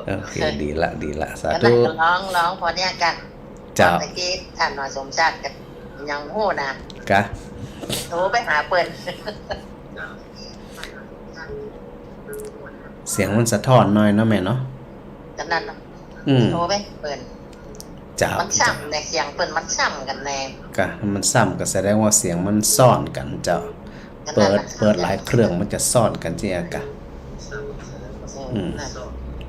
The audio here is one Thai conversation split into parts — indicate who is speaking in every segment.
Speaker 1: โอเคดีละสา
Speaker 2: ก็นั่
Speaker 1: ธุ
Speaker 2: นก็ร้องพอเนี่ยกัน
Speaker 1: เจ้า
Speaker 2: ตะกี้ท่านหน่อยสมชาติกันยังโหนะ
Speaker 1: กะ
Speaker 2: โทรไปหาเปิ้น
Speaker 1: เสียงมันสะท้อนหน่อยเนาะแม่เนาะ
Speaker 2: กันนั่นน่ะ โทรไปเปิ้น
Speaker 1: เจ้า
Speaker 2: มันซ้ำในเสียงเปิ้นมันซ้ำกันแน่
Speaker 1: กะมันซ้ำก็แสดงว่าเสียงมันซ่อนกันเจ้าเปิดหลายเครื่องมันจะซ่อนกันที่อากาศ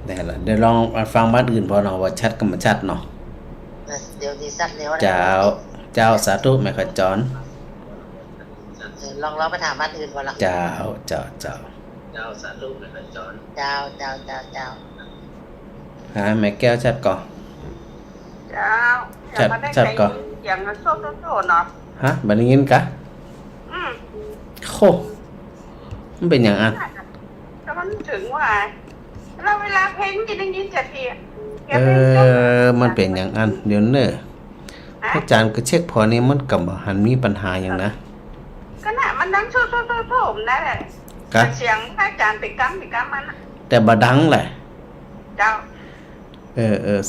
Speaker 1: ได้ละเดี๋ยวลองฟังบ้านอื่นพอเนาะว่าชัดกับมันชัดเนาะ
Speaker 2: เดี๋ยวดีสักเดี๋ยว
Speaker 1: เจ้าสาธุแม่ขจร
Speaker 2: ลองไปถามบ้านอื่นก่อนละ
Speaker 1: เจ้า
Speaker 3: สาธุแม่ขจร
Speaker 2: เจ้า
Speaker 1: หาแม่แก้วชัดก่อน
Speaker 4: เจ้า
Speaker 1: ชัดก่อน
Speaker 4: อย่างนั้นโซ่เนาะ
Speaker 1: ฮะบัดนี้ยินกะโคมันเป็นอย่างอัน
Speaker 4: แต่มันถึงว่าแล้วเวลาเพลงจะได้ยินจะที
Speaker 1: มันเป็นอย่างอันเดี๋ยวเนอะอาจารย์ก็เช็คพอนี้มันกับหันมีปัญหาอย่างนะ
Speaker 4: ก็น่ะมันดังโซ่นั่นแหละเสียงพระอาจารย์ไปกัมมัน
Speaker 1: แต่บ่ดังแหละ
Speaker 4: เจ้า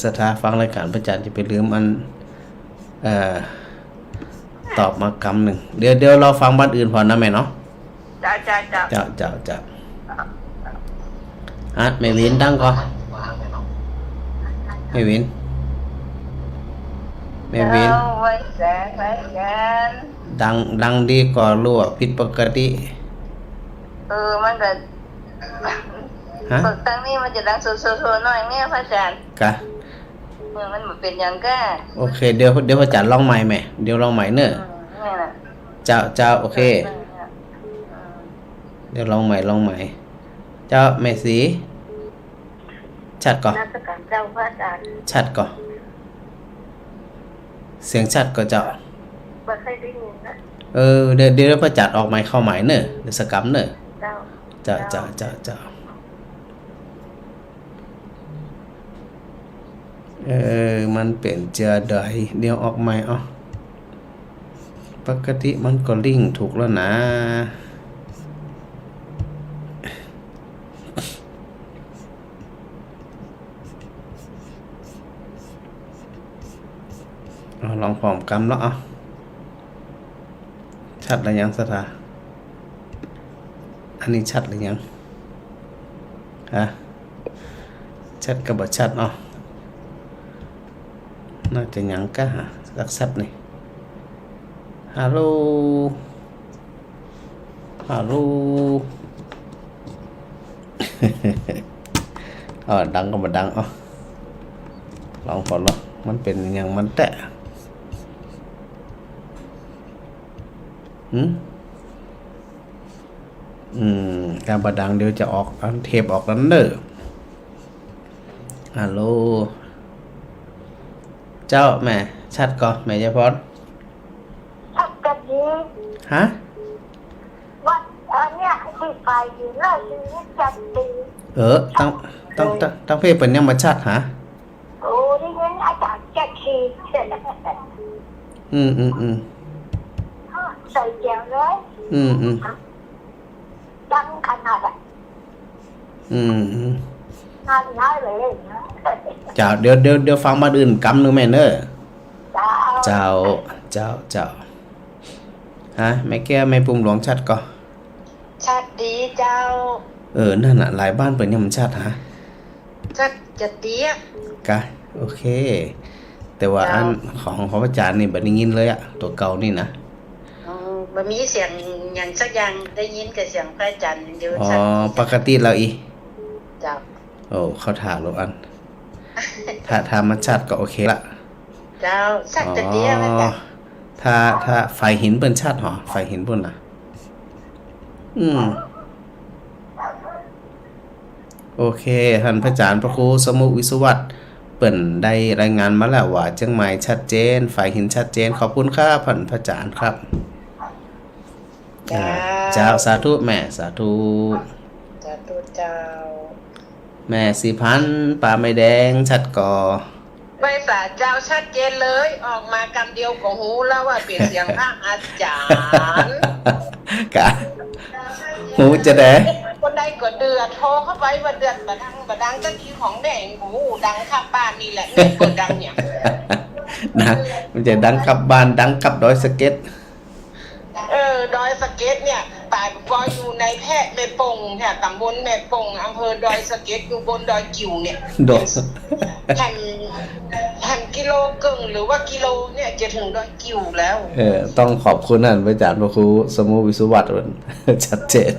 Speaker 1: สถาฟังรายการพระอาจารย์จะไปลืมอันตอบมากำหนึ่งเดี๋ยวเราฟังบ้านอื่นพอนะแม่เนาะ
Speaker 4: เจ้า
Speaker 1: แม่วินดังก่อนแม่วิน
Speaker 4: ไว้แสง
Speaker 1: ดังดีกว่ารั่วผิดปกติ
Speaker 4: มันก็
Speaker 1: ฮะ
Speaker 4: ตั้งนี้มันจะดังโซ่หน่อยแม่พระอาจารย์
Speaker 1: กะ
Speaker 4: มันเป็นอย่างก็
Speaker 1: โอเคเดี๋ยวพระอาจารย์ลองใหม่แม่เดี๋ยวลองใหม่เนอะเจ้าโอเคเดี๋ยวลองใหม่เจ้าแม่สีชัดก่อน
Speaker 4: นักการเจ้าพระอาจารย์
Speaker 1: ชัดก่อนเสียงชัดก็เจ้า
Speaker 4: ไม่เคยได้ยินนะ
Speaker 1: เดี๋ยวพระอาจารย์ออกใหม่เข้าใหม่เนอะเดี๋ยวสกัมเนอะเจ้ามันเป็นเจอใดเดี๋ยวออกใหม่ปกติมันก็ลิงก์ถูกแล้วนะลองพร้อมกันแล้วชัดหรือยังสถาอันนี้ชัดหรือยังฮะชัดกับบ่ชัดน่าจะยังกะรักชัดนี่ฮัลโหลดังก็บ่ดังลองพอแล้วมันเป็นอย่างมันแตะการบ่ดังเดี๋ยวจะออกอันเทปออกแล้วเด้อฮัลโหลเจ้าแม่ชัดก่อนแม่ยายพร
Speaker 4: ชัดกันดี
Speaker 1: ฮะ
Speaker 4: ว่าเนี่ยที่ไฟอยู่แล้วชีวิตจัดดี
Speaker 1: ตั้งเพศเป็นยังมาชัดฮะ
Speaker 4: โอ้ดิฉันอาจารย์จัดชีใส่แก้วเลยดังขนาดน้อยเลย
Speaker 1: เจ้าเดี๋ยวฟังมาอื่นกำนึงแม่เนอะเจ้าฮะแม่แก้วแม่ปุ่มหลวงชัดก่อน
Speaker 2: ชัดดีเจ้า
Speaker 1: นั่นน่ะหลายบ้านเปิดยังมันชัดฮะ
Speaker 2: ชัดจะเตี้ย
Speaker 1: กะโอเคแต่ว่าอันของพระอาจารย์นี่บัดนี้ยินเลยตัวเก่านี่นะ
Speaker 2: มันมีเสียงอย่างสักอย่างได้ยินกับเสียงพระอาจารย์เดียวชัด
Speaker 1: ปกติเรา
Speaker 2: เจ้า
Speaker 1: เขาถามเราอันถ้ามันชัดก็โอเคละ
Speaker 2: เจ้าชัดจะเตี้ยไหมจ๊ะ
Speaker 1: ถ้าไฟหินเป็นชัดไฟหินปุ่นนะโอเคท่านพระอาจารย์พระครูสมุวิศวัตเปิ่นได้รายงานมาแล้วว่าเชียงใหม่ชัดเจนไฟหินชัดเจนขอบคุณครับท่านพระอาจารย์ครับเจ้าสาธุแม่สาธุ
Speaker 2: เจ้า
Speaker 1: แม่4,000ปลาไม่แดงชัดก่อ
Speaker 2: ไม่สาเจ้าชัดเจนเลยออกมาคำเดียวก็หูแล้วว่าเปลี่ยนเสียงพระอาจารย์
Speaker 1: กะหูจะได้
Speaker 2: คนใดก็ เดือดโทรเข้าไปว่าเดือดบะดังตะกี้ของแดงโอ้ดังข้างบ้านนี่แหละเนี่ยเปิดดังเนี่ย
Speaker 1: นะมันจะดังกลับบ้านดังกลับดอยสะเก็ด
Speaker 2: ดอยสะเก็ดเนี่ยป่าก็อยู่ในแพร่แม่ปงค่ะตำบลแม่ปงอำเภอดอยสะเก็ดอยู่บนดอยกิ่วเนี่ย
Speaker 1: โดด
Speaker 2: พันกิโลกึ่งหรือว่ากิโลเนี่ยจะถึงดอยกิ่วแล้ว
Speaker 1: ต้องขอบคุณอาจารย์พระครูสมุวิสุวัตร ชัดเจน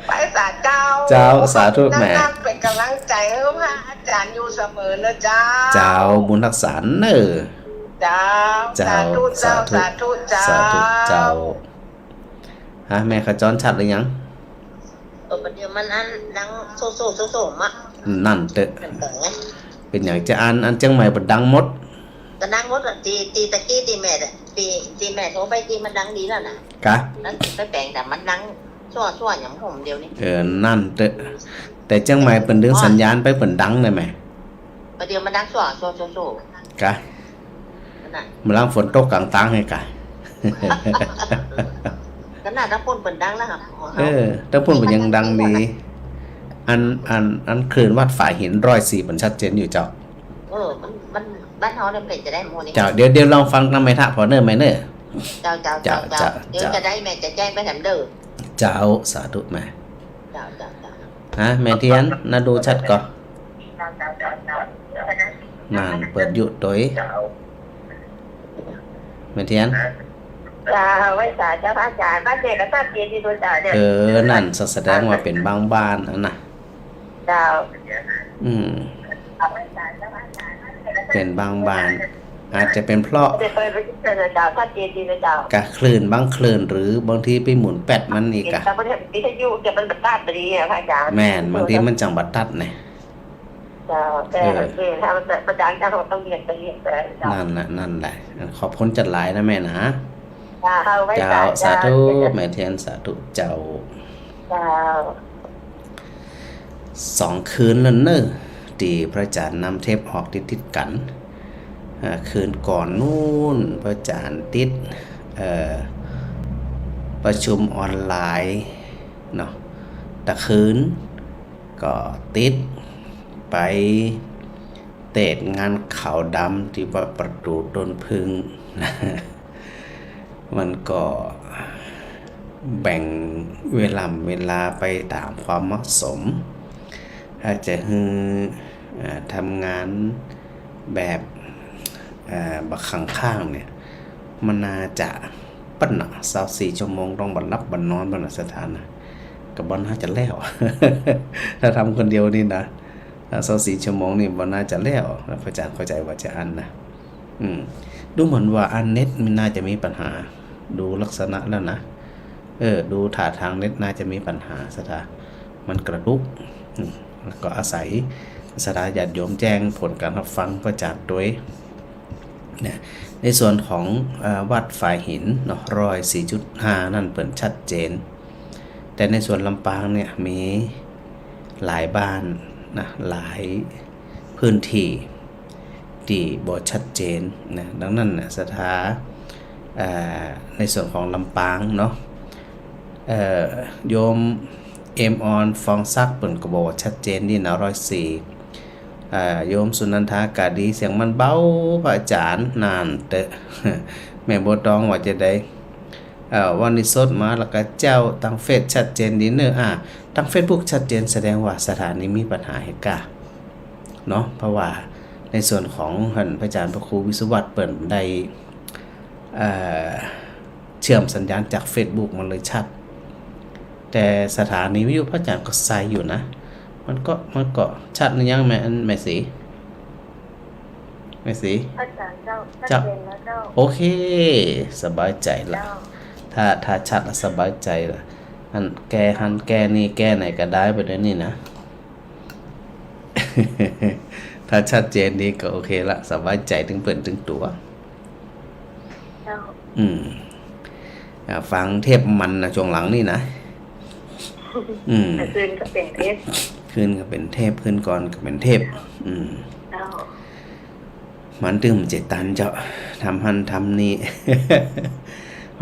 Speaker 2: ไปสาเจ้า
Speaker 1: เจ้าสาธุแม่
Speaker 2: นั่งเป็นกำลังใจให้พระอาจารย์อยู่เสมอนะเจ้า
Speaker 1: เจ้าบุญรักษาเนอ
Speaker 2: เจ้า
Speaker 1: เจ้า
Speaker 2: สาธุเจ้าสาธุเจ้า
Speaker 1: สาธุเจ้าฮะแม่ขจรชัดหรือยัง
Speaker 5: ประเดี๋ยวมันอันดังโซ่มะ
Speaker 1: นั่นเตอะ
Speaker 5: เป็นแต่
Speaker 1: เป็นอย่างจะอันจังใหม่บดดังหมด
Speaker 5: แต่ดังมดอ่ะตีตะกี้ตีแม่อ่ะตีแม่โทรไปตีมันดังดีแล้วนะ
Speaker 1: กะ
Speaker 5: นั่นไปแปลงแต่มันดังชั่วอย่างผมเดียวนี้
Speaker 1: นั่นเตอะแต่จังใหม่เป็นดึงสัญญาณไปเป็นดังได้ไหม
Speaker 5: ประเดี๋ยวมันดังชั่ว
Speaker 1: กะ
Speaker 5: น่ะ
Speaker 1: มาล้างฝนตกกลางตางให้กะ
Speaker 5: ขนาดถ้าพ่นเปิดดังแล้วครับ
Speaker 1: ถ้าพูดมันยังดังดีอันคลื่นวัดฝ่ายหิน104มันชัดเจนอยู่เจ้า
Speaker 5: มันบ้านเฮาเนี่ยเป็นจะได้โมนี่
Speaker 1: เจ้าเดี๋ยวลองฟังกันไหมท่าพอเนอร์ไหมเนอร์
Speaker 5: เจ้าเดี๋ยวจะได้แม่จะแจ้งไปแถมเด้อ
Speaker 1: เจ้าสาธุแม่
Speaker 5: เจ้า
Speaker 1: ฮะแม่เทียนน่าดูชัดก่อนนานเปิดอยู่ตัวแม่เทียน
Speaker 4: ไว้สาเจ้าพระอาจารย์บ้านเด็กก็ทราบเกียรติตัวจ่าเนี่ย
Speaker 1: นั่นแสดงว่าเป็นบางบ้านนะ
Speaker 4: เจ้า
Speaker 1: เป็นบางบ้าน อาจจะเป็นเพราะ
Speaker 4: จะไปเจอเจ้าทราบเกียรติตัวจ่าก
Speaker 1: ะคลื่นบางคลื่นหรือบางทีไปหมุนแปดมันอีกอะ
Speaker 4: แต่ประเทศวิทยุจะเป็นแบบตัดดีอ่ะพระอาจารย์
Speaker 1: แม่นบางทีมันจังบัดตัดไง
Speaker 4: เจ้าแต่ถ้ามันประจานเจ้าต้องเรียนไปเรียนแต่เจ้า
Speaker 1: นั่นแหละขอบคุณจัดหลายนะแม่นะ
Speaker 4: ไว้
Speaker 1: เจ้าสาธุแม่เทียนสาธุเจ้า
Speaker 4: เจ้า
Speaker 1: 2 คืนแล้วเนอะตีพระอาจารย์นำเทปออกติดกันคืนก่อนนู่นพระอาจารย์ติดประชุมออนไลน์เนาะตะคืนก็ติดไปเตะงานขาวดำที่ว่าประตูต้นพึ่งนะมันก็แบ่งเวลาไปตามความเหมาะสมถ้าจะทำงานแบบบักข้างเนี่ยมันน่าจะปัญหา24 ชั่วโมงต้องบันรับบันนอนบันสถานนะกับบอลน่าจะแล้ว ถ้าทำคนเดียวนี่นะ24 ชั่วโมงนี่บอลน่าจะแล้วพระอาจารย์เข้าใจว่าจะอันนะดูเหมือนว่าอันเน็ตมันน่าจะมีปัญหาดูลักษณะแล้วนะดูท่าทางเน็ตน่าจะมีปัญหาสถามันกระตุกแล้วก็อาศัยสถาญาติโยมแจ้งผลการรับฟังพระอาจารย์ด้วยเนี่ยในส่วนของวัดฝ่ายหินเนาะ104.5 นั่นเปิดชัดเจนแต่ในส่วนลำปางเนี่ยมีหลายบ้านนะหลายพื้นที่ที่บ่ชัดเจนนะดังนั้นนะสถาในส่วนของลำปางเนาะโยมเอ็มออนฟองซักเปิ่นก็บอกชัดเจนนี่นะ104โยมสุนันทากาดีเสียงมันเบาพระอาจารย์นานเตอะ แม่บัวตองว่าจะได้วันนี้สดมาแล้วก็เจ้าตั้งเฟซชัดเจนดีเนอะตั้ง Facebook ชัดเจนแสดงว่าสถานีมีปัญหาให้กะเนาะเพราะว่าในส่วนของท่านพระอาจารย์พระครูวิศวัตรเปิ่นได้เชื่อมสัญญาณจาก Facebook มันเลยชัดแต่สถานีวิทยุพระอาจารย์ก็ใส่อยู่นะมันก็ชัดนะยังแม่สี
Speaker 4: อาจารย์เจ้าชัดเจนนะเจ้า
Speaker 1: โอเคสบายใจละถ้าชัดแล้วสบายใจละแกนี่แกไหนก็ได้ไปเลยนี่นะ ถ้าชัดเจนดีก็โอเคละสบายใจถึงเปิ่นถึงตัว
Speaker 4: เจ้า
Speaker 1: ฟังเทปมันนะช่วงหลังนี่นะ
Speaker 4: คืนก็เป็นเทป
Speaker 1: คืนก็เป็นเทปคืนก่อนก็เป็นเทปมันตึมเจตันเจ้าทำนี่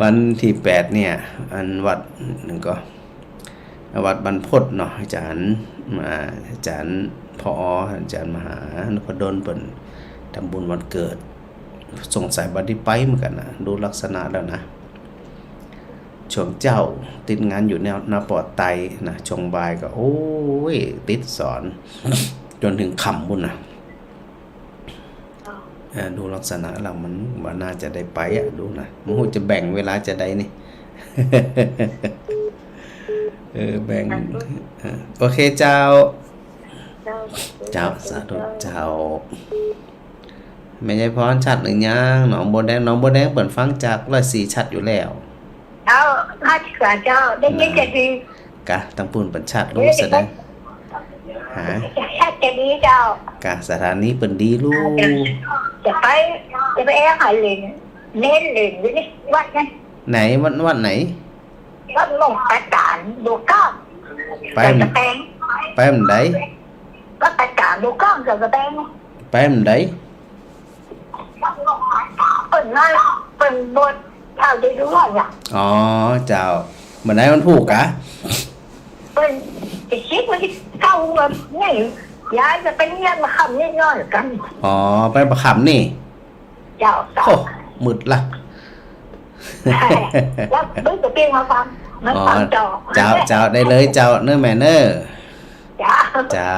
Speaker 1: วันที่8เนี่ยอันวัดหนึ่งก็ วัดบรรพตเนาะอาจารย์ผออาจารย์มหานพดลเปิ่นทำบุญวันเกิดสงสัยบัดนี้ไปเหมือนกันนะดูลักษณะแล้วนะช่วงเจ้าติดงานอยู่แนวนาปอดไตนะช่วงบ่ายก็โอ้ยติดสอนจนถึงค่ำบุญนะดูลักษณะแล้วมันว่าน่าจะได้ไปดูนะมันจะแบ่งเวลาจะได้นี่ แบ่งโอเคเจ้าสาธุเจ้าแม่ยายพรชัดหรือยังน้องโบแดงเปิดฟังจาก104ชัดอยู่แล้ว
Speaker 4: ข้าเจ้าได้ยินจะดี
Speaker 1: กะตั้งปุ่นเปิดชัดรู้แสดง
Speaker 4: ชัดจะดีเจ้าก
Speaker 1: ะสถานีเปิดดีลูก
Speaker 4: จะไปหายเลยเน้นเลยนี่วัด
Speaker 1: ไหนวัดไหน
Speaker 4: วัดหลวงตาจารย์ดูก้อน
Speaker 1: ไปมันได
Speaker 4: วัดตาจารย์ดูก้อนจะแปลง
Speaker 1: ไปมันได
Speaker 4: เป็นบทเท่าได้รู้ว่า
Speaker 1: อ๋อเจ้ามันได้มันผูกกะ
Speaker 4: เป็นจะคิดว่าเข้าแบบนี่ย้ายจะเป็นเงี้ยมาคำนี่ย่อยกัน
Speaker 1: อ๋อไปประคำนี่
Speaker 4: เจ้า
Speaker 1: โอ้มืดละ
Speaker 4: แล้วดึงตัวเปียงมาฟังมันฟัง
Speaker 1: เจ้าได้เลยเจ้าเนื้อแม่เนื้อเจ้า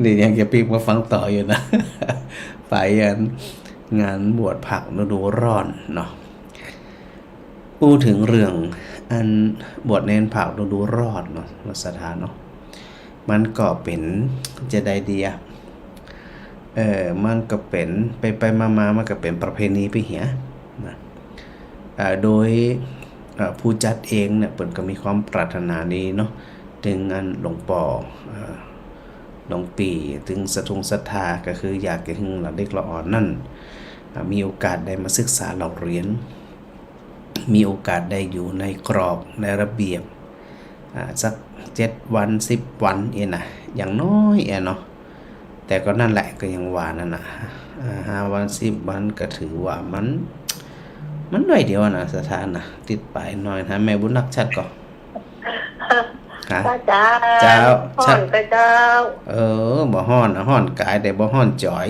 Speaker 1: นี่ยังจะปีกมาฟังต่ออยู่นะไปงานบวชผักฤดูร้อนเนาะพูดถึงเรื่องอันบวชเนนผักฤดูร้อนเนาะรัศดาเนาะมันก็เป็นจะได้ดีมันก็เป็นไปมามันก็เป็นประเพณีไปเหียนะโดยผู้จัดเองเนี่ยเปิ่นก็มีความปรารถนาดีเนาะถึงงานหลวงป่อหลวงปีถึงศรัทธาก็คืออยากให้เด็กละอ่อนนั่นมีโอกาสได้มาศึกษาเราเรียนมีโอกาสได้อยู่ในกรอบในระเบียบสัก7วัน10วันนะอย่างน้อยเนาะแต่ก็นั่นแหละก็ยังว่านั่นน่ะ5วัน10วันก็ถือว่ามันหน่อยเดียวนะสถานนะติดไปหน่อยนะแม่บุญรักชัดก่อน
Speaker 4: เจ้าฮ้อนไปเจ้า
Speaker 1: บ่ฮ้อนฮ้อนกายแต่บ่ฮ้อนจ่อย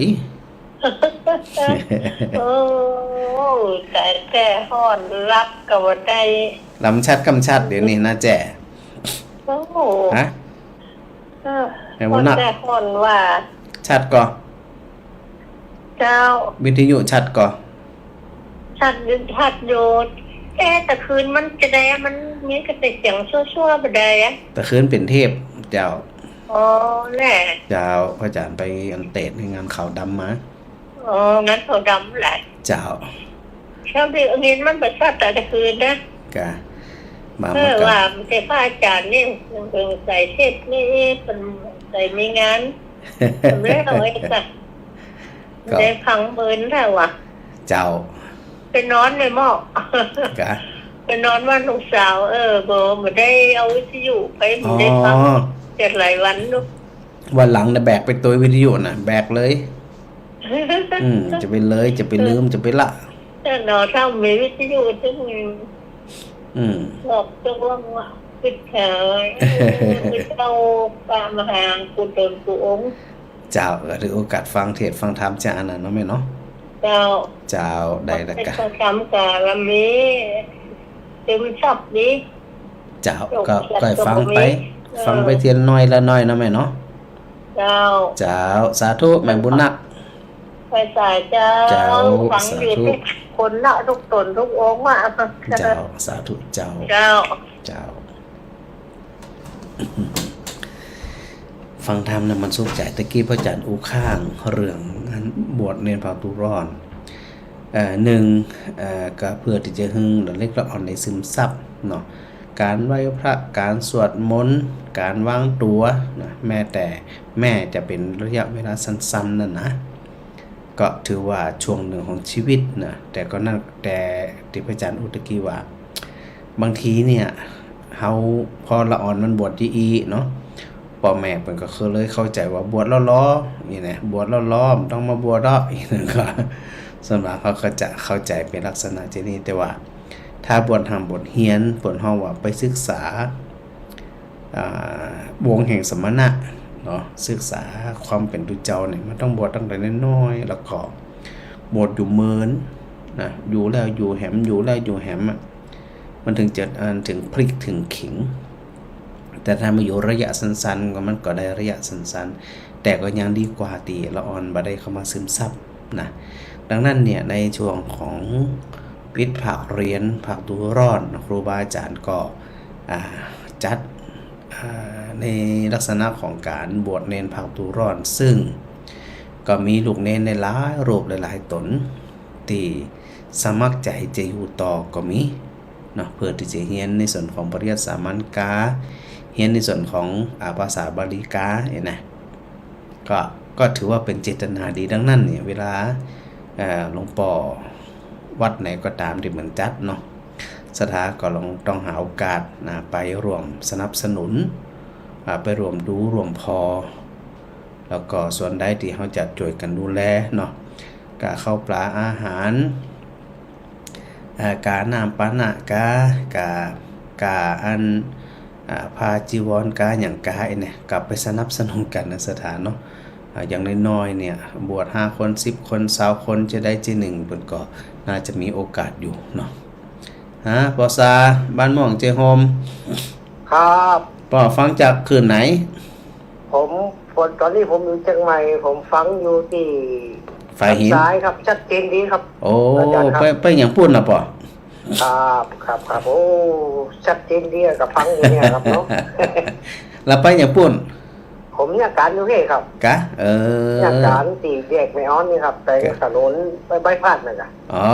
Speaker 4: แต่ฮ้อนรับก็บ่ได้
Speaker 1: ลำชัดกำชัดเดี๋ยวนี้นะแจ้ฮะแม่บุญรัก
Speaker 4: แต่ฮ้อนว่า
Speaker 1: ชัดก่อ
Speaker 4: เจ้า
Speaker 1: วิทยุชัดก่อ
Speaker 4: ชัดอยู่แต่คืนมันจะได้มันมีกระติกเสียงชั่วๆไปได้
Speaker 1: แต่คืนเป็นเทพเจ้า
Speaker 4: อ๋อแน่
Speaker 1: เจ้าพระอาจารย์ไปอันเตดในงานขาวดำมา
Speaker 4: งั้นขาวดำแหละ
Speaker 1: เจ้า
Speaker 4: ชอบดีอันนี้มันเป็นชาติแต่คืนนะ
Speaker 1: กะ
Speaker 4: มาว่าแต่พระอาจารย์นี่เป็นใส่เทศนี่เป็นใส่มีงานไม่เอาไว้ค่ะได้พังเบิร์นแล้วว่ะ
Speaker 1: เจ้า
Speaker 4: ไปนอนในหม้อไปนอนวันลูกสาวบ่ได้เอาวิทยุไปบ่ได้ฟัง7หลายวันลูก
Speaker 1: วันหลังน่ะแบกไปตัววิทยุน่ะแบกเลยจะไปเลยจะไปลืมจะไปละ
Speaker 4: แต่นอนถ้ามีวิทยุซึ่งบอกจังว่าปิดแถวเข้าป่ามหากุฎนกุองค์
Speaker 1: เจ้าก็ถือโอกาสฟังเทศฟังธรรมจากอันนั้นเนาะแม่เนาะเจ้าได้ละกะ
Speaker 4: ทำกับละมีเต็มชอบนี้
Speaker 1: เจ้าก็ฟังไปเทียนน้อยละน้อยนะแม่เนาะ
Speaker 4: เจ้า
Speaker 1: สาธุแม่บุญนัก
Speaker 4: ไปสายเจ้าฟังอยู่ทุกคนละทุกตนทุกองค์
Speaker 1: เจ้าสาธุเจ้าฟังธรรมนะมันสุขใจตะกี้พระอาจารย์อูข้างเรื่องบวชเนรผักตุร้อนก็เพื่อที่จะหึงเล็กละอ่อนในซึมซับเนาะการไหว้พระการสวดมนต์การวางตัวนะแม่จะเป็นระยะเวลาสั้นๆนั่นนะก็ถือว่าช่วงหนึ่งของชีวิตนะแต่ที่พระอาจารย์อุตกี้ว่าบางทีเนี่ยเฮาพอละอ่อนมันบวชอีเนาะพ่อแม่เพิ่นก็เคยเลยเข้าใจว่าบวชล้อๆนี่นะบวชล้อๆต้องมาบวชอีกนั่นก็ส่วนมากเขาก็จะเข้าใจเป็นลักษณะเช่นนี้แต่ว่า ถ้าบทบทเฮียนบทห้องว่าไปศึกษา วงแห่งสมณะเนาะศึกษาความเป็นตุเจ้าเนี่ยมันต้องบวชตั้งแต่น้อยๆแล้วก็บวชอยู่เมินนะอยู่แล้วอยู่แหมอยู่แล้วอยู่แหมมันถึงจะถึงพลิกถึงขิงแต่ถ้ามาอยู่ระยะสั้นๆก็มันก็ได้ระยะสั้นๆแต่ก็ยังดีกว่าตีละอ่อนบ่ได้เข้ามาซึมซับนะดังนั้นเนี่ยในช่วงของวิทย์ภาคเรียนภาคดูร้อนครูบาอาจารย์ก็จัดในลักษณะของการบวชเนนภาคดูร้อนซึ่งก็มีลูกเนนในหลายรูปหลายๆตนที่สมัครใจจะอยู่ต่อก็มีเนาะเพื่อที่จะเรียนในส่วนของปริยัติสามัญกาเรียนในส่วนของภาษาบาลีกานะก็ถือว่าเป็นเจตนาดีดังนั้นเนี่ยเวลาหลวงปู่วัดไหนก็ตามที่มันจัดเนาะสถาก็ต้องหาโอกาสไปร่วมสนับสนุนไปร่วมดูร่วมพอแล้วก็ส่วนใดที่เขาจะช่วยกันดูแลเนาะกาเข้าปลาอาหารกาน้ำปานะกาอันพาจีวรกาอย่างกาเนี่ยกลับไปสนับสนุนกันในสถานเนาะอย่างน้อยๆเนี่ยบวช5 คน 10 คน 20 คนจะได้ที่1เพิ่นก็น่าจะมีโอกาสอยู่เนาะปอซาบ้านม่วงเจโฮม
Speaker 5: ครับ
Speaker 1: ปอฟังจากคืนไหน
Speaker 5: ผมตอนนี้ผมอยู่เชียงใหม่ผมฟังอยู่ที่
Speaker 1: ฝ่ายหิน
Speaker 5: ซ้ายครับชัดเจนดีครับ
Speaker 1: โอ้ไปอย่างพูดนะปอ
Speaker 5: ครับโอ้ชัดเจนดีกับฟังอยู่เนี่ยครับเนาะ
Speaker 1: แล้วไปอย่างพูด
Speaker 5: ผมเนี่ยการอยู่เฮ้ครับ
Speaker 1: กะ
Speaker 5: เนี่ยการตีแยกไม่อ้อนนี่ครับแต่ถนนใบพาดน่ะจ้ะ
Speaker 1: อ๋อ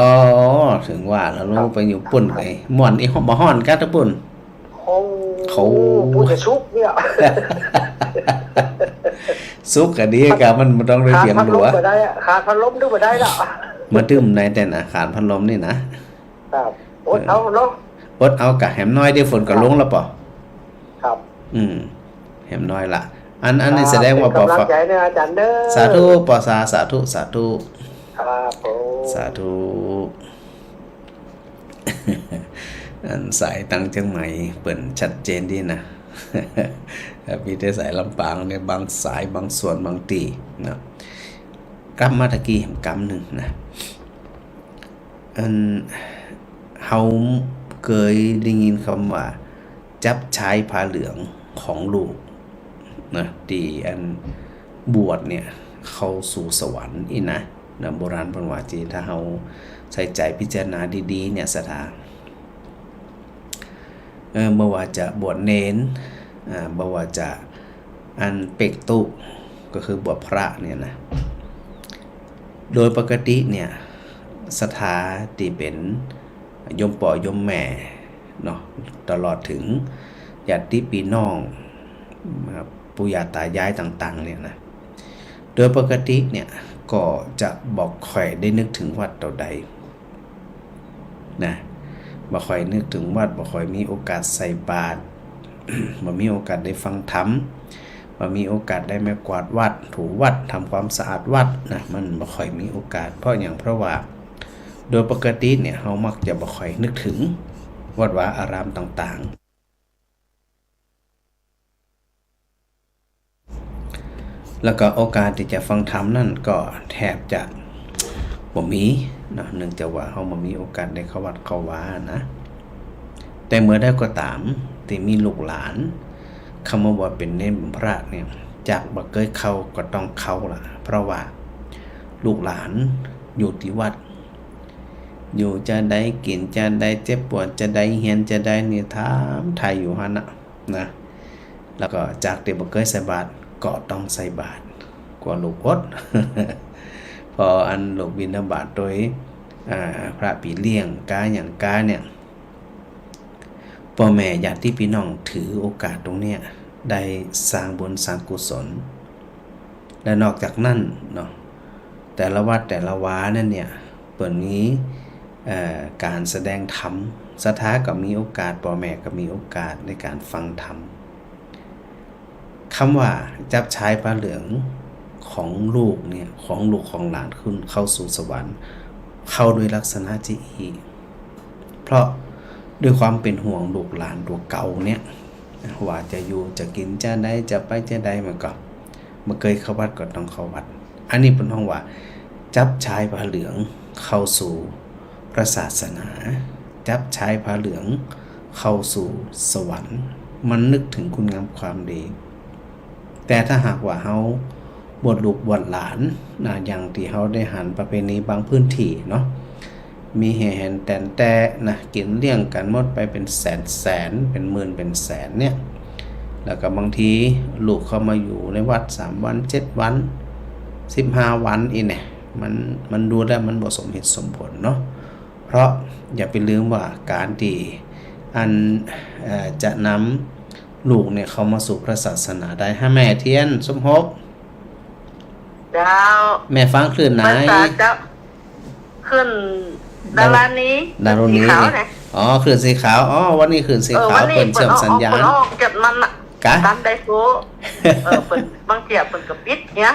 Speaker 1: ถึงว่าแล้วลูกไปอยู่ปุ่นไอ้ม่วนอีบ่ฮ้อนกะตะปุ่น
Speaker 5: เขาพูดจะชุกเนี่ย
Speaker 1: สุกก็ดีกะมันต้องได้เตรียมหัว
Speaker 5: ขาดพัดลมดูบ่ได้ละ
Speaker 1: มาตึมในแต่น่ะขาดพัดลมนี่นะครับ
Speaker 5: อดเอาเนาะ
Speaker 1: อดเอากะแหมน้อยได้ฝนก็ลงแล้วป่ะ
Speaker 5: ครับ
Speaker 1: แหมน้อยละอันนี้แสดงว่า
Speaker 5: ปอฟังใจนะอาจารย์เด้อ
Speaker 1: สาธุปอสาธุ
Speaker 5: ครับ
Speaker 1: สาธุอันสายตังเชียงใหม่เปิ่นชัดเจนดีนะมีแต่สายลำปางเนี่ยบางสายบางส่วนบางตีนะกำมาตะกี้กำหนึ่งนะเฮาเคยได้ยินคำว่าจับชายผ้าเหลืองของลูกนะที่อันบวชเนี่ยเข้าสู่สวรรค์อีนะโบราณเพิ่นว่าจีถ้าเฮาใส่ใจพิจารณาดีๆเนี่ยสถานเมื่อว่าจะบวชเนนเมื่อว่าจะอันเป็กตุก็คือบวชพระเนี่ยนะโดยปกติเนี่ยสถาที่เป็นยมป่อยมแม่เนาะตลอดถึงญาติพี่น้องปู่ย่าตายายต่างๆเนี่ยนะโดยปกติเนี่ยก็จะบอกค่อยได้นึกถึงวัดต่อใดนะบ่ค่อยนึกถึงวัดบ่ค่อยมีโอกาสใส่บาตร บ่มีโอกาสได้ฟังธรรมบ่มีโอกาสได้มากวาดวัดถูวัดทำความสะอาดวัดนะมันบ่ค่อยมีโอกาสเพราะอย่างเพราะว่าโดยปกติเนี่ยเฮามักจะบ่ค่อยนึกถึงวัดวาอารามต่างๆแล้วก็โอกาสที่จะฟังธรรมนั่นก็แทบจะบ่มีนะเนื่องจากว่าเฮาบ่มีโอกาสได้เข้าวัดเข้าวานะแต่เมื่อได้ก็ตามที่มีลูกหลานคำว่าเป็นเนนพระเนี่ยจากบ่เคยเข้าก็ต้องเข้าล่ะเพราะว่าลูกหลานอยู่ที่วัดอยู่จะได้กินจะได้เจ็บปวดจะได้เฮียนจะได้นี่ถามไทยอยู่หั่นนะแล้วก็จากที่บ่เคยใส่บาตรก็ต้องใส่บาตรกว่าลูกอด พออันลูกบิณฑบาตโดยพระปีเลี้ยงกาอย่างกาเนี่ยพ่อแม่ญาติพี่น้องถือโอกาสตรงเนี้ยได้สร้างบุญสร้างกุศลและนอกจากนั้นเนาะแต่ละวัดแต่ละวานั่นเนี่ยเปิดนี้การแสดงธรรมสถาก็มีโอกาสพ่อแม่ก็มีโอกาสในการฟังธรรมคำว่าจับชายผ้าเหลืองของลูกเนี่ยของลูกของหลานขึ้นเข้าสู่สวรรค์เข้าด้วยลักษณะที่อีเพราะ ด้วยความเป็นห่วงลูกหลานตัวเก่าเนี่ยว่าจะอยู่จะกินจะได้จะไปจะได้มันก็เมื่อเคยเข้าวัดก็ต้องเข้าวัดอันนี้เป็นห้องว่าจับชายผ้าเหลืองเข้าสู่พระศาสนาจับชายผ้าเหลืองเข้าสู่สวรรค์มันนึกถึงคุณงามความดีแต่ถ้าหากว่าเฮาบวชลูกบวชหลานนะอย่างที่เฮาได้หันประเพณีบางพื้นที่เนาะมีแห่แหนแต่นะกินเลี้ยงกันหมดไปเป็นแสนเป็นหมื่นเป็นแสนเนี่ยแล้วก็บางทีลูกเข้ามาอยู่ในวัด3วัน7วัน15วันอีเนี่ยมันดูแล้วมันบ่สมเหตุสมผลเนาะเพราะอย่าไปลืมว่าการที่จะนำลูกเนี่ยเข้ามาสู่พระศาสนาได้ให้แม่เทียนสมภพ
Speaker 4: เจ้า
Speaker 1: แม่ฟังคลื่นไหน
Speaker 4: ภาษาเจ้าขึ้นดารานี้
Speaker 1: ดารุณี
Speaker 4: สีขาวนะ
Speaker 1: อ๋อคลื่นสีขาวอ๋อวันนี้คลื่นสีขาวเปิดเชื่อมสัญญาณ
Speaker 4: เปิดเก็บมันอ่ะ
Speaker 1: กะ
Speaker 4: ตามได้โซ่เปิดบางเจียเปิดกับปิดเนี่ย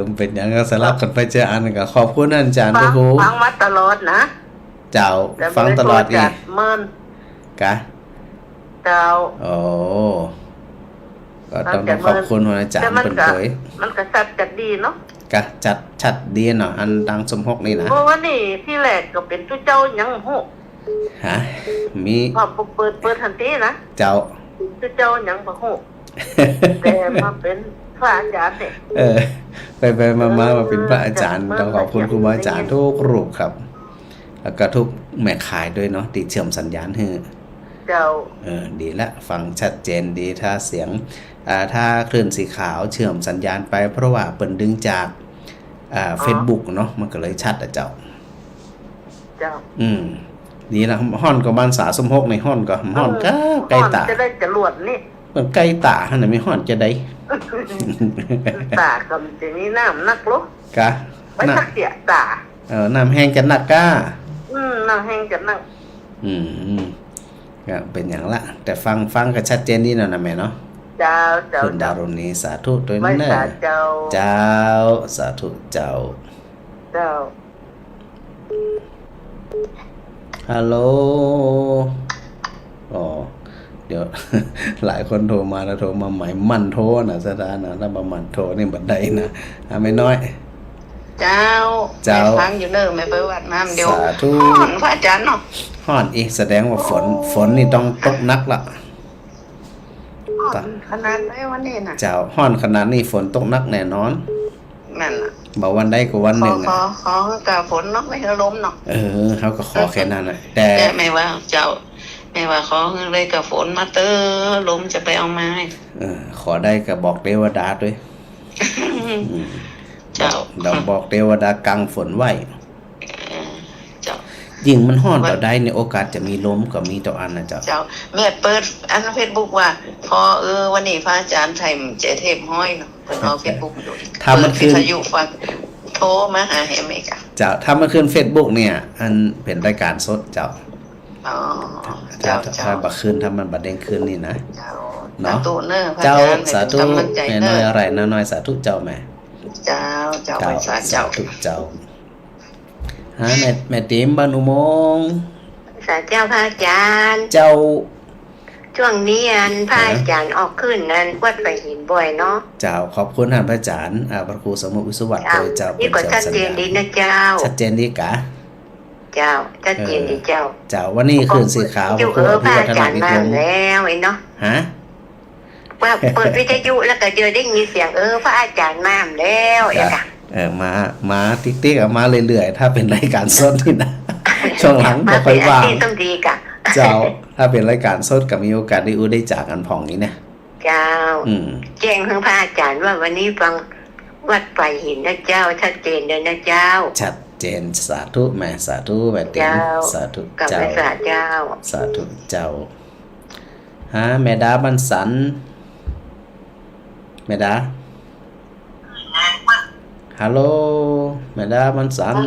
Speaker 1: มันเป็นอย่างก็สลับกันไปเจออันก็ขอบคุณอาจารย์
Speaker 4: ฟัง
Speaker 1: ครู
Speaker 4: ฟังมาตลอดนะ
Speaker 1: เจ้าฟังตลอดอีก
Speaker 4: เมิน
Speaker 1: กะ
Speaker 4: เจ้า
Speaker 1: โอ้ก็ต้องขอบคุณอาจารย์เป็นเคย
Speaker 4: มันก็ชัดจัดดีเนาะ
Speaker 1: กะจัดชัดดีเนาะอันดังสมภพนี่นะ
Speaker 4: เพราะว่านี่ที่แรกก็เป็นตู้เจ้ายังหู
Speaker 1: ฮะมี
Speaker 4: พอเปิดทันทีนะ
Speaker 1: เจ้า
Speaker 4: ตู้เจ้ายังบ่หูแต่มาเป็นพระอาจารย์เนี่ย
Speaker 1: ไปมาเป็นพระอาจารย์ต้องขอบคุณครูบาอาจารย์ทุกรูปครับแล้วก็ทุกแม่ขายด้วยเนาะติดเชื่อมสัญญาณให้
Speaker 4: เจ้า
Speaker 1: ดีละฟังชัดเจนดีถ้าเสียงถ้าคลื่นสีขาวเชื่อมสัญญาณไปเพราะว่าเปิ่นดึงจากFacebook เนาะมันก็เลยชัดเจ้า
Speaker 4: เจ้า
Speaker 1: ดีละห้อนก็บ้านสาสมภพในห้อนก็ห้อนก็ใกล้ตา
Speaker 4: จะได้จรวดนี่
Speaker 1: มันใกล้ตาหั่นน่ะไม่ห้อนจะได้
Speaker 4: ตาก็จะมีน้ำนักลุก
Speaker 1: กะ
Speaker 4: ไม่สักเสียตา
Speaker 1: น้ำแห้งจะหนักก้า
Speaker 4: น้ำแห้งจะนั่ง
Speaker 1: ก็เป็นอย่างละแต่ฟังก็ชัดเจนดีนะแม่เนาะ
Speaker 4: เจ้าเจ้า
Speaker 1: คุณดารุณีสาธุด้วย
Speaker 4: ไม่
Speaker 1: เนอะ
Speaker 4: สาเจ้า
Speaker 1: เจ้าสาธุเจ้า
Speaker 4: เจ้า
Speaker 1: ฮัลโหลอ๋อเดี๋ยว หลายคนโทรมาแล้วโทรมาใหม่มันโทรนะสถานะถ้าบ่มันโทรนี่บัดใดนะไม่น้อย
Speaker 2: เจ้า
Speaker 1: เจ้า
Speaker 2: แม่ฟังอยู่เนอะแม่ไปวัดน้ำเดียว
Speaker 1: สาธุ
Speaker 2: ห่อนพระอาจารย์เนาะ
Speaker 1: ฮ้อนอีกแสดงว่าฝนนี่ต้องตกหนักละ
Speaker 2: ห่อนขนาดไหนวันนี้น่ะ
Speaker 1: เจ้าฮ้อนขนาดนี้ฝนตกหนักแน่นอน
Speaker 2: นั่นน่ะ
Speaker 1: บอกวันใดก็วันหนึ่ง
Speaker 2: ขอกับฝนเนาะไม่ให้ลมเนาะ
Speaker 1: เขาก็ขอแค่นั้นน่ะแต่
Speaker 2: แต่แม่ว่าเจ้าแม่ว่าขอเลยกับฝนมาเตอลมจะไปเอาไม้
Speaker 1: ขอได้ก็บอกเทวดาด้วย
Speaker 2: เจ้า
Speaker 1: เราบอกเทวดากังฝนไว้
Speaker 2: เจ้า
Speaker 1: ยิ่งมันฮ้อนต่อได้ในโอกาสจะมีลมก็มีต่ออันนะเจ้า
Speaker 2: เจ้าแม่เปิดอันเฟซบุ๊กว่าพอวันนี้พระอาจารย์ไทยเจเทพห้อยเนาะเพิ่นเอาเฟซบุ๊กอยู่
Speaker 1: ถ้ามันขึ้น
Speaker 2: วิทยุฟังโทรมาหาแฮมเอกะ
Speaker 1: เจ้าถ้ามันขึ้น Facebook เนี่ยอันเป็นรายการสดเจ้า
Speaker 2: อ๋อ
Speaker 1: ถ้าบักขึ้นถ้ามันบัดเด้งขึ้นนี่นะ
Speaker 2: เจ้า
Speaker 1: เนาะ
Speaker 2: สาธุเนอะพระ
Speaker 1: เจ้า
Speaker 2: อาจารย์
Speaker 1: สาธุ
Speaker 2: ให้กำลังใจ
Speaker 1: แม่
Speaker 2: เน
Speaker 1: น้อย
Speaker 2: อะ
Speaker 1: อะไรน้อยสาธุเจ้าแม่
Speaker 2: เจ้าไว้สาเจ้า
Speaker 1: ธุเจ้าฮะแม่ติ๋มบ้านอุโมงค์
Speaker 4: สาเจ้าพระอาจารย์
Speaker 1: เจ้า
Speaker 4: ช่วงนี้พระอาจารย์ออกขึ้นนั้นวัดไปหินบ่อยเนาะ
Speaker 1: เจ้าขอบคุณท่านพระอาจารย์พระครูสมมุติวิศวะโดยเจ้า
Speaker 4: นี่ก็ชัดเจนดีนะเจ้า
Speaker 1: ชัดเจนดีกะ
Speaker 4: เจ้าชัดเจนดีเจ้า
Speaker 1: เจ้าวันนี้คืนสีขาว
Speaker 4: อยู่พระอาจารย์มาแล้วไอ้เนาะ
Speaker 1: ฮะ
Speaker 4: ว่าเปิดวิทยุแล้วก็เจอได้ยินเสียงพระอาจารย์มาแล้วไอ้ค่ะ
Speaker 1: มาติ๊กๆมาเรื่อยๆถ้าเป็นรายการสดนี่นะ ช่วงหลัง
Speaker 4: มา
Speaker 1: บ่ค่
Speaker 4: เป็
Speaker 1: อน ย
Speaker 4: อา
Speaker 1: ว่าง
Speaker 4: ชีพต้องดีกะ
Speaker 1: เจ้าถ้าเป็นรายการสดก็มีโอกาสได้ได้จากกันผ่องนี้นะ
Speaker 4: เจ้าแจ้งทางพระอาจารย์ว่าวันนี้ฟังวัดไปหินนะเจ้าชัดเจนเลยนะเจ้า
Speaker 1: ชัดเจนสาธุแม่สาธุแม่ติ๋มสาธุ
Speaker 4: กับ
Speaker 1: เจ้า
Speaker 4: พระสาเจ้า
Speaker 1: สาธุเจ้าฮะแม่ดาบันสันแม่ดาฮัลโหลแม่ดาบันสัน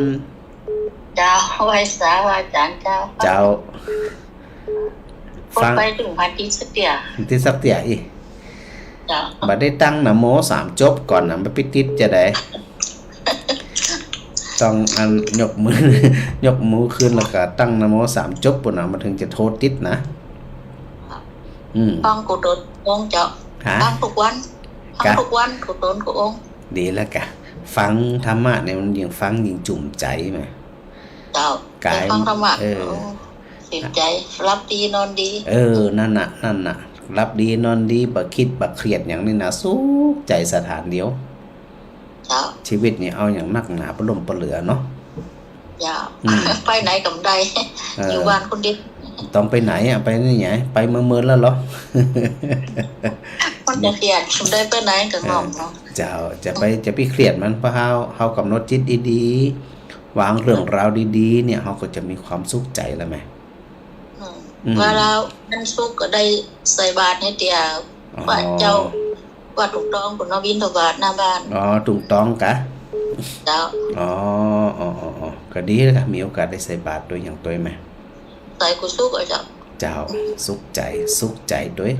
Speaker 5: เจ้าไว้สาอาจารย์เจ้า
Speaker 1: เจ้า
Speaker 5: พูดไปถึงพันที่สเตีย
Speaker 1: ที่สักเตียอี
Speaker 5: เจ้า
Speaker 1: บัดได้ตั้งนะโม3จบก่อนนะมาปิดติดจะได้ต ต้องอันยกมือ ยกมือขึ้นแล้วก็ตั้งนะโม3จบปุ่นน่ะมันถึงจะโทษติดนะ
Speaker 5: ฟังกูโดนองเจ้าฟังทุกวันกูโดนกูอง
Speaker 1: ดีแล้วกะฟังธรรมะเนี่ยมันยิ่งฟังยิ่งจุ่มใจไหม
Speaker 5: เจ้ากายฟังธรรมะสิใจรับดีนอนดี
Speaker 1: นั่นน่ะรับดีนอนดีบ่คิดบ่เครียดอย่างนี้นะสุขใจสถานเดียวชีวิตนี่เอาอย่างนักหนาประลมประเหลือเนาะ
Speaker 5: ไปไหนกับใดอยู่บ้านคนเดียว
Speaker 1: ต้องไปไหนอ่ะไปนี่ไงไปเมื่อแล้วเหรอ
Speaker 5: มันจะเครียดได้ไปไหนกับน้องเนาะ
Speaker 1: จะไปเครียดมันเพราะเฮากำหนดจิตดีๆวางเรื่องราวดีๆเนี่ยเฮาก็จะมีความสุขใจแล้วไหม
Speaker 5: ว่าแล้วนั่นสุขก็ได้ใส่บาตรให้เตียว่าเจ้าว่าถูกต้องคุณน้องวินทบาทหน้าบ้าน
Speaker 1: ถูกต้องกะ
Speaker 5: เจ้า
Speaker 1: ก็ดีเลยค่ะมีโอกาสได้ใส่บาตรด้วยอย่างตัวไหม
Speaker 5: ใส่กุศุก
Speaker 1: เจ้าสุขใจด้วย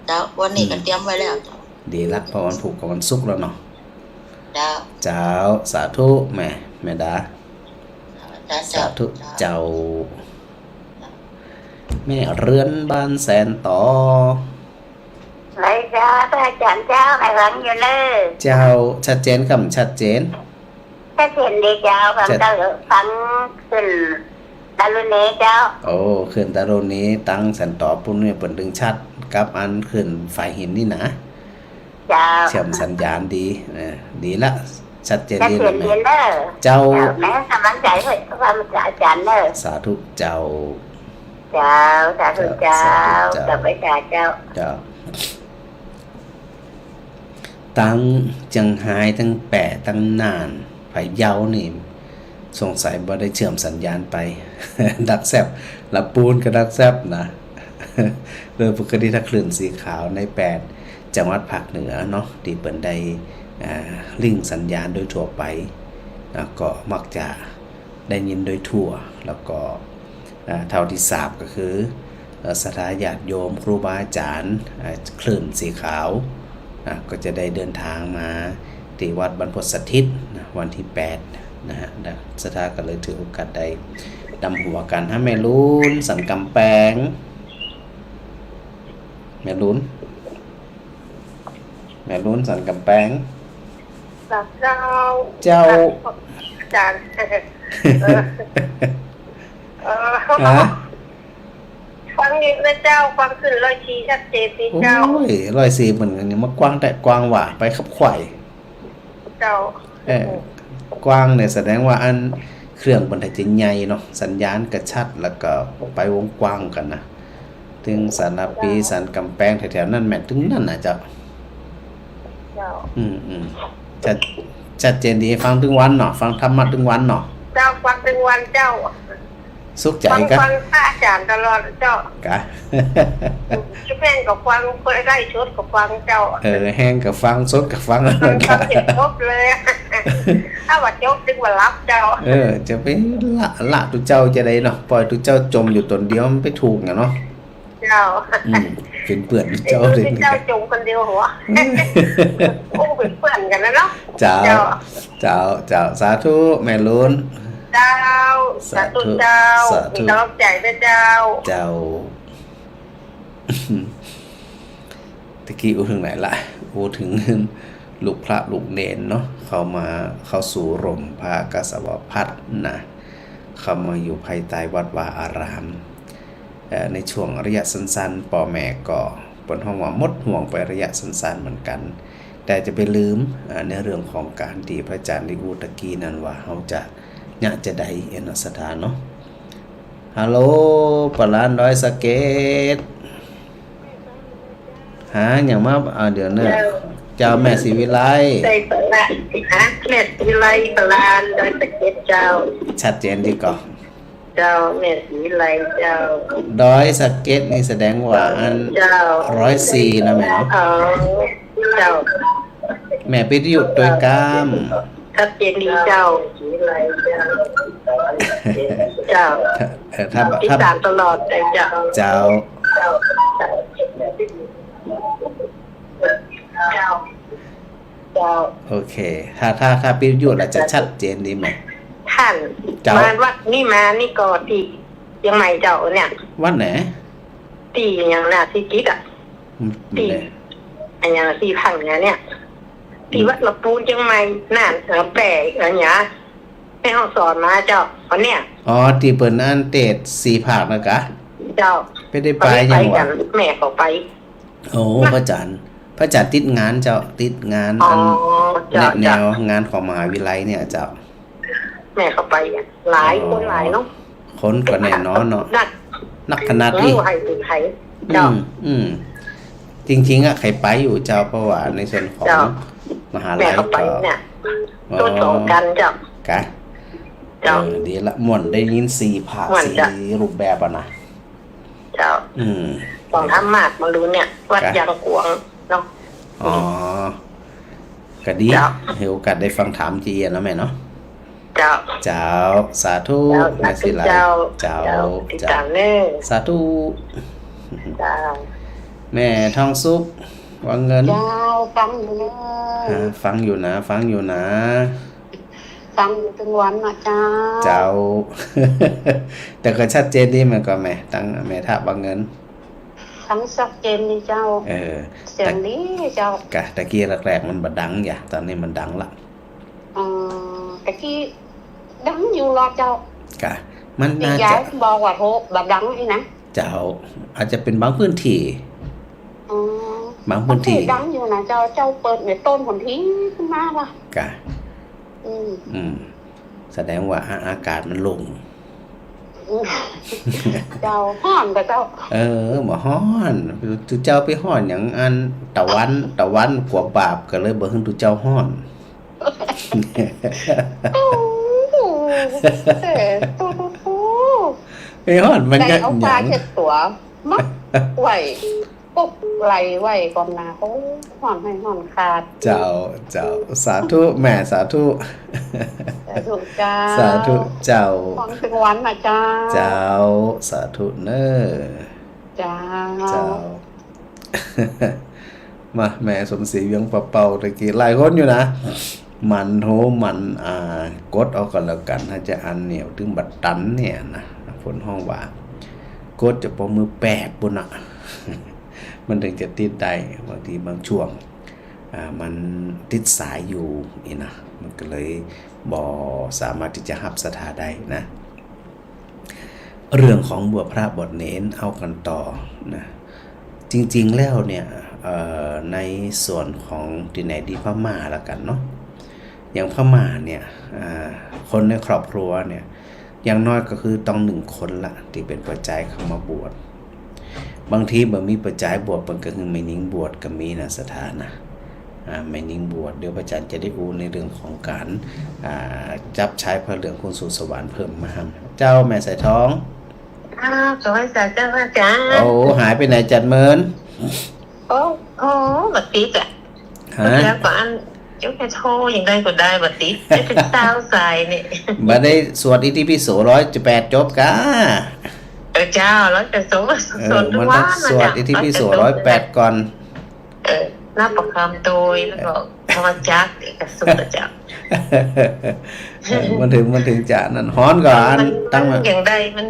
Speaker 5: เจ้าวันนี้กันเตรียมไว้แล้ว
Speaker 1: ดีละเพราะวันผูกกับวันศุกร์แล้วเนาะเจ้าสาธุแม่ดาสาธุเจ้าแม่เรือนบ้านแสนต่อ
Speaker 4: เลยจ้าพระอาจารย์เจ้าไอ้หลังอยู่เลย
Speaker 1: เจ้าชัดเจนกับชัดเจน
Speaker 4: ดีเจ้าฟังขึ้นตาลุเนเจ้า
Speaker 1: ขึ้นตาลุเนตั้งแสนต่อปุ่นเนี่ยเปิดดึงชัดกับอันขึ้นไฟหินนี่นะ
Speaker 4: เจ้า
Speaker 1: เชื่อมสัญญาณดีละชัดเจนดี
Speaker 4: เลย
Speaker 1: เจ้า
Speaker 4: แม่สมันใจเลยพระอาจารย์เลย
Speaker 1: สาธุเจ้า
Speaker 4: สาธุเจ้าจะไปเจ้า
Speaker 1: ตั้งจังหายตั้งแปะตั้งนานไผเยานี่สงสัยบ่ได้เชื่อมสัญญาณไป ดักแซบละปูนกับดักแซบนะ โดยปกติถ้าคลื่นสีขาวใน8จังหวัดภาคเหนือเนาะที่เปิ้นได้ลิงก์สัญญาณโดยทั่วไปก็มักจะได้ยินโดยทั่วแล้วก็เท่าที่ทราบก็คือศรัทธาญาติโยมครูบาอาจารย์คลื่นสีขาวก็จะได้เดินทางมาที่วัดบรรพตสถิตวันที่8นะฮะศรัทธาก็เลยถือโอกาสได้ดำหัวกันให้แม่ลุ้นสันกำแพงแม่ลุ้นสันกำแพงเจ้า
Speaker 4: อาจารย์ฟังยินนะเจ้าความขึ้น104ชัดเจนสิเจ้า
Speaker 1: 104เหมือนกันเนี่ยมากว้างแต่กว้างหว่าไปขับไขว่
Speaker 4: เจ้
Speaker 1: ากว้างเนี่ยแสดงว่าอันเครื่องบรรทุกจะใหญ่เนาะสัญญาณกระชัดแล้วก็ไปวงกว้างกันนะถึงสารปีสันกำแพงแถวๆนั้นแม่นถึงนั่นน่ะเจ้าชัดเจนดีฟังถึงวันเนาะฟังธรรมะถึงวันเนาะ
Speaker 4: เจ้าฟังถึงวันเจ้า
Speaker 1: สุขใจกะ
Speaker 4: ฟังพระอาจารย์ตลอดเจ้ากะแห้งกับฟังคนได้ชุดกับฟังเจ้า
Speaker 1: แห้งกับฟังสดกับฟัง
Speaker 4: ฟังเจ็บครบเลยถ้าว่าเจ้าจึงว่ารับเจ้า
Speaker 1: จะไปละตุเจ้าจะได้เนาะปล่อยตุเจ้าจมอยู่ตนเดียวมันไปถูกเนาะ
Speaker 4: เจ้า
Speaker 1: เป็นเปื่อนเจ้าเลย
Speaker 4: เจ้าจมคนเดียวหัวโอ้เป็นเปื่อนกันนะเนาะ
Speaker 1: เจ้าสาธุแม่ลุ้น
Speaker 4: เจ้าสาธุเจ้ามีน้องใจด้วยเจ้า
Speaker 1: ตะกี้ถึงไหนล่ะถึงลูกพระลูกเนนเนาะเข้าสู่ร่มพระกสาวพัฒน์นะเข้ามาอยู่ภายใต้วัดวาอารามในช่วงระยะสั้นๆพ่อแม่ก็ปนห้องว่ามดห่วงไประยะสั้นๆเหมือนกันแต่จะไปลืมในเรื่องของการที่พระอาจารย์ได้พูดตะกี้นั้นว่าเขาจะได้เอ็นสถานเนาะฮัลโหลปลานดอยสะเก็ดอย่างมาเดี๋ยวเนี่ยเจ้าแม่ศรีวิไล
Speaker 4: ใส่ปลาแม่ศรีวิไลปลานดอยสะเก็ดเจ้า
Speaker 1: ชัดเจนดีก่อน
Speaker 4: เจ้าแม่ศรีวิไลเจ้า
Speaker 1: ดอยสะเก็ดนี่แสดงว่าอัน104นะแม่
Speaker 4: เจ้า
Speaker 1: แม่ไปหยุดโดยกาม
Speaker 4: ชัดเจนดีเจ้าติดตามตลอดเจ้า จ้า
Speaker 1: โอเค ถ้าพิยุทธ์อาจจะชัดเจนดีไหม
Speaker 4: ท่าน
Speaker 1: เจ้า
Speaker 4: มาวัดนี่มานี่ก็ที่ยังไงเจ้าเนี่ย
Speaker 1: วันไหน
Speaker 4: ตีอย่างน่ะที่กิ๊กอ่ะ ตีอันอย่างที่พังเนี่ยที่วัดละปูนจังไม่น่านแปลกอันเนี้ยให้ห้องสอนมาเจ้าวันเนี้ย
Speaker 1: อ๋อที่เปิดอันเตด4 ภาคนะกะ
Speaker 4: เจ้า
Speaker 1: ไปได้ไปยัง
Speaker 4: กั
Speaker 1: วะ
Speaker 4: นแม่ก็ไป
Speaker 1: โอ้พระอาจารย์ติดงานเจ้าติดงาน
Speaker 4: อ๋อ
Speaker 1: อัน
Speaker 4: เจ้า
Speaker 1: แนวงานของมหาวิทยาลัยเนี่ยเจ้า
Speaker 4: แม่ก็ไปหลายคนหลายเนาะ
Speaker 1: คนก็แน่นอนเนาะ
Speaker 4: นัก
Speaker 1: นักขนาด
Speaker 4: นี่
Speaker 1: นี้
Speaker 4: ไทยเป็นไทยเจ้า
Speaker 1: จริงๆอะใครไปอยู่เจ้าเพราะว่าในส่วนของ
Speaker 4: เจ้าม
Speaker 1: หา
Speaker 4: แม่
Speaker 1: ลัย
Speaker 4: ก็ไป
Speaker 1: ก็
Speaker 4: เนี่ยต้นสองกันเจ้าก
Speaker 1: ะ
Speaker 4: เจ้า
Speaker 1: ดีละม่วนได้ยิน4 ภาค
Speaker 4: ม่วนจ้ะ
Speaker 1: 4 รูปแบบอ่ะนะ
Speaker 4: เจ้า
Speaker 1: อืม
Speaker 4: ต้องทำมากมารู้เนี่ยวัดยางกวงเนาะ
Speaker 1: อ๋อก็ดี
Speaker 4: เจ้า
Speaker 1: เฮโอกาสได้ฟังถามจีนแล้วแม่เนาะ
Speaker 4: เจ้า
Speaker 1: เจ้าสาธุ
Speaker 4: เจ้า
Speaker 1: แม่ศิลา
Speaker 4: เจ้า
Speaker 1: เจ้า
Speaker 4: ติด
Speaker 1: เจ้า
Speaker 4: ตามเน่
Speaker 1: สาธุ
Speaker 4: เจ้า
Speaker 1: แม่ทองสุกวางเงิน
Speaker 4: เจ้าฟังอยู่เลย
Speaker 1: ฟังอยู่นะ
Speaker 4: ฟังอยู่ทั้งวันนะเจ้า
Speaker 1: เจ้า แต่ก็ชัดเจนดีเหมือนกันแม่ตั้งแม่ท่าวางเงิน
Speaker 4: ทั้งสักเจนนี่เจ้า เสียงนี้เจ้าก
Speaker 1: ะตะกี้แรกๆมันบ่ดังอย่าตอนนี้มันดังละ
Speaker 4: ตะกี้ดังอยู่รอเจ้า
Speaker 1: กะมัน
Speaker 4: ตี
Speaker 1: น่า
Speaker 4: ย้า
Speaker 1: จะ
Speaker 4: ยบอกว่าโทบัดดังนี่นะ
Speaker 1: เจ้าอาจจะเป็นบางพื้นที่
Speaker 4: อ๋อบ
Speaker 1: างพื้นที่
Speaker 4: ดังอยู่นะเจ้าเปิดในต้นผลทิ้งขึ้นมาป่ะ
Speaker 1: กะ
Speaker 4: อืม
Speaker 1: แสดงว่าอากาศมันลง
Speaker 4: เจ้าห้อนกับเจ้า
Speaker 1: บ่ฮ้อนตุเจ้าไปฮ้อนหยังอันตะวันกว่าบาปก็เลยบ่ฮึตุเจ้าฮ้อน
Speaker 4: โอ้โหโอ้
Speaker 1: ไอ้ฮ้อนมัน
Speaker 4: ได้
Speaker 1: ก็
Speaker 4: เอา
Speaker 1: ห
Speaker 4: ปลา
Speaker 1: ยัง
Speaker 4: เช็ดตัวมัดไหวปุ๊บไหลไหวก่อนนาเขาห่อนให้ห่อนขาด
Speaker 1: เจ้าสาธุแม่สาธุ
Speaker 4: สาธุเจ้า
Speaker 1: สาธุเจ้า
Speaker 4: ฟังถึงวันนะเจ้า
Speaker 1: เจ้าสาธุเน้อ
Speaker 4: เจ้า
Speaker 1: เจ้า มาแม่สมศรีเวียงเป่าๆตะกี้หลายคนอยู่นะมันโหมันกดเอากันแล้วกันถ้าจะอันเหนียวถึงบัดตันเนี่ยนะผลห้องว่ากดจะพอมือ8ปุ่นน่ะ มันถึงจะติดได้บางทีบางช่วงมันติดสายอยู่นี่นะมันก็เลยบ่สามารถที่จะหับสถาได้นะ เรื่องของบวชพระบวชเนนเอากันต่อนะจริงๆแล้วเนี่ยในส่วนของที่ไหนดีพม่าละกันเนาะอย่างพม่าเนี่ยคนในครอบครัวเนี่ยอย่างน้อยก็คือต้อง1 คนละที่เป็นปัจจัยเข้ามาบวชบางทีบ่มีปัจจัยบวชมันก็คือไม่นิ่งบวชก็มีนะสถานะไม่นิ่งบวชเดี๋ยวพระอาจารย์จะได้อู้ในเรื่องของการจับใช้พระเหลืองคุณสู่สวรรค์เพิ่มมาเจ้าแม่สายท้อง
Speaker 4: ขอให้สาเจ้าอาจารย์
Speaker 1: โอ้หายไปไหนจัดเมิน
Speaker 4: โอ้บัดติดอ่ะ
Speaker 1: ฮะ
Speaker 4: แล้วก็อันเจ้าแค่โทรอย่างไรก็ได้บัดติดจะเป็นสาวสายเนี่ย
Speaker 1: บ่ได้สวดอิติปิโส108จบกะ
Speaker 4: เจ้าแล้วจะสวดทุก
Speaker 1: มัน
Speaker 4: วั
Speaker 1: ต้อน งสวดอิติปิโส108ก่อน
Speaker 4: หน้าประคำโดยแล้วก็ธรรมจักรกับสุดจักร
Speaker 1: มันถึงจะนั่นฮ้อนก่อนตั้ง
Speaker 4: มันอย่างใดมัน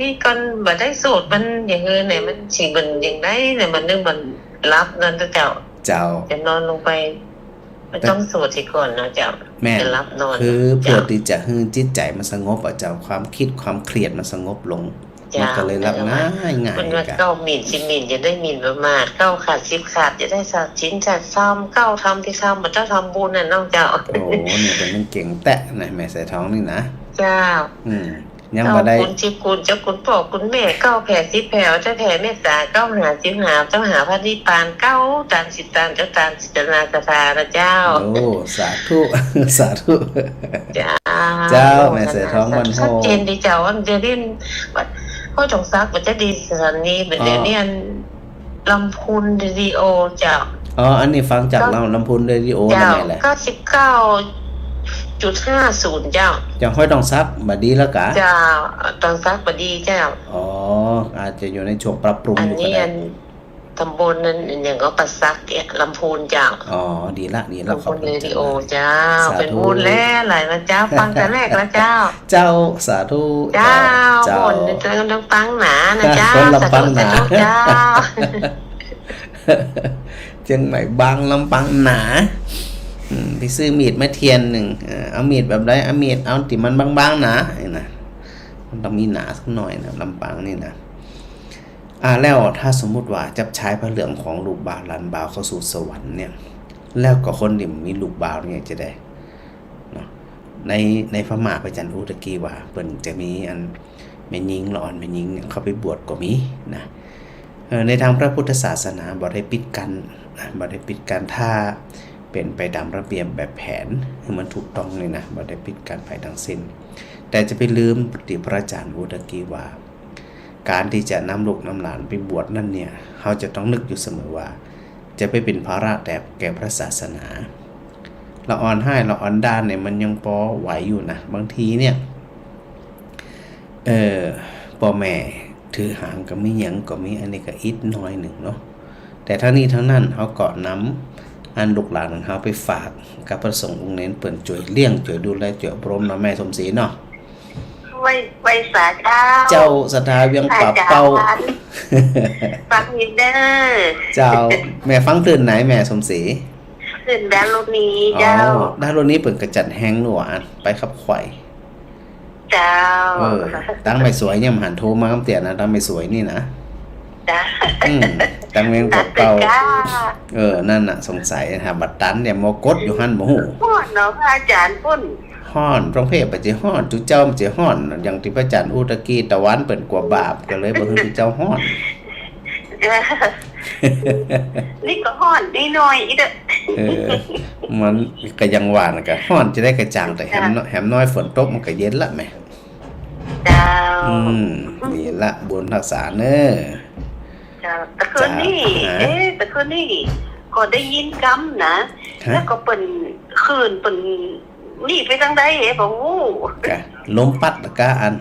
Speaker 4: นี่ก่อนบ่ได้สูตรมันอย่างเงี้ยเนี่ยมันสิมันอย่างใดเนี่ยมันนึกมันรับเงินเจ้า
Speaker 1: เจ้า
Speaker 4: จะนอนลงไปมันต้องสวดสิก่อนนะเจ้า
Speaker 1: แม่
Speaker 4: จะรับนอน
Speaker 1: คือเพื่อที่จะให้จิตใจมันสงบเจ้าความคิดความเครียดมันสงบลงมันก็เลยรับง่าย
Speaker 4: มันว่า
Speaker 1: กัน
Speaker 4: เก้าหมิ่นสิหมิ่นจะได้หมิ่นประมาทเก้าขาดสิบขาดจะได้สัตว์ชิ้นจัดซ้ำเก้าทำที่ซ้ำมันเจ้าทำบุญน่ะน้องเจ้า
Speaker 1: โอ้นี่เป็นมันเก่งแตะนะแม่สายท้องนี่นะ
Speaker 4: เจ้า
Speaker 1: ยังบ่ได้
Speaker 4: คุณจิคุณเจ้าคุณพ่อคุณแม่เก้าแผ่สิบแผ่เจ้าแผ่เมตตาเก้าหาสิบหาเจ้าหาพระนิพพานเก้าตานสิตานเจ้าตานสิตนาคาถานะเจ้า
Speaker 1: โอ้สาธุ สาธุ
Speaker 4: เ
Speaker 1: จ้าแม่เสือท้องวันโฮ
Speaker 4: ชัดเจนดีเจ้าว่ามันจะเล่นพ่อจงซักมันจะดีสถานีเหมือนเดี๋ยวนี้ลำพูนเรดิโอเจ้า
Speaker 1: อ๋ออันนี้ฟังจากเราลำพูนเรดิโอนั่นแหละ
Speaker 4: 99.50เจ้า
Speaker 1: จังห้อยต้องซักบัดดีแล้วกะ
Speaker 4: เจ้าตอนซักบดีเจ้า
Speaker 1: อ๋ออาจจะอยู่ในช่วงปรับปรุง
Speaker 4: อัน
Speaker 1: อยู่ก็
Speaker 4: นี้
Speaker 1: ได้
Speaker 4: ตำบลนั้นอย่างก็ปัสสักลำพูนเจ้า
Speaker 1: อ๋อดีละ
Speaker 4: ลำ
Speaker 1: ขอบ
Speaker 4: พูน
Speaker 1: คุ
Speaker 4: เร
Speaker 1: ณ
Speaker 4: ดิ
Speaker 1: เจ้า
Speaker 4: โอเจ้าเป็นบุญแล้วหลายละเจ้าฟังแต่แรกละเจ้า
Speaker 1: เจ้าสาธุ
Speaker 4: เจ้า
Speaker 1: เจ้า
Speaker 4: บุญเจอกันทั้งปังหนานะเจ้า
Speaker 1: คนลำปางหนา
Speaker 4: สธุเจ้า
Speaker 1: เชียงใหม่บางลำปางหนาไปซื้อมีดมาเทียนหนึ่งเอามีดแบบไรเอามีดเอาติมันบางๆหนาไอ้นะมันต้องมีหนาสักหน่อยนะลำปางนี่นะแล้วถ้าสมมุติว่าจับใช้พระเหลืองของลูกบ่าวหลานบ่าวเข้าสู่สวรรค์เนี่ยแล้วก็คนที่มีลูกบ่าวเนี่ยจะได้เนาะในพม่าพระจันทร์อุตกีว่าเพิ่นจะมีอันแม่หญิงละอ่อนแม่หญิงเนี่ยเขาไปบวชก็มีนะในทางพระพุทธศาสนาบ่ได้ปิดกันถ้าเป็นไปตามระเบียบแบบแผนให้มันถูกต้องเลยนะบ่ได้ปิดกันไปทั้งสิ้นแต่จะไปลืมปฏิพระอาจารย์อุตกีว่าการที่จะนำลูกนำหลานไปบวชนั่นเนี่ยเขาจะต้องนึกอยู่เสมอว่าจะไปเป็นภาระแต่แก่พระศาสนาละอ่อนให้ละอ่อนด้านเนี่ยมันยังพอไหวอยู่นะบางทีเนี่ยพ่อแม่ถือหางก็ไม่หยังก็มีอันนี้ก็อิดน้อยหนึ่งเนาะแต่ทั้งนี้ทั้งนั้นเขาก็นำอันลูกหลานของเขาไปฝากกับพระสงฆ์องค์เน้นเปิ่นช่วยเลี้ยงช่วยดูแลช่วยอบรมเนาะแม่สมศรีเนาะ
Speaker 4: ไว้สาเจ้า
Speaker 1: เจ้าสถาเวียงป่าเป้า
Speaker 4: ฟังยินเด้อ
Speaker 1: เจ้าแม่ฟังตื่นไหนแม่สมศรี
Speaker 4: ขึ้นด้านรถนี้เจ้า
Speaker 1: ด้านรถนี้เปิ่นกระจัดแห้งหนวอันไปขับไขว่
Speaker 4: เจ้า
Speaker 1: ตั้งไม่สวยเนี่ยมหันโทรมาคำเตียนะตั้งไม่สวยนี่นะ
Speaker 4: จ้า
Speaker 1: ตั้งเวียงป่าเป้านั่นน่ะสงสัยหาบัตรตันเนี่ยมกดอยู่หันบ่ฮู้
Speaker 4: พ่อเนาะอาจารย์พุ่น
Speaker 1: ฮ้อนพระเพศปัจเจฮ้อนจุเจ้ามันจะฮ้อนอย่างที่พระอาจารย์อุตกีตะวันเปิ่นกว่าบาปก็เลยบ่ฮู้จุเจ้าฮ้อน
Speaker 4: นี่ก็ฮ้อนนิดหน่อยอีเด้อ
Speaker 1: มันก็ยังหวานก็ฮ้อนจะได้กระจ่างแต่แหมน้อยฝนตกมันก็เย็นละแม่
Speaker 4: เจ้า
Speaker 1: นี่ละบุญรักษาเน้อ
Speaker 4: เจ้าแต่คืนนี้ก็ได้ยินกำนะแล้วก็เปิ่นคืนเปิ่นนี่ไปทางใดบ่ฮู้
Speaker 1: กะลมพัดละกะอัน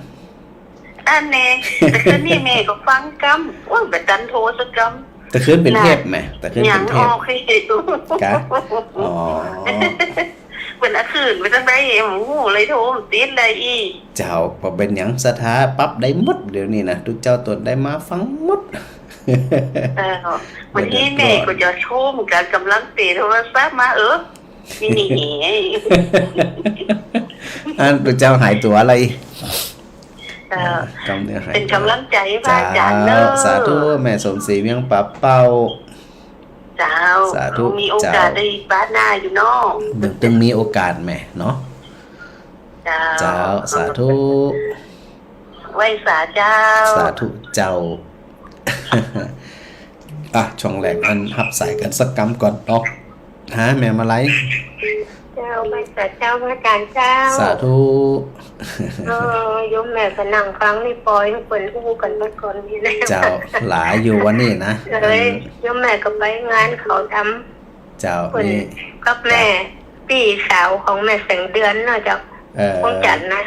Speaker 4: แน่แต่คืนนี้แม่ก็ฟังกำโอ้ยแบบดันโทรสักกำ
Speaker 1: แต่คืนเป็นเทพแม่แต่คืนเป็นเทพกะอ๋อ
Speaker 4: เป็นคืนไปทางใดบ่ฮู้เลยโทรติดเลยอี
Speaker 1: เจ้าบ่เป็นหยังสถาปรับได้หมดเดี๋ยวนี้นะทุกเจ้าตนได้มาฟังหมด
Speaker 4: วันนี้แม่ก็จะชมกันกำลังเตะโทรศัพท์มานี่
Speaker 1: อันพระเจ้าหายตัวอะไร
Speaker 4: เป็นกำลังใจพระอาจารย์เนอะ
Speaker 1: สาธุแม่สมศรีเวียงป่าเป้า
Speaker 4: เจ้าสาธุมีโอกาสได้บ้านหน้าอยู่เนาะ
Speaker 1: ตึงมีโอกาสแม่เนาะเจ้าสาธุ
Speaker 4: ไว้สาเจ้า
Speaker 1: สาธุเจ้าช่องแรกอันหับใส่กันสักกำก่อนเนาะแม่มาไล
Speaker 4: เจ้าไม่สาเจ้าพระอาจารย์เจ้า
Speaker 1: สาธุ
Speaker 4: โยมแม่ก็นั่งฟังนี่ปล่อยให้เปิดอู้กันไปก่อนนี่แหละ
Speaker 1: เจ้าหลายอยู่วันนี้นะ
Speaker 4: โยมแม่ก็ไปงานเขาทำ
Speaker 1: เจ้านี่
Speaker 4: กับแม่พี่สาวของแม่แสงเดือนเนาะเจ้าคงจัดนะ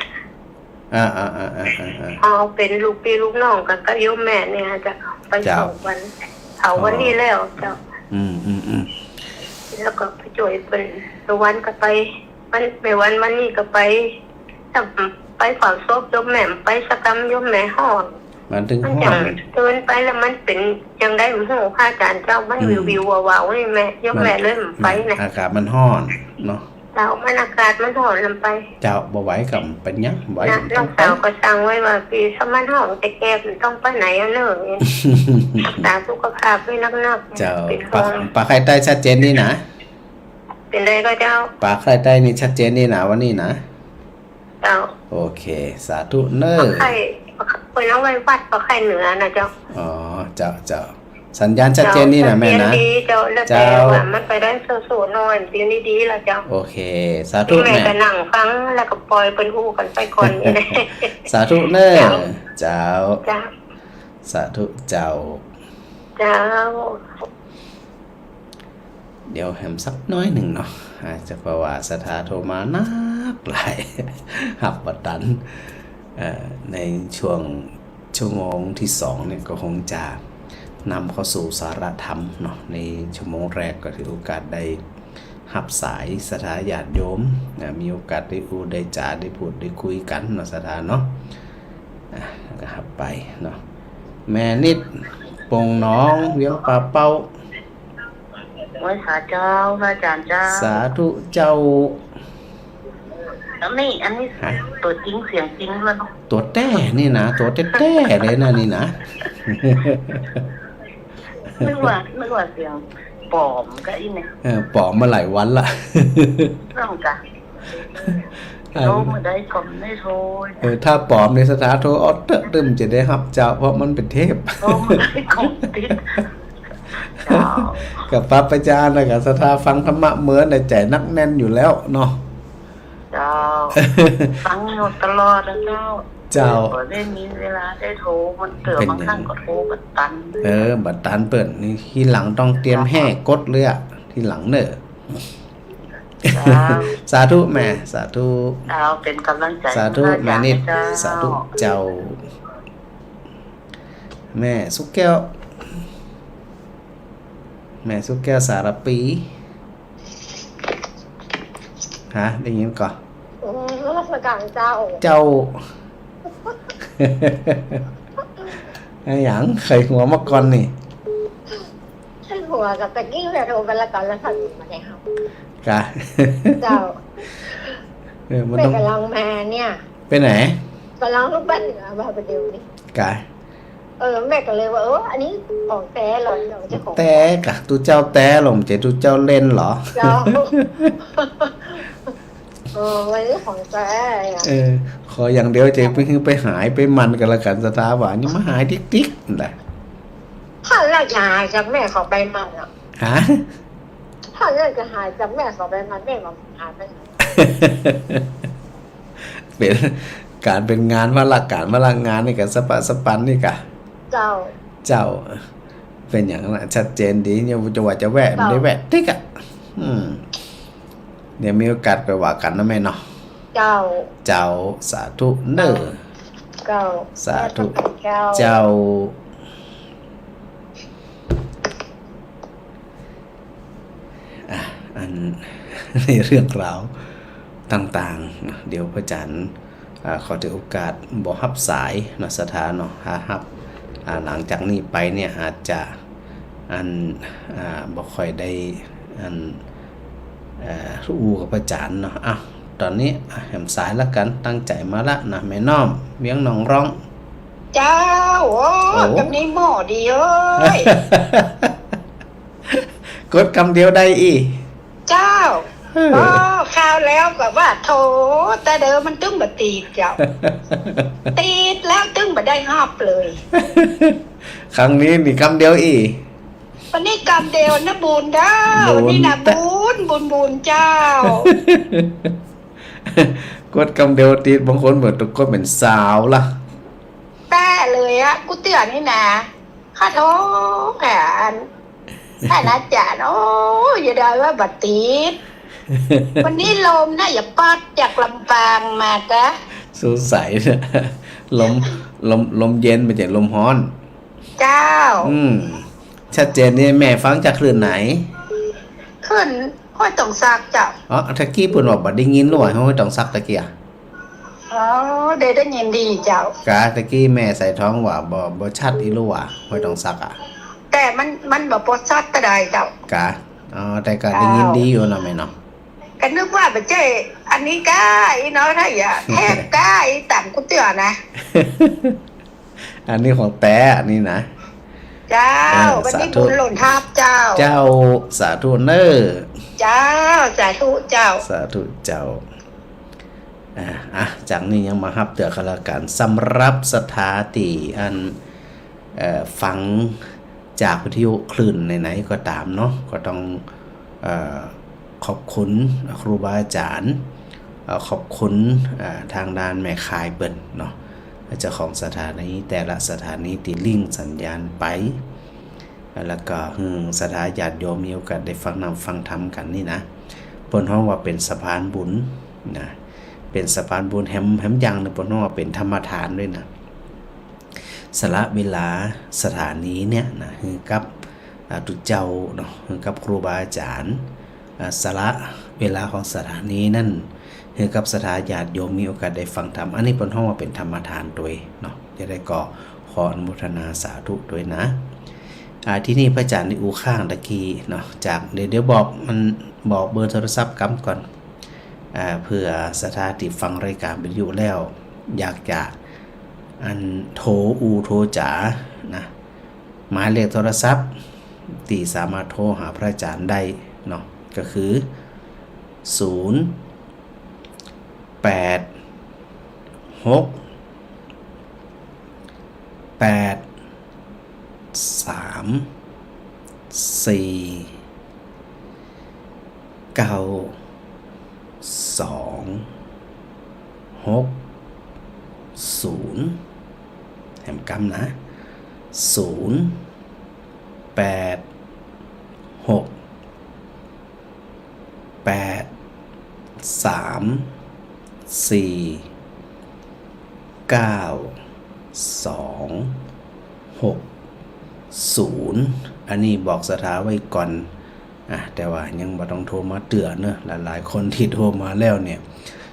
Speaker 4: เอาเป็นลูกพี่ลูกน้องกันก็โยมแม่เนี่ยจะไปวันนี้แล้วเจ้าแล้วก็ไปช่วยเป็นวันก็ไปวันนี้ก็ไปไปเฝ้าศพโยมแม่ไปสักกรรมโยมแม่ฮ้อน
Speaker 1: มันถึงฮ้
Speaker 4: อนเดินไปแล้วมันเป็นจังได้หูพระอาจารย์เจ้ามันวิวๆว้าวๆนี่แม่โยมแม่เลยไปนะ
Speaker 1: อากาศมันฮ้อนเนาะ
Speaker 4: เจ้ามันอากาศมันฮ้อนลงไป
Speaker 1: เจ้าบ่ไหวกับเป็นหยังไหว
Speaker 4: น้องสาวก็สั่งไว้ว่าปีสมันฮ้อนแต่แกมันต้องไปไหนเนอะรักษาสุขภาพให้นักๆ
Speaker 1: เจ้าปลาไข่ใต้ชัดเจนนี่นะ
Speaker 4: เป็นไรก็เจ้า
Speaker 1: ปลาไข่ใต้นี่ชัดเจนนี่นะวันนี้นะ
Speaker 4: เจ้า
Speaker 1: โอเคสาธุเนอ
Speaker 4: ไข่เป็นเอาไว้วัดปลาไข่เหนือนะเจ้า
Speaker 1: อ๋อเจ้าสัญญาณชัดเจนนี่นะแม่นะ
Speaker 4: เจ้าแล้วแต่ว่ามันไปได้สู้ๆหน่อยเสียงดีๆล่ะเจ้า
Speaker 1: โอเคสาธุแม่
Speaker 4: ก็นั่งฟังแล้วก็ปล่อยเป็นหูกันไปก่อนนี่แหละ
Speaker 1: สาธุเนอเจ้าสาธุเจ้าเดี๋ยวแหมสักน้อยหนึ่งเนาะอาจจะเพราะว่าสถาโทรมานักหลายหับบัตรตันในช่วงชั่วโมงที่2เนี่ยก็คงจะ นำเข้าสู่สาระธรรมเนาะในชั่วโมงแรกก็ถือโอกาสได้หับสายสถาญาติโยมนะมีโอกาสได้พูดได้จาได้พูดได้คุยกันเนาะสถานเนาะก็หับไปเนาะแม่นิดปงน้องเวียงป่าเป้า
Speaker 4: ไว้สาเจ้าพระอาจารย์เจ้า
Speaker 1: สาธุเจ้า
Speaker 4: อันนี้ตัวจริงเสียงจริงเลยเนาะ
Speaker 1: ตัวแต้นี่นะตัวแต้ๆเลยนะนี่นะ
Speaker 4: นึกว่าเสียงปลอมก็อีเนี่ย
Speaker 1: ปลอมมาหลายวันละ
Speaker 4: เรื่องกันโทรมาได้ก่อนไม่โทร
Speaker 1: ถ้าปลอมในสถานโทรออเตอร์ตึมจะได้รับเจ้าเพราะมันเป็นเทพ
Speaker 4: โทรมาได้ก่อนติดเจ้า
Speaker 1: กับพระประจานนะกับสถาฟังธรรมะเหมือนในใจนักแน่นอยู่แล้วเนาะ
Speaker 4: เจ้าฟังอยู่ตลอดนะเจ้า
Speaker 1: เจ้า
Speaker 4: พอได้มีเวลาได้โทรมันเตือบางครั้งก็โทรบัดตัน
Speaker 1: บัดตันเปิดนี่ที่หลังต้องเตรียมแห่กดเลยอะที่หลังเนอะ
Speaker 4: เจ้า
Speaker 1: สาธุแม่สาธุ
Speaker 4: เจ้าเป็นกำลังใจ
Speaker 1: สาธุ
Speaker 4: ให้
Speaker 1: แม่นิด
Speaker 4: เจ้า
Speaker 1: สาธุเจ้า แม่สุกแก้ว แม่สุกแก้วสารปีฮะได้ยินก่อน
Speaker 6: ราชการเจ้า
Speaker 1: เจ้า ไอ้หยังเคยหัวมาก่อนนี่
Speaker 6: ท่านหัวกับตะกี้แบบโทรไปละก่อนแล้วสั่งมาเลยครับ
Speaker 1: กะ
Speaker 6: เจ้า
Speaker 1: มัน
Speaker 6: แม่
Speaker 1: ต้อง
Speaker 6: กำลังมาเนี่ย
Speaker 1: ไปไหน
Speaker 6: กำลังลูกบ้านเหนือมาประเดี๋ยวนี้
Speaker 1: กะ
Speaker 6: แม่ก็เลยว่าอันนี้ของแต่เราจะของ
Speaker 1: แต่กะตูเจ้าแต่หลงเจตูเจ้าเล่นเหรอ
Speaker 6: เจ้าวันนี้ของแต่
Speaker 1: ขออย่างเดียวเจ๊ไปหายไปมันกันละกันสถาบันนี่มาหายติ๊กๆนั่นแหละ
Speaker 6: ถ้าเราจะหายจากแม่ขอไปมันอ่ะ
Speaker 1: ฮะ
Speaker 6: ถ้าเราจะหายจากแม่ขอไปมันแม่ก็หายไป
Speaker 1: เป็นการเป็นงานพลักการพลังงานนี่กับสปะสปันนี่กะ
Speaker 6: เจ้า
Speaker 1: เจ้า เป็นอย่างนั้นชัดเจนดีเนี่ยจะว่าจะแวะไม่ได้แวะติ๊กอ่ะเดี๋ยวมีโอกาสไปว่ากันนะแม่เนาะ
Speaker 6: เจ้า
Speaker 1: เจ้าสาธุเนอ
Speaker 6: เจ้า
Speaker 1: สาธุ
Speaker 6: เจ้า
Speaker 1: เจ้าอัน ในเรื่องราวต่างๆนะเดี๋ยวพระอาจารย์ขอถือโอกาสบอกฮับสายเนาะสถานเนาะฮับหลังจากนี้ไปเนี่ยอาจจะบอกค่อยได้รู้กับพระอาจารย์เนาะตอนนี้แหมสายแล้วกันตั้งใจมาละนะแม่น้อมเวียงหนองร้อง
Speaker 2: เจ้าโอ้กับนี้หม้อดีเอ้ย
Speaker 1: กดคำเดียวได้อี
Speaker 2: เจ้าข้าวแล้วก็ว่าโถแต่เดิมมันตึ้งบ่ตีดเจ้า ตีดแล้วตึ้งบ่ได้หอบเลย
Speaker 1: ครั้งนี้นี่คำเดียวอี
Speaker 2: วันนี้กรรมเดียวนะบุญเด้อวันนี้นะบุญเจ้า
Speaker 1: กดคำเดียวติดบางคนเหมือนทุกคนเป็นสาวล่ะ
Speaker 2: แต่เลยอะกูเตือนนี่นะข้าโทษแผนท่านอาจารย์โอ้ยอย่าได้ว่าบัดตีด วันนี้ลมนะอย่าปัดจากลำปางมาจ้ะ
Speaker 1: สงสัยนะลมเย็นไปจากลมร้อน
Speaker 2: เจ้า
Speaker 1: ชัดเจนนี่แม่ฟังจากคลื่นไหน
Speaker 2: ขึ้นห้อยตองซักเจ้า
Speaker 1: ตะกี้เพิ่นบอกบ่ได้ยินหรือว่าห้อยต้องซักตะกี้อ่ะ
Speaker 2: อ๋อได้ยินดีเจ้าก
Speaker 1: ะตะกี้แม่ใส่ท้องว่าบ่ชัดอีหรือว่าห้อยต้องซักอ่ะ
Speaker 2: แต่มันแบบปดซัดแต่ใดเจ้าก
Speaker 1: ะแต่ก็ได้ยินดีอยู่นะแม่เนาะ
Speaker 2: ก็นึกว่าแบบเจ้อันนี้ก้าอีน้อยถ้าอย่าแทบก้าอีต่ำกูเตือนนะ
Speaker 1: อันนี้ของแต่อันนี้นะ
Speaker 2: เจ้าวันนี้บุญหล่นทับเจ้า
Speaker 1: เจ้าสาธุเนอ
Speaker 2: เจ้าสาธุเจ้า
Speaker 1: สาธุเจ้าจากนี้ยังมาฮับเตือกันละกันสำหรับสถาติฟังจากวิทยุคลื่นไหนๆก็ตามเนาะก็ต้องขอบคุณครูบาอาจารย์ขอบคุณทางด้านแม่คายเปิ้นเนาะเจ้าของสถานีแต่ละสถานีติลิงก์สัญญาณไปแล้วก็สถาญาติโยมมีโอกาสได้ฟังนำฟังธรรมกันนี่นะเปิ้นฮ้องว่าเป็นสะพานบุญนะเป็นสะพานบุญแฮมยังนะเปิ้นฮ้องว่าเป็นธรรมทานด้วยนะ สละเวลาสถานีเนี่ยนะให้กับตุเจ้าเนาะให้กับครูบาอาจารย์สละเวลาของสถานีนั่นให้กับสถาญาติโยมมีโอกาสได้ฟังธรรมอันนี้เป็นห้องว่าเป็นธรรมทานด้วยเนาะจะได้ก็ขออนุโมทนาสาธุด้วยนะที่นี่พระอาจารย์ในอูข้างตะกี้เนาะจากเดี๋ยวบอกมันบอกเบอร์โทรศัพท์กำก่อนเพื่อสถาติฟังรายการวิทยุแล้วอยากจะอันโทรโทรจ๋านะหมายเลขโทรศัพท์ที่สามารถโทรหาพระอาจารย์ได้เนาะก็คือแถมกำนะอันนี้บอกสถาไว้ก่อนแต่ว่ายังบ่ต้องโทรมาเตือนเนอะหลายๆคนที่โทรมาแล้วเนี่ย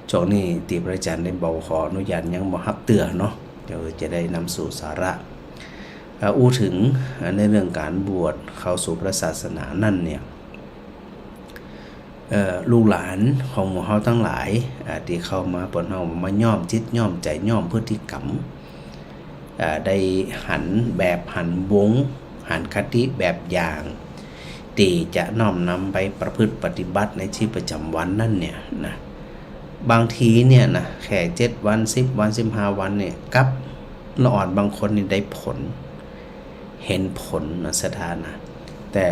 Speaker 1: ช่วงนี้ที่พระอาจารย์ได้บอกขออนุญาตยังบ่รับเตือนเนาะเดี๋ยวจะได้นำสู่สาระถึงในเรื่องการบวชเข้าสู่พระศาสนานั่นเนี่ยลูกหลานของหมู่เฮาทั้งหลายที่เข้ามาเปิดเฮามาย่อมจิตย่อมใจย่อมพฤติกรรมได้หันแบบหันวงหันคติแบบอย่างที่จะน้อมนำไปประพฤติปฏิบัติในชีวิตประจำวันนั่นเนี่ยนะบางทีเนี่ยนะแค่7วัน10วัน15วันเนี่ยกับละอ่อนบางคนนี่ได้ผลเห็นผลนะสถานะแต่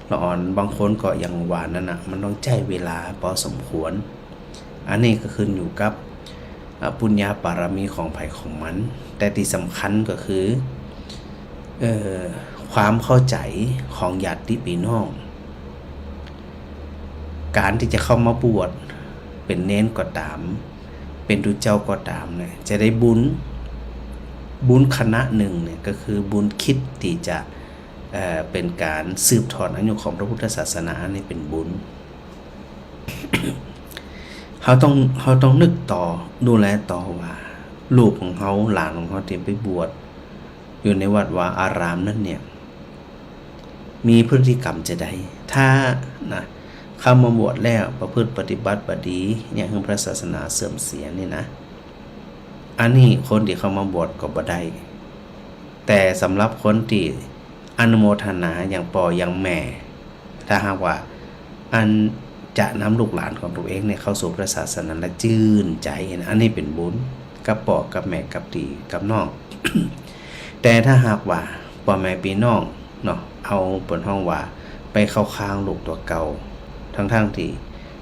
Speaker 1: ละอ่อนบางคนก็ยังหวานนั่นนะมันต้องใช้เวลาพอสมควรอันนี้ก็ขึ้นอยู่กับปุญญาบารมีของไผของมันแต่ที่สำคัญก็คือความเข้าใจของญาติพี่น้องการที่จะเข้ามาบวชเป็นเน้นก็ตามเป็นตุเจ้าก็ตามเนี่ยจะได้บุญคณะหนึ่งเนี่ยก็คือบุญคิดที่จะเป็นการสืบทอดอายุของพระพุทธศาสนานี่เป็นบุญ เขาต้องนึกต่อดูแลต่อว่าลูกของเขาหลานของเขาที่ไปบวชอยู่ในวัดวาอารามนั่นเนี่ยมีพฤติกรรมจะได้ถ้านะเข้ามาบวชแล้วประพฤติปฏิบัติบดีอย่างพระศาสนาเสื่อมเสียนี่นะอันนี้คนที่เข้ามาบวชก็บ่ได้แต่สำหรับคนที่อนุโมทนาอย่างพ่ออย่างแม่ถ้าหากว่าอันจะนำลูกหลานของตัวเองเนี่ยเข้าสู่พระศาสนาและชื่นใจนะอันนี้เป็นบุญกับพ่อกับแม่กับพี่กับน้อง แต่ถ้าหากว่าพ่อแม่พี่น้องเนาะเอาบนห้องว่าไปเข้าข้างลูกตัวเก่าทั้งที่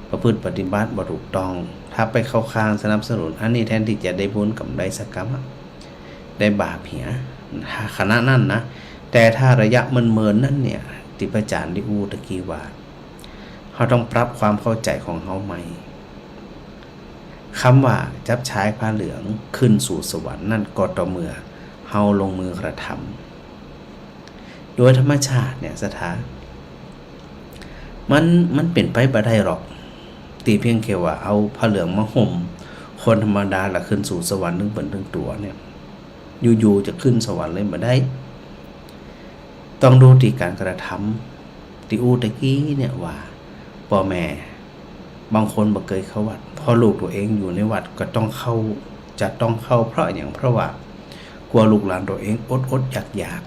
Speaker 1: ประพฤติปฏิบัติบ่ถูกต้องถ้าไปเข้าข้างสนับสนุนอันนี้แทนที่จะได้บุญกับได้สักกรรมได้บาปเหียขณะนั้นนะแต่ถ้าระยะเมินนั่นเนี่ยที่พระอาจารย์ได้อู้ตะกี้ว่าเขาต้องปรับความเข้าใจของเขาใหม่คำว่าจับชายผ้าเหลืองขึ้นสู่สวรรค์นั่นก็ต่อเมื่อเฮาลงมือกระทำโดยธรรมชาติเนี่ยสถานมันเป็นไปบ่ได้หรอกตีเพียงแค่ว่าเอาผ้าเหลืองมาห่มคนธรรมดาละขึ้นสู่สวรรค์ถึงเปิ่นถึงตัวเนี่ยอยู่ๆจะขึ้นสวรรค์เลยบ่ได้ต้องดูที่การกระทำที่อูตะกี้เนี่ยว่าพ่อแม่บางคนบ่เคยเข้าวัดพอลูกตัวเองอยู่ในวัดก็ต้องเข้าจะต้องเข้าเพราะอย่างเพราะว่ากลัวลูกหลานตัวเองอดอยาก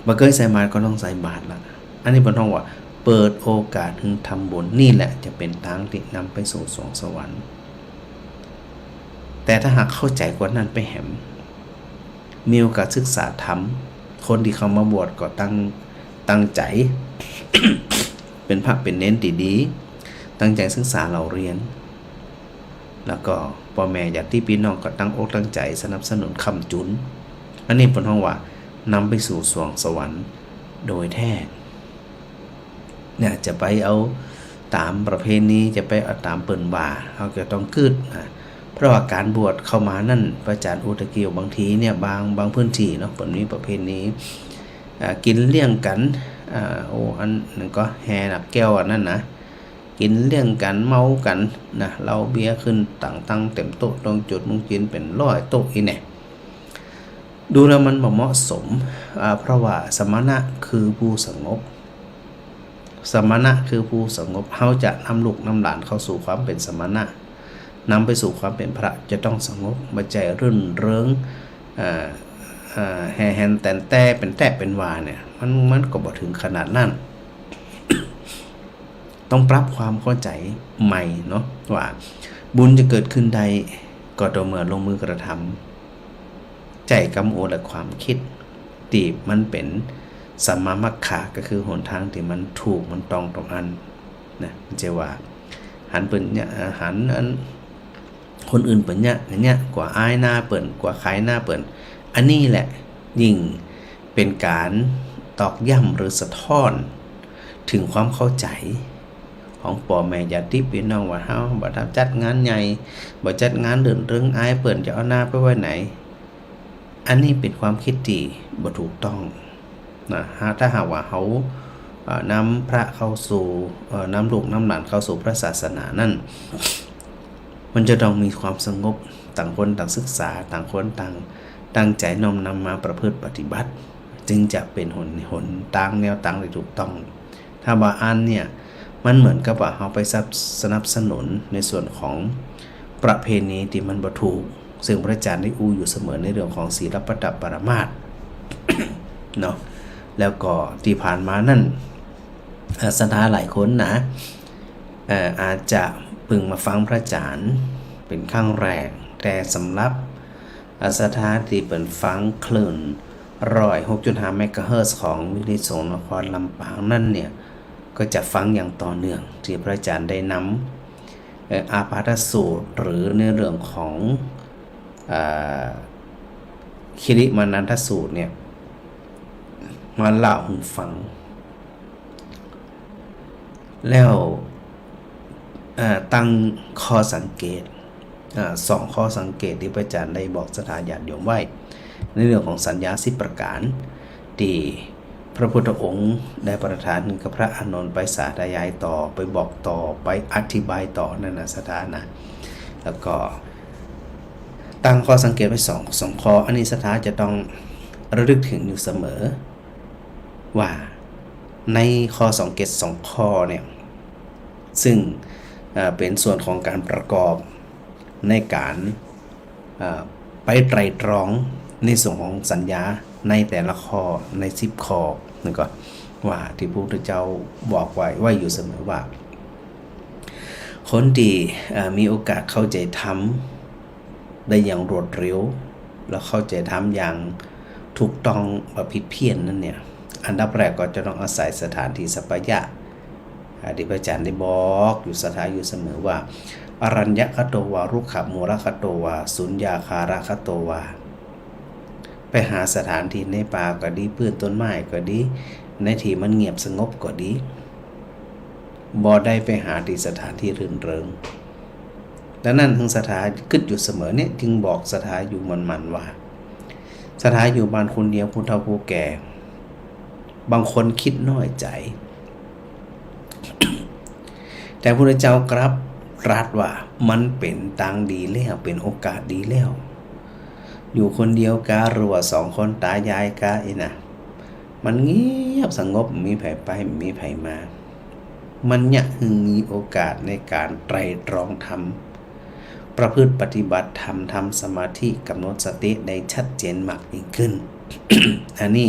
Speaker 1: บ่เคยใส่บาตรก็ต้องใส่บาตรละอันนี้เป็นห้องว่าเปิดโอกาสถึงทำบุญนี่แหละจะเป็นทางที่นำไปสู่สวงสวรรค์แต่ถ้าหากเข้าใจกว่านั้นไปแหมมีโอกาสศึกษาธรรมคนที่เข้ามาบวชก็ตั้งใจ เป็นพระเป็นเน้นดีๆตั้งใจศึกษาเราเรียนแล้วก็พ่อแม่ญาติพี่น้องก็ตั้งอกตั้งใจสนับสนุนคำจุนอันนี้เป็นห้องว่านำไปสู่สวงสวรรค์โดยแท้เนี่ยจะไปเอาตามประเพณีจะไปเอาตามเปิ่นว่าเขาก็ต้องกึด เพราะว่าการบวชเข้ามานั่นพระอาจารย์อุตเกียวบางทีเนี่ยบางพื้นที่เนาะแบบนี้ประเพณีกินเลี้ยงกันอันนึงก็แห่นักแก้วอันนั้นนะกินเลี้ยงกันเมากันนะเราเบียร์ขึ้นตั้งเต็มโต๊ะตรงจุดมุงกินเป็น100 โต๊ะอีเนี่ยดูแล้วมันบ่เหมาะสมเพราะว่าสมณะคือผู้สงบสมณะคือผู้สงบเขาจะนำลูกนำหลานเข้าสู่ความเป็นสมณะนำไปสู่ความเป็นพระจะต้องสงบไม่ใจรื่นเริงแห่แหนแต่นแต่เป็นวาเนี่ยมันก็บ่ถึงขนาดนั้น ต้องปรับความเข้าใจใหม่เนาะว่าบุญจะเกิดขึ้นใดก็ต่อเมื่อลงมือกระทำใจกำโอและความคิดตีมันเป็นสัมมามัคคะก็คือหนทางที่มันถูกมันตรงอันนะมันจะว่าหันเปิ่นเนี่ยหันอันคนอื่นเปิ่นเนี่ยกว่าอายหน้าเปิ่นกว่าขายหน้าเปิ่นอันนี้แหละยิ่งเป็นการตอกย้ำหรือสะท้อนถึงความเข้าใจของพ่อแม่ญาติพี่น้องว่าเฮาบ่ทำจัดงานใหญ่บ่จัดงานเรื่องอายเปิ่นจะเอาหน้าไปไว้ไหนอันนี้เป็นความคิดที่บ่ถูกต้องนะถ้าหากว่าเขานำพระเข้าสู่นำลูกนำหลานเข้าสู่พระศาสนานั่นมันจะต้องมีความสงบต่างคนต่างศึกษาต่างคนต่างตั้งใจน้อมนำมาประพฤติปฏิบัติจึงจะเป็นหนทางแนวทางที่ถูกต้องถ้าว่าอันเนี่ยมันเหมือนกับว่าเขาไปสนับสนุนในส่วนของประเพณีที่มันบ่ถูกซึ่งพระอาจารย์ได้อยู่เสมอในเรื่องของศีลปฏิปรามาส เนาะแล้วก็ที่ผ่านมานั่นสถาหลายคนนะอาจจะพึงมาฟังพระอาจารย์เป็นครั้งแรกแต่สำหรับสถานที่เปิดฟังคลื่น106.5 เมกะเฮิรตซ์ของวิทยุสงฆ์นครลำปางนั่นเนี่ยก็จะฟังอย่างต่อเนื่องที่พระอาจารย์ได้นำอาปาทสูตรหรือในเรื่องของคิริมานันทสูตรเนี่ยมาเล่าให้ฟังแล้วตั้งข้อสังเกต2 ข้อสังเกตที่พระอาจารย์ได้บอกสถาญาติโยมไว้ในเรื่องของสัญญา10 ประการที่พระพุทธองค์ได้ประทานกับพระอานนท์ไปสาธยายต่อไปบอกต่อไปอธิบายต่อนั่นนะสถานะแล้วก็ตั้งข้อสังเกตไว้2 ข้ออันนี้สถาจะต้องระลึกถึงอยู่เสมอว่าในข้อสังเกต2 ข้อเนี่ยซึ่งเป็นส่วนของการประกอบในการไปไตรตรองในส่วนของสัญญาในแต่ละข้อใน10 ข้อนั่นก็ว่าที่พระพุทธเจ้าบอกไว้อยู่เสมอว่าคนที่มีโอกาสเข้าใจธรรมได้อย่างรวดเร็วแล้วเข้าใจธรรมอย่างถูกต้องบ่ผิดเพี้ยนนั่นเนี่ยอันดับแรกก็จะต้องอาศัยสถานที่สัปยะที่พระอาจารย์ได้บอกอยู่สถานอยู่เสมอว่าอรัญญคโตวารุขมูลคโตวาสุญญาคารคโตวาไปหาสถานที่ในป่าก็ดีพื้นต้นไม้ก็ดีในที่มันเงียบสงบก็ดีบ่ได้ไปหาที่สถานที่รื่นเริงดังนั้นทั้งสถานกึดอยู่เสมอเนี่ยจึงบอกสถานอยู่มันว่าสถานอยู่บ้านคนเดียวผู้เฒ่าผู้แก่บางคนคิดน้อยใจ แต่พระพุทธเจ้ากลับตรัสว่ามันเป็นทางดีแล้วเป็นโอกาสดีแล้วอยู่คนเดียวกาหรือว่า2 คนตายายกานะมันเงียบสงบมีไผไปมีไผมามันยังมีโอกาสในการไตรตรองธรรมประพฤติปฏิบัติธรรมทำสมาธิกำหนดสติได้ชัดเจนมากยิ่งขึ้น อันนี้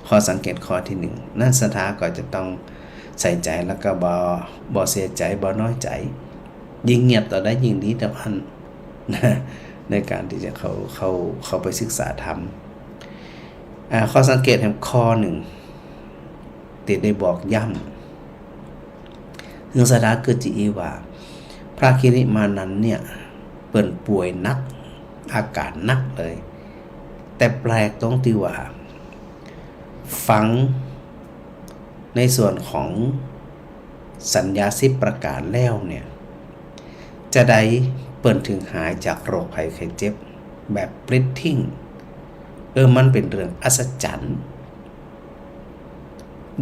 Speaker 1: ข้อสังเกตข้อที่1นั่นสถาก็จะต้องใส่ใจแล้วก็บ่เสียใจบ่น้อยใจยิ่งเงียบต่อได้ยิ่งดีแต่พันในการที่จะเข้าไปศึกษาธรรมข้อสังเกตแห่งข้อ1ติดได้บอกย้ำถึงสถาเกิดจีว่าพระคิริมานันเนี่ยเปิ่นป่วยนักอาการนักเลยแต่แปลกตรงที่ว่าฟังในส่วนของสัญญา10 ประการแล้วเนี่ยจะได้เ ปิ้นถึงหายจากโรคภัยไข้เจ็บแบบปลิดทิ้งมันเป็นเรื่องอัศจรรย์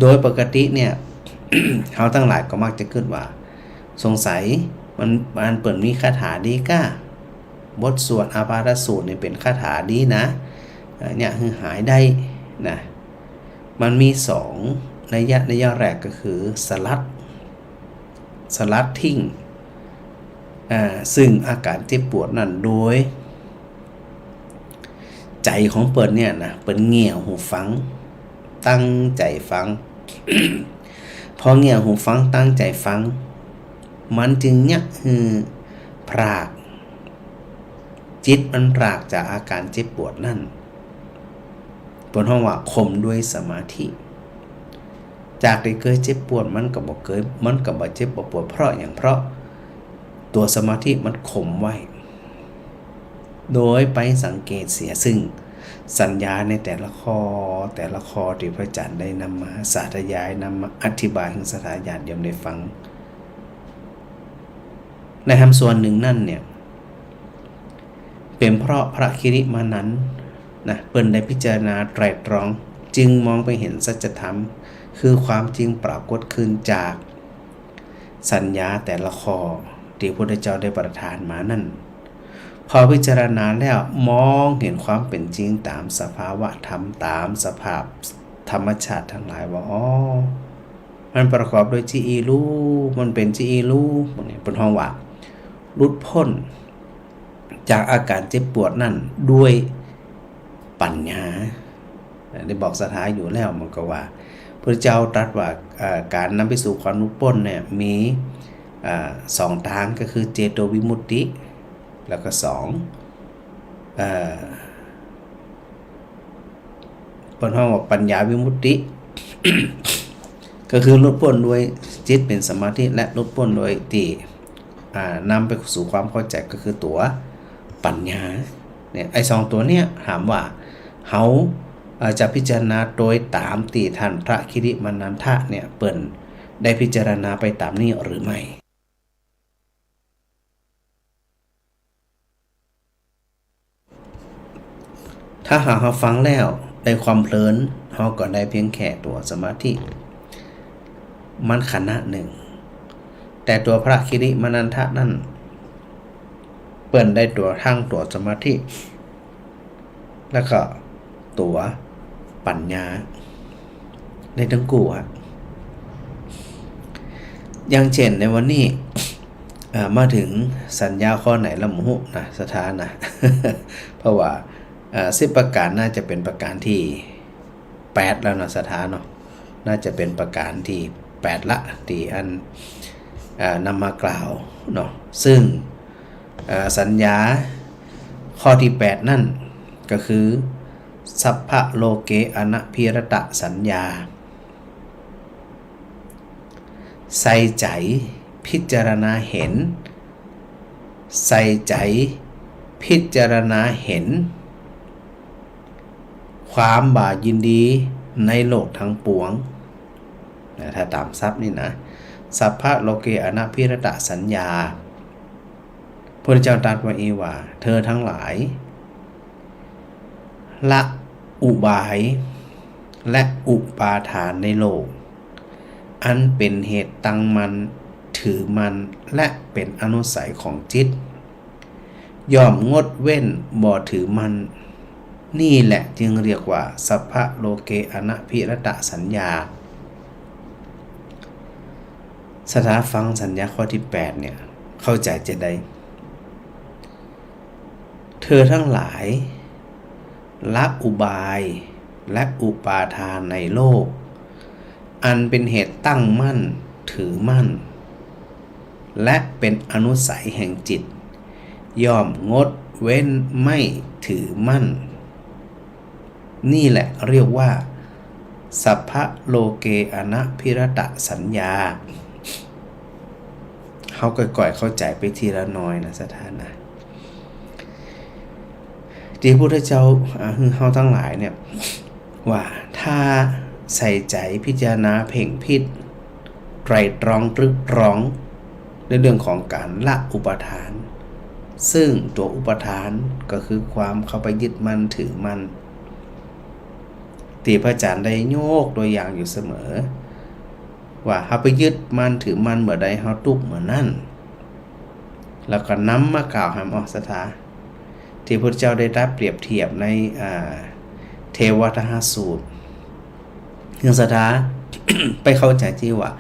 Speaker 1: โดยปกติเนี่ย เฮาทั้งหลายก็มักจะคิดว่าสงสัยมันเปิ่นมีคาถาดีก้าบทสวดอาภาธสูตรนี่เป็นคาถาดีนะเนี่ยคือหายได้นะมันมี2นัยยะแรกก็คือสลัดทิ้งซึ่งอาการเจ็บปวดนั่นโดยใจของเปิ่นเนี่ยนะเปิ่นเงี่ยวหูฟังตั้งใจฟัง พอเงี่ยวหูฟังตั้งใจฟังมันจึงเนี่ยพรากจิตมันพรากจากอาการเจ็บปวดนั่นบนห้องว่าข่มด้วยสมาธิจากที่เคยเจ็บปวดมันก็บ่เจ็บบ่ปวดเพราะตัวสมาธิมันข่มไว้โดยไปสังเกตเสียซึ่งสัญญาในแต่ละข้อที่พระอาจารย์ได้นำมาสาธยายนำมาอธิบายให้ศรัทธาญาติโยมได้ฟังในคำส่วนหนึ่งนั่นเนี่ยเป็นเพราะพระคิริมานั้นนะเปิ้นได้พิจารณาไตร่ตรองจึงมองไปเห็นสัจธรรมคือความจริงปรากฏขึ้นจากสัญญาแต่ละข้อที่พระพุทธเจ้าได้ประทานมานั่นพอพิจารณาแล้วมองเห็นความเป็นจริงตามสภาวะธรรมตามสภาพธรรมชาติทั้งหลายว่ามันประกอบด้วยจีอีรู้มันเป็นจีอีรู้นี่เป็นห้องว่าหลุดพ้นจากอาการเจ็บปวดนั่นด้วยปัญญาได้บอกสถาอยู่แล้วมันก็ว่าพระเจ้าตรัสว่าการนำไปสู่ความหลุดพ้นเนี่ยมี2ทางก็คือเจโตวิมุตติแล้วก็เป็นห้องว่าปัญญาวิมุตติ ก็คือหลุดพ้นด้วยจิตเป็นสมาธิและหลุดพ้นโดยที่นำไปสู่ความเข้าใจก็คือตัวปัญญาเนี่ยไอ้2ตัวเนี่ยถามว่าเฮาจะพิจารณาโดยตามที่ท่านพระคิริมานันทะเนี่ยเปิ้นได้พิจารณาไปตามนี้หรือไม่ถ้าหากเราฟังแล้วได้ความเพลินเราก็ได้เพียงแค่ตัวสมาธิมันขณะหนึ่งแต่ตัวพระคิริมานันทะนั่นเปิ้นได้ตัวทั้งตัวสมาธิแล้วก็ตัวปัญญาในทั้งคู่อย่างเช่นในวันนี้มาถึงสัญญาข้อไหนละหมู่นะสถานะ เพราะว่า10ประการน่าจะเป็นประการที่8แล้วนะสถานเนาะน่าจะเป็นประการที่8ละที่อันนำมากล่าวเนาะซึ่งสัญญาข้อที่8นั่นก็คือสัพพะโลเกอนัพพิรตสัญญาใส่ใจพิจารณาเห็นใส่ใจพิจารณาเห็นความบ่ายินดีในโลกทั้งปวงถ้าตามศัพท์นี่นะสัพพะโลเกอนัพพิรตสัญญาพระเจ้าตรัสไว้ว่าเธอทั้งหลายละอุบายและอุปาทานในโลกอันเป็นเหตุตั้งมันถือมันและเป็นอนุสัยของจิตย่อมงดเว้นบ่ถือมันนี่แหละจึงเรียกว่าสัพพะโลเกอนัพพิรตสัญญาสถาฟังสัญญาข้อที่8เนี่ยเข้าใจจะได้เธอทั้งหลายละอุบายและอุปาทานในโลกอันเป็นเหตุตั้งมั่นถือมั่นและเป็นอนุสัยแห่งจิตย่อมงดเว้นไม่ถือมั่นนี่แหละเรียกว่าสัพพะโลเกอนัพพิรตสัญญาเขาก่อยๆเข้าใจไปทีละน้อยนะสถานะที่พระพุทธเจ้าเขาทั้งหลายเนี่ยว่าถ้าใส่ใจพิจารณาเพ่งพิษไตรตรองตรึกตรองในเรื่องของการละอุปทาน ซึ่งตัวอุปทานก็คือความเข้าไปยึดมั่นถือมั่นที่พระอาจารย์ได้โยกตัวอย่างอยู่เสมอว่าเฮาไปยึดมั่นถือมั่นเมื่อใดเฮาทุกข์เมื่อนั้นแล้วก็นำมากล่าวหามออกสถาที่พระพุทธเจ้าได้รับเปรียบเทียบในเทวทหสูตรเรื่องสถา ไปเข้าใจที่ว่า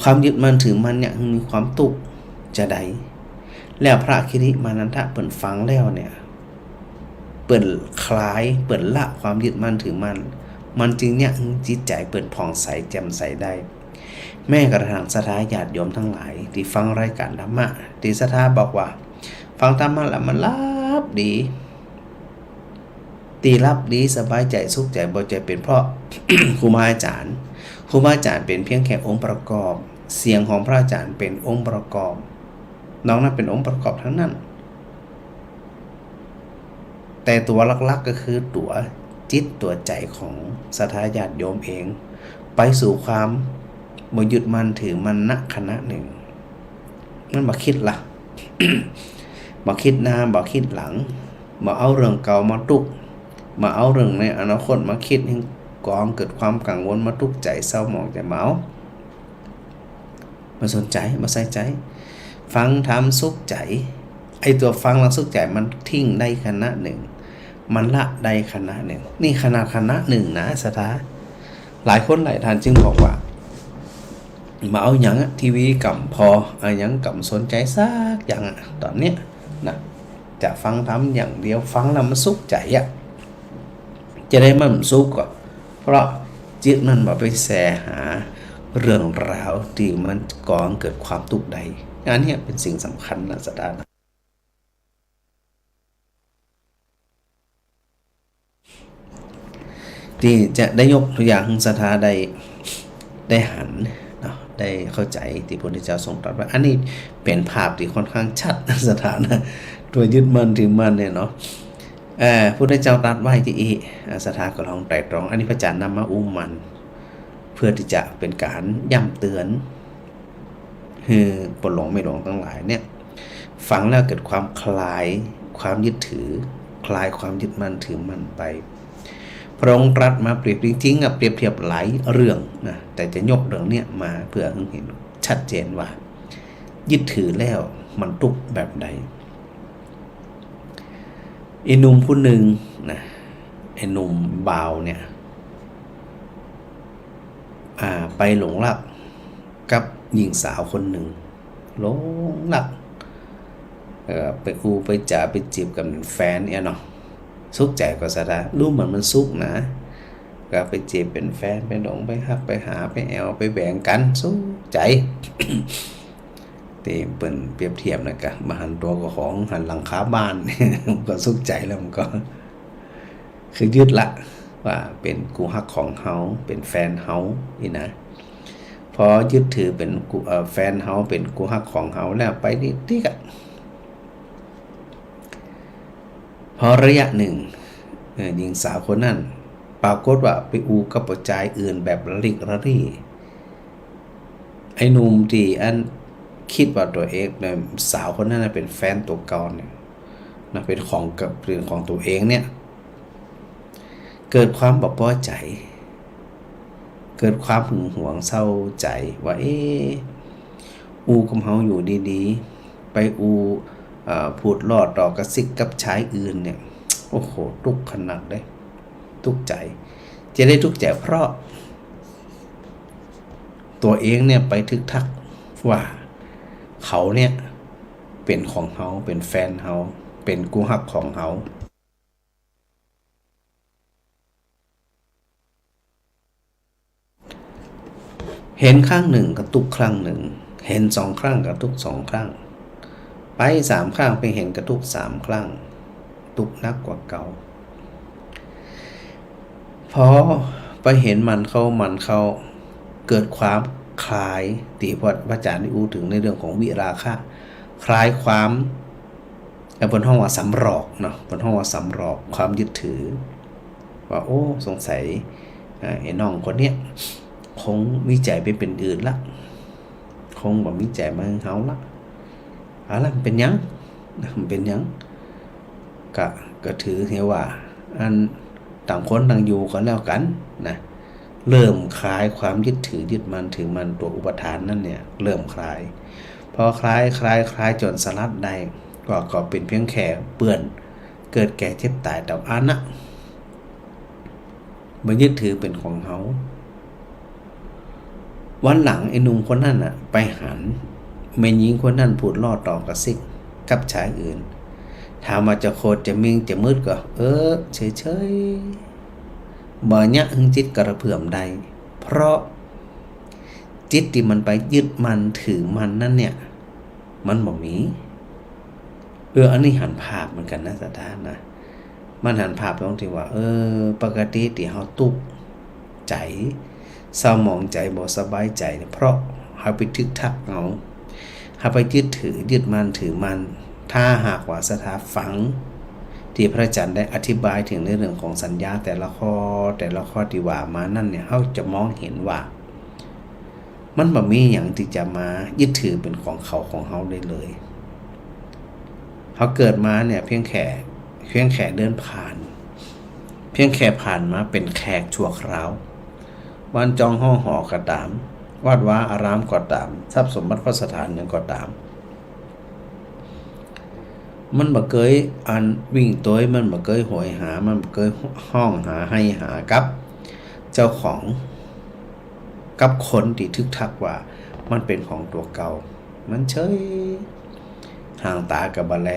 Speaker 1: ความยึดมั่นถือมั่นเนี่ยมีความทุกข์จะใดแล้วพระคิริมานันทะเปิ่นฟังแล้วเนี่ยเปิ่นคลายเปิ่นละความยึดมั่นถือมั่นมันจึงเนี่ยจิตใจเปิ่นผ่องใสแจ่มใสได้แม่กระทั่งศรัทธาญาติโยมทั้งหลายที่ฟังรายการธรรมะที่ศรัทธาบอกว่าฟังธรรมะแล้วมันรับดีตีรับดีสบายใจสุขใจบ่ใจเป็นเพราะ ครูบาอาจารย์เป็นเพียงแค่องค์ประกอบเสียงของพระอาจารย์เป็นองค์ประกอบน้องนั้นเป็นองค์ประกอบทั้งนั้นแต่ตัวหลักๆก็คือตัวจิตตัวใจของศรัทธาญาติโยมเองไปสู่ความบ่ยึดมั่นถือมั่นณขณะหนึ่งมันบ่คิดล่ะ บ่คิดหน้าบ่คิดหลังบ่เอาเรื่องเก่ามาตุกมาเอาเรื่องในอนาคตมาคิดให้กองเกิดความกังวลมาทุกข์ใจเศร้าหมองใจเมามาสนใจมาใส่ใจฟังทำสุขใจไอตัวฟังแล้วสุขใจมันทิ้งได้ขณะหนึ่งมันละได้ขณะหนึ่งนี่ขณะหนึ่งนะสถาหลายคนหลายท่านจึงบอกว่ามาเอาอย่างทีวีกับพอเอาอย่างกับสนใจสักอย่างตอนเนี้ยนะจะฟังทำอย่างเดียวฟังแล้วมันสุขใจจะได้มันสุขก่อนเพราะจิตมันมาไปแสหาเรื่องราวที่มันก่อเกิดความทุกข์ใดงานนี้เป็นสิ่งสำคัญนะสถานะที่จะได้ยกตัวอย่างสถาได้หันเนาะได้เข้าใจที่พระพุทธเจ้าทรงตรัสว่าอันนี้เป็นภาพที่ค่อนข้างชัดนะสถานะตัวยึดมั่นถือมั่นเนี่ยเนาะพุทธเจ้าตรัสไว้ที่สถาก็ลองไตรตรองอันนี้พระอาจารย์นำมาอุ้มมันเพื่อที่จะเป็นการย้ำเตือนคือปลงไม่หลงทั้งหลายเนี่ยฟังแล้วเกิดความคลายความยึดถือคลายความยึดมั่นถือมั่นไปพระองค์ตรัสมาเปรียบจริงๆเปรียบเทียบหลายเรื่องนะแต่จะยกเรื่องเนี้ยมาเพื่อให้เห็นชัดเจนว่ายึดถือแล้วมันทุกข์แบบใดไอ้หนุ่มผู้หนึ่งนะไอ้หนุ่มบ่าวเนี่ยไปหลงรักกับหญิงสาวคนหนึ่งหลงรักไปอูไปจ่าไปจีบกับแฟนเนี่ยเนาะสุขใจก็สะดารู้เหมือนมันสุขนะก็ไปจีบเป็นแฟนไปหลงไปฮักไปหาไปแอวไปแบ่งกันสุขใจแต่เป็นเปรียบเทียบนะกะมาหันตัวของหันหลังคาบ้าน ก็สุขใจแล้วมันก็คือยึดละว่าเป็นกูฮักของเฮาเป็นแฟนเฮานี่นะพอยึดถือเป็นแฟนเฮาเป็นกูฮักของเฮาแล้วไปนี่ก็พอระยะหนึ่งหญิงสาวคนนั้นปรากฏว่าไปอูกับผู้ชายอื่นแบบระลิกระรี่ไอ้หนุ่มที่อันคิดว่าตัวเองสาวคนนั้นเป็นแฟนตัวเก่าเนี่ยนะเป็นของกับเรื่องของตัวเองเนี่ยเกิดความบ่พอใจเกิดความหึงหวงเศร้าใจว่าอูกับเฮาอยู่ดีๆไปอูพูดลอดต่อกระซิกกับชายอื่นเนี่ยโอ้โหทุกข์ขนาดเลยทุกข์ใจจะได้ทุกข์ใจเพราะตัวเองเนี่ยไปทึกทักว่าเขาเนี่ยเป็นของเฮาเป็นแฟนเฮาเป็นกูฮักของเฮาเห็นครั้งหนึ่งก็ทุกครั้งหนึ่งเห็น2 ครั้งก็ทุก2 ครั้งไป3 ครั้งไปเห็นก็ทุก3 ครั้งทุกนักกว่าเก่าพอไปเห็นมันเขาเกิดความคลายตีพระอาจารย์ได้อู้ถึงในเรื่องของวิราคะคลายความบนห้องว่าสำรอกเนาะบนห้องว่าสำรอกความยึดถือว่าโอ้สงสัยไอ้น้องคนเนี้ยคงวิจัยไปเป็นอื่นละคงบ่วิจัยมาเฮาละอะไรมันเป็นยัง มันเป็นหยังก็ถือเหียว่าอันต่างคนต่างอยู่กันแล้วกันนะเริ่มคลายความยึดถือยึดมันถือมันตัวอุปทานนั่นเนี่ยเริ่มคลายพอคลายจนสลัดได้ก็เป็นเพียงแค่เปื้อนเกิดแก่เจ็บตายแต่อันนะมันยึดถือเป็นของเขาวันหลังไอ้หนุ่มคนนั้นน่ะไปหันแม่หญิงคนนั้นพูดล่อต่อกระซิกกับชายอื่นถามว่าจะโคตรจะมิ่งจะมืดก็เฉยๆบ่ยะหึงจิตกระเพื่อมใดเพราะจิตที่มันไปยึดมันถือมันนั่นเนี่ยมันบ่มีอันนี้หันภาพเหมือนกันนะสถานนะมันหันภาพตรงที่ว่าปกติที่เฮาตุกใจเศร้าหมองใจบ่สบายใจเพราะเฮาไปทึกทักเอาเฮาไปยึดถือยึดมันถือมันถ้าหากว่าสถาฝังที่พระอาจารย์ได้อธิบายถึงในเรื่องของสัญญาแต่ละข้อที่ว่ามานั่นเนี่ยเฮาจะมองเห็นว่ามันบ่มีหยังที่จะมายึดถือเป็นของเขาของเฮาได้เลยเฮาเกิดมาเนี่ยเพียงแค่เดินผ่านเพียงแค่ผ่านมาเป็นแขกชั่วคราวบ้านจองห้องหอก็ตามวัดวาอารามก็ตามทรัพย์สมบัติพระสถานหนึ่งก็ตามมันบ่เคยอันวิ่งตัวมันบ่เคยโหยหามันบ่เคยห้องหาให้หากับเจ้าของกับคนที่ทึกทักว่ามันเป็นของตัวเก่ามันเฉยห่างตากับบ่แล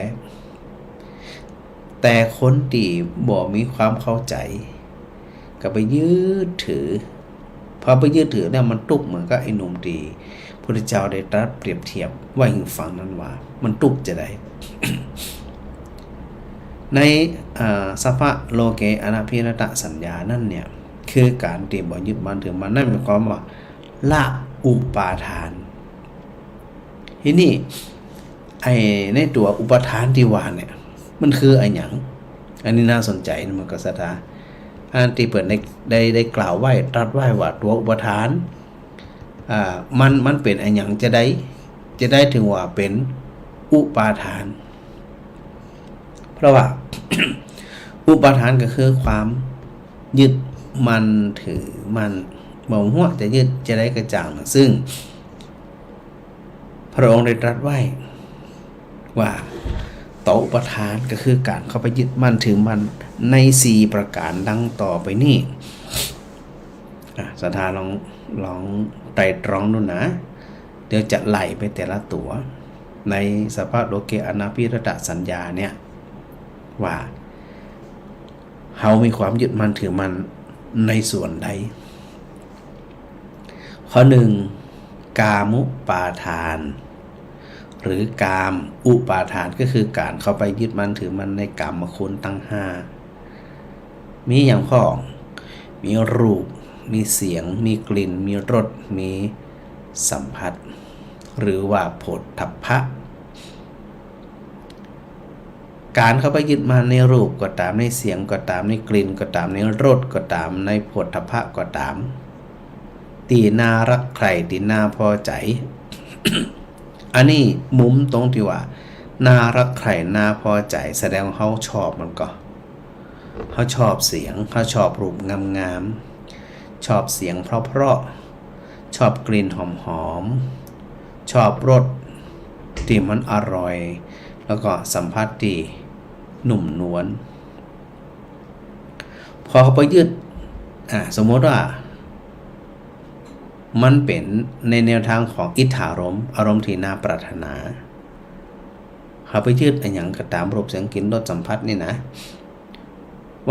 Speaker 1: แต่คนที่บ่มีความเข้าใจก็ไปยึดถือพอไปยึดถือแล้วมันตุกเหมือนกับไอ้หนุ่มดีพระเจ้าได้ตรัสเปรียบเทียบไว้ให้ฟังนั้นว่ามันตุกจะได้ ในสัพพะโลเกอนาภิรตสัญญานั่นเนี่ยคือการตีบ่ยึดมันถือมันนั่นหมายความว่าละอุปาทานทีนี้ในตัวอุปทานที่ว่าเนี่ยมันคือไอ้หยังอันนี้น่าสนใจนะมันก็สถาอันที่เปิดได้กล่าวไว้ตรัสไว้ว่าตัวอุปทานมันเป็นไอ้หยังจะได้ถึงว่าเป็นอุปาทานเพราะว่า อุปาทานก็คือความยึดมันถือมันบ่หัวจะยึดจะได้กระจ่างซึ่งพระองค์ได้ตรัสไว้ว่าต่ออุปทานก็คือการเข้าไปยึดมั่นถือมันใน4ประการดังต่อไปนี้สถานลองไตรตรองดูนะเดี๋ยวจะไล่ไปแต่ละตัวในสัพพะโลเกอนาภิรตสัญญาเนี่ยว่าเฮามีความยึดมั่นถือมันในส่วนใดข้อ1กามุปาทานหรือกามอุปาทานก็คือการเข้าไปยึดมั่นถือมันในกามคุณทั้ง5มีอย่างพ้องมีรูปมีเสียงมีกลิ่นมีรสมีสัมผัสหรือว่าโผฏฐัพพะการเข้าไปยึดมั่นในรูปก็ตามในเสียงก็ตามในกลิ่นก็ตามในรสก็ตามในโผฏฐัพพะก็ตามตีน่ารักใครตีน่าพอใจ อันนี้มุมตรงที่ว่าน่ารักใครน่าพอใจแสดงว่าเขาชอบมันก็เขาชอบเสียงเขาชอบรูปงามๆชอบเสียงเพราะๆชอบกลิ่นหอมๆชอบรสที่มันอร่อยแล้วก็สัมผัสที่หนุ่มนวลพอเขาไปยึดสมมติว่ามันเป็นในแนวทางของอิทธารมอารมณ์ที่น่าปรารถนาเขาไปยึดอย่างกระตามรูปเสียงกลิ่นรสสัมผัสนี่นะ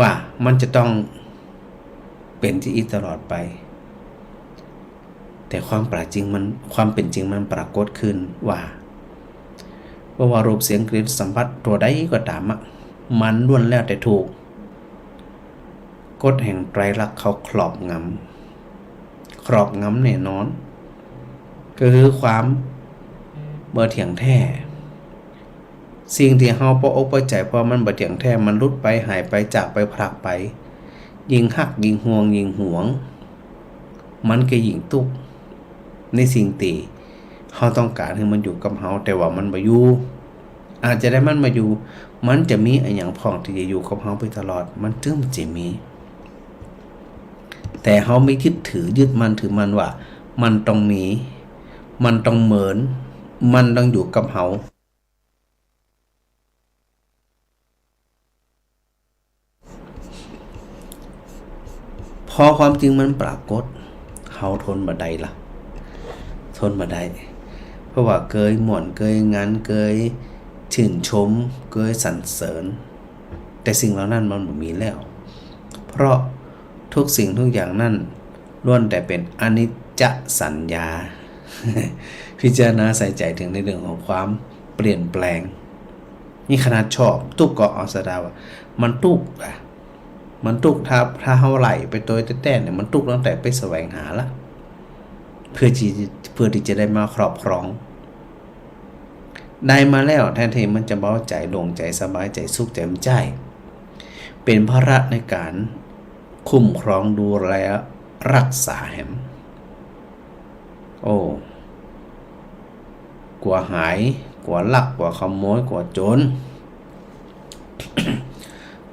Speaker 1: ว่ามันจะต้องเป็นที่อีตลอดไปแต่ความเป็นจริงมันปรากฏขึ้นว่ารูปเสียงกลิ่นสัมผัสตัวใดก็ตามมันล้วนแล้วแต่ถูกกฎแห่งไตรลักษณ์เขาครอบงำแน่นอนก็คือความบ่เที่ยงแท้สิ่งที่เฮาบ่อกบ่ใจเพราะมันบ่เที่ยงแท้มันหลุดไปหายไปจากไปพลักไปยิ่งฮักยิ่งห่วงยิ่งหวงมันก็ยิ่งทุกข์ในสิ่งที่เฮาต้องการให้มันอยู่กับเฮาแต่ว่ามันบ่อยู่ อาจจะได้มันมาอยู่มันจะมีไอ้อย่างพ่องที่จะอยู่กับเฮาไปตลอดมันจึงจะมีแต่เฮาไม่ยึดถือยึดมันถือมันว่ามันต้องมีมันต้องเหมือนมันต้องอยู่กับเฮาพอความจริงมันปรากฏเฮาทนบ่ได้ล่ะทนบ่ได้เพราะว่าเกยม่วนเกยงานเกยชื่นชมเกยสรรเสริญแต่สิ่งเหล่านั้นมันบ่มีแล้วเพราะทุกสิ่งทุกอย่างนั้นล้วนแต่เป็นอนิจจสัญญา พิจารณาใส่ใจถึงในเรื่องของความเปลี่ยนแปลงนี่ขนาดชอบตุกก็เอาสดาว่ามันตุกอ่ะมันตุกถ้าเฮาไหลไปโดยแต่เนี่ยมันตุกตั้งแต่ไปแสวงหาละเพื่อที่จะได้มาครอบครองได้มาแล้วแทนที่มันจะเบาใจโล่งใจสบายใจสุขใจมั่นใจเป็นภาระในการคุ้มครองดูแลรักษาแหมโอ้กว่าหายกว่าลักกว่าขโมยกว่าโจร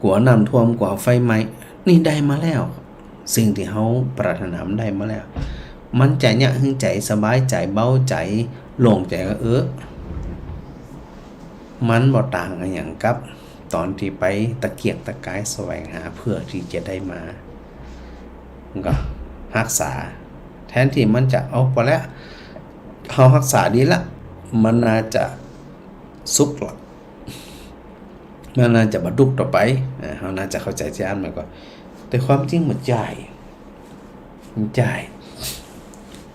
Speaker 1: กว่าน้ำท่วมกว่าไฟไหม้นี่ได้มาแล้วสิ่งที่เฮาปรารถนามันได้มาแล้วมันใจเนี่ยหึงใจสบายใจเบาใจโล่งใจก็มันบ่ต่างกันอย่างกับตอนที่ไปตะเกียกตะกายแสวงหาเพื่อที่จะได้มาก็รักษาแทนที่มันจะเอาพอแล้วเฮารักษาดีละมันน่าจะสุขละมันน่าจะบรรลุต่อไปเฮาน่าจะเข้าใจที่อ่านมันก็แต่ความจริงมันใจ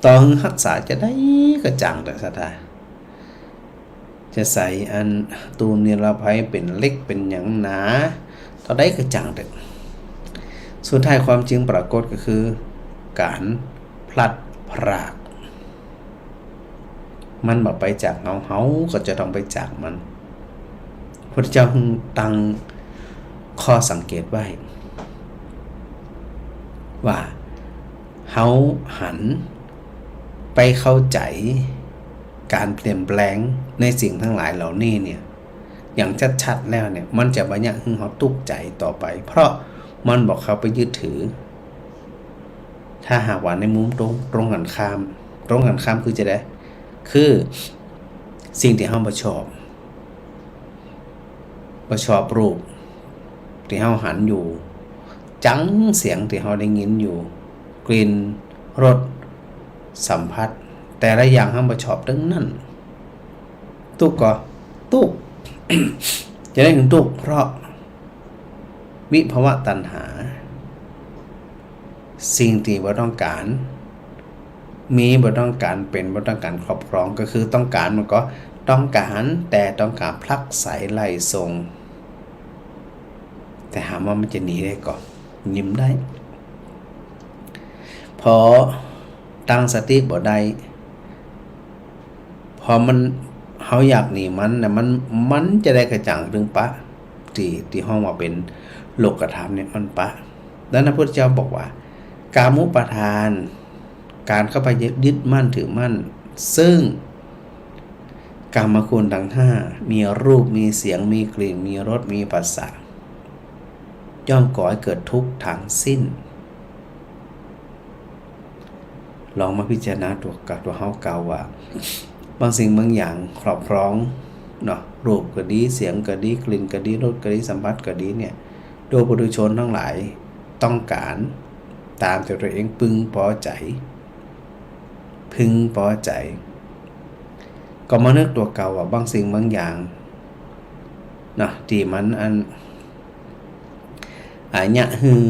Speaker 1: ตอนรักษาจะได้กระจ่างแต่สถาจะใส่อันตูนนิรภัยเป็นเล็กเป็นอย่างหนาตอนได้กระจ่างแต่สุดท้ายความจริงปรากฏก็คือการพลัดพรากมันบ่ไปจากเฮาก็จะต้องไปจากมันพระเจ้าตั้งข้อสังเกตไว้ว่าเฮาหันไปเข้าใจการเปลี่ยนแปลงในสิ่งทั้งหลายเหล่านี้เนี่ยอย่างชัดๆแล้วเนี่ยมันจะบ่อยากให้เฮาตุกใจต่อไปเพราะมันบอกเขาไปยึดถือถ้าหากว่าในมุมตรงกันข้ามคือจะได้คือสิ่งที่เฮาบ่ชอบรูปที่เฮาหันอยู่จังเสียงที่เฮาได้ยินอยู่กลิ่นรสสัมผัสแต่ละอย่างเฮาบ่ชอบทั้งนั้นตุกจะได้ถึงตุกเพราะวิภวะตัณหาสิ่งที่บ่ต้องการมีบ่ต้องการเป็นบ่ต้องการครอบครองก็คือต้องการมันก็ต้องการแต่ต้องการพลักไสไล่ส่งแต่หาว่ามันจะหนีได้ก่อนยิ้มได้พอตั้งสติบ่ได้พอมันเฮาอยากหนีมันน่ะมันจะได้กระจ่างถึงปะที่ห้องว่าเป็นโลกธรรมเนี่ยมันปะแล้วพระพุทธเจ้าบอกว่ากามุปทานการเข้าไปยึดมั่นถือมั่นซึ่งกามคุณทั้ง5มีรูปมีเสียงมีกลิ่นมีรสมีผัสสะย่อมก่อให้เกิดทุกข์ทั้งสิ้นลองมาพิจารณาตัวเฮาเก่าว่าบางสิ่งบางอย่างครอบครองเนาะรูปก็ดีเสียงก็ดีกลิ่นก็ดีรสก็ดีสัมผัสก็ดีเนี่ยโดยปุถุชนทั้งหลายต้องการตามตัวเองพึงพอใจก็มานึกตัวเก่าว่าบางสิ่งบางอย่างเนาะที่มันเนี่ยคือ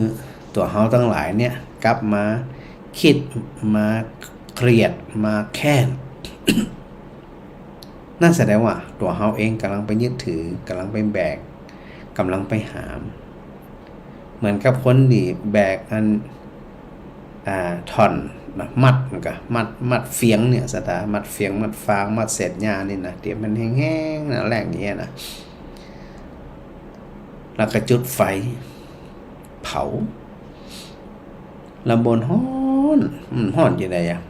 Speaker 1: ตัวเฮาทั้งหลายเนี่ยกลับมาคิดมาเกลียดมาแค้น นั่นแสดงว่าตัวเฮาเองกำลังไปยึดถือกำลังไปแบกกำลังไปหามเหมือนกับคนที่แบกท่อนมัดมันก็มัดเฟียงเนี่ยสตามัดเฟียงมัดฟางมัดเศษหญ้านี่นะเดี๋ยวมันแห้งๆนะแหล่งนี้นะแล้วก็จุดไฟเผาลำบนฮ้อนอยู่ไหนอ่ะ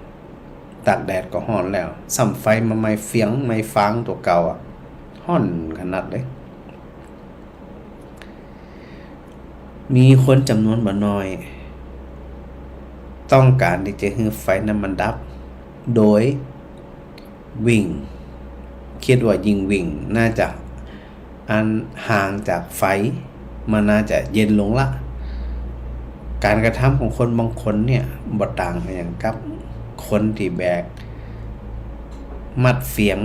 Speaker 1: ตากแดดก็ฮ้อนแล้วซ้ำไฟมาไม่เฟียงไม่ฟางตัวเก่าอ่ะ ห่อนขนาดเลยมีคนจำนวนบ่น้อย ต้องการที่จะให้ไฟนั้นมันดับ โดยวิ่งคิดว่ายิงวิ่งน่าจะอันห่างจากไฟมันน่าจะเย็นลงละการกระทำของคนบางคนเนี่ยบ่ต่างอย่างกับคนที่แบกมัดเฟียง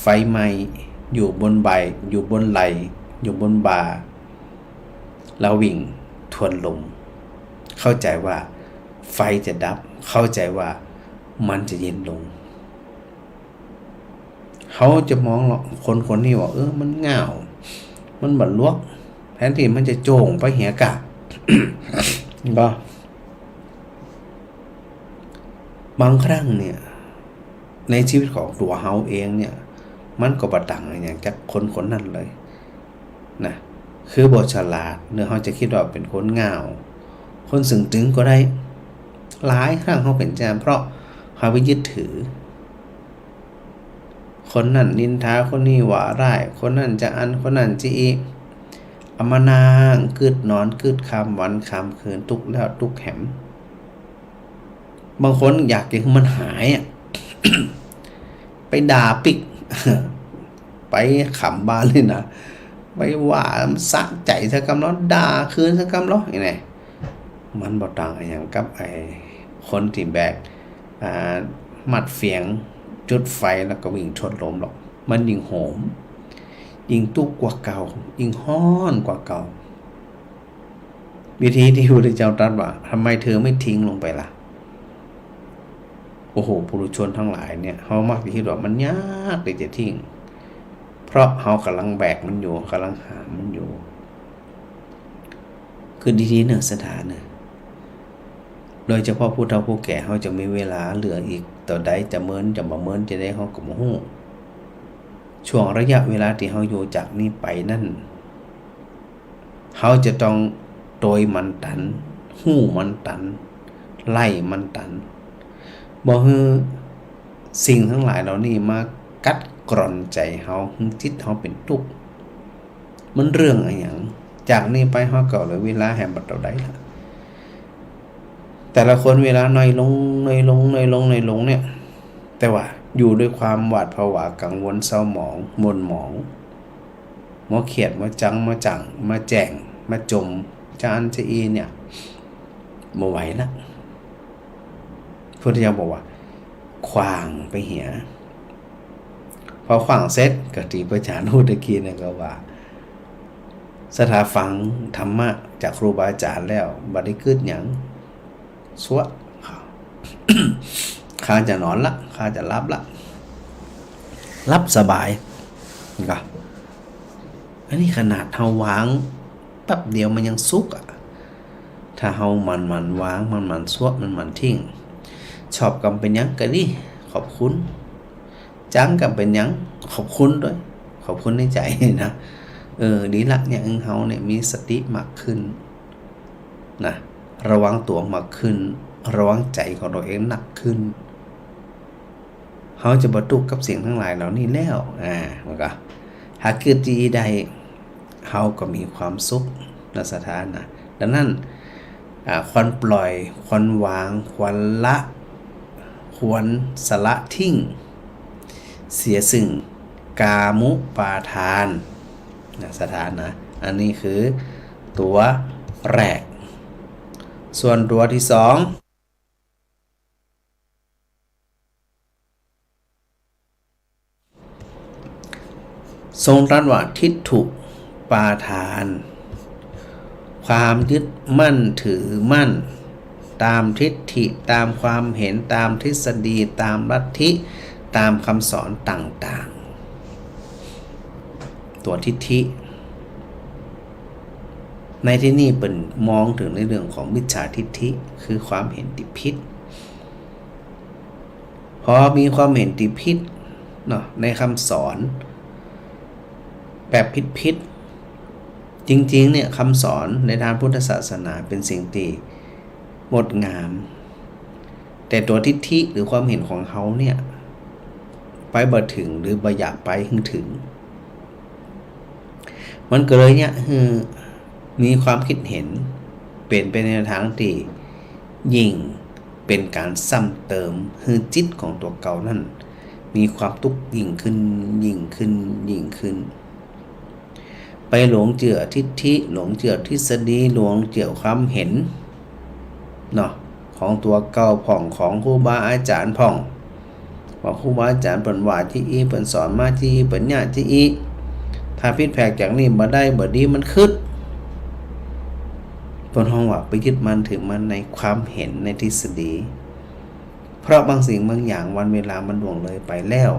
Speaker 1: ไฟไหม้อยู่บนใบอยู่บนไหลอยู่บนบ่าแล้ววิ่งทวนลมเข้าใจว่าไฟจะดับเข้าใจว่ามันจะเย็นลงเขาจะมองคนนี้ว่ามันเหงามันบัดลวกแทนที่มันจะโจ่งไปเหียกะ ก็บางครั้งเนี่ยในชีวิตของตัวเฮาเองเนี่ยมันก็บ่ต่างอย่างจากคนนั้นเลยนะคือบ่ฉลาดเนื้อเฮาจะคิดว่าเป็นคนเหงาคนสึงตึงก็ได้หลายครั้งเฮาเป็นแจมเพราะเฮาไปยึดถือคนนั้นนินทาคนนี้ว่าร้ายคนนั้นจะอันคนนั้นจะอีเอามานางกึดนอนกึดคำวันคำคืนทุกแล้วทุกแหมบางคนอยากให้มันหายอ่ะ ไปด่าปิก ไปขำบ้านเลยนะไปว่าสะใจสักคำแล้วด่าคืนสักคำแล้วไงเนี่ยมันบ่ต่างอย่างกับไอ้คนที่แบกมัดเฟียงจุดไฟแล้วก็วิ่งชนลมหรอกมันยิ่งโหมยิ่งตุกกว่าเก่ายิ่งฮ้อนกว่าเก่าวิธีที่พระพุทธเจ้าตรัสว่าทำไมเธอไม่ทิ้งลงไปล่ะโอ้โหปุถุชนทั้งหลายเนี่ยเขามักจะคิดว่ามันยากที่จะทิ้งเพราะเขากำลังแบกมันอยู่กำลังหามมันอยู่คือดีๆเนอะสถานเนอะโดยเฉพาะผู้เฒ่าผู้แก่เขาจะมีเวลาเหลืออีกต่อใดจะเมินจะบ่เมินจะได้เขาก็บ่ฮู้ช่วงระยะเวลาที่เขาอยู่จากนี้ไปนั่นเขาจะต้องโดยมันตันหู้มันตันไล่มันตันบ่ฮือสิ่งทั้งหลายเหล่านี้มากัดกร่อนใจเขาจิตเขาเป็นทุกข์มันเรื่องอะไรอย่างจากนี้ไปเขาก็เลยเวลาแห่งบัดเท่าใดล่ะแต่ละคนเวลาน้อยลงเนี่ยแต่ว่าอยู่ด้วยความหวาดผวากังวลเศร้าหมองหม่นหมองมาเขียดมาจังมาจังมาแจ่งมาจมจานจะอีเนี่ยบ่ไหวละพุทธเจ้าบอกว่าขวางไปเหียพอขวางเสร็จก็ตีประจานอุตะกี้เนี่ยก็ว่าสถาฟังธรรมะจากครูบาอาจารย์แล้วบัดนี้คืดหยังสวด ข้าจะนอนละข้าจะรับละรับสบายก็อันนี้ขนาดเฮาวางแป๊บเดียวมันยังสุกอ่ะถ้าเฮามันวางมันสวดมันทิ้งชอบกำเป็นยังก็ดีขอบคุณจังกำเป็นยังขอบคุณด้วยขอบคุณในใจนะดีละอย่างเฮาเนี่ยมีสติมากขึ้นนะระวังตัวมากขึ้นระวังใจของเราเองหนักขึ้นเขาจะบรรทุกกับเสียงทั้งหลายเหล่านี้แล้วมันก็หากเกิดจีใดเขาก็มีความสุขในสถานะดังนั้นควรปล่อยควรวางควรละควรสละทิ้งเสียซึ่งกามุปาทานนะสถานะอันนี้คือตัวแรกส่วนตัวที่สองทรงตรัสว่าทิฏฐุปาทานความยึดมั่นถือมั่นตามทิฏฐิตามความเห็นตามทฤษฎีตามลัทธิตามคำสอนต่างๆตัวทิฏฐิในที่นี้เป็นมองถึงในเรื่องของมิจฉาทิฏฐิคือความเห็นที่ผิดพอมีความเห็นที่ผิดเนาะในคำสอนแบบผิดจริงๆเนี่ยคำสอนในทางพุทธศาสนาเป็นสิ่งที่งดงามแต่ตัวทิฏฐิหรือความเห็นของเขาเนี่ย ไปบ่ถึงหรือบ่อยากไปถึงมันก็เลยเนี่ยมีความคิดเห็นเป็นไปในทางที่ยิ่งเป็นการซ้ำเติมให้จิตของตัวเก่านั่นมีความทุกข์ยิ่งขึ้นไปหลงเจือทิฏฐิหลงเจือทฤษฎีหลงเจือความเห็นเนาะของตัวเก่าผ่องของครูบาอาจารย์ผ่องว่าครูบาอาจารย์เปิ้นว่าที่อีเปิ้นสอนมาที่อีเปิ้นญาติที่อีถ้าผิดแผกจากนี้บ่ได้บ่ดีมันคึดเปิ้นฮ้องว่าไปยึดมันถือมันในความเห็นในทฤษฎีเพราะบางสิ่งบางอย่างวันเวลามันล่วงเลยไปแล้ว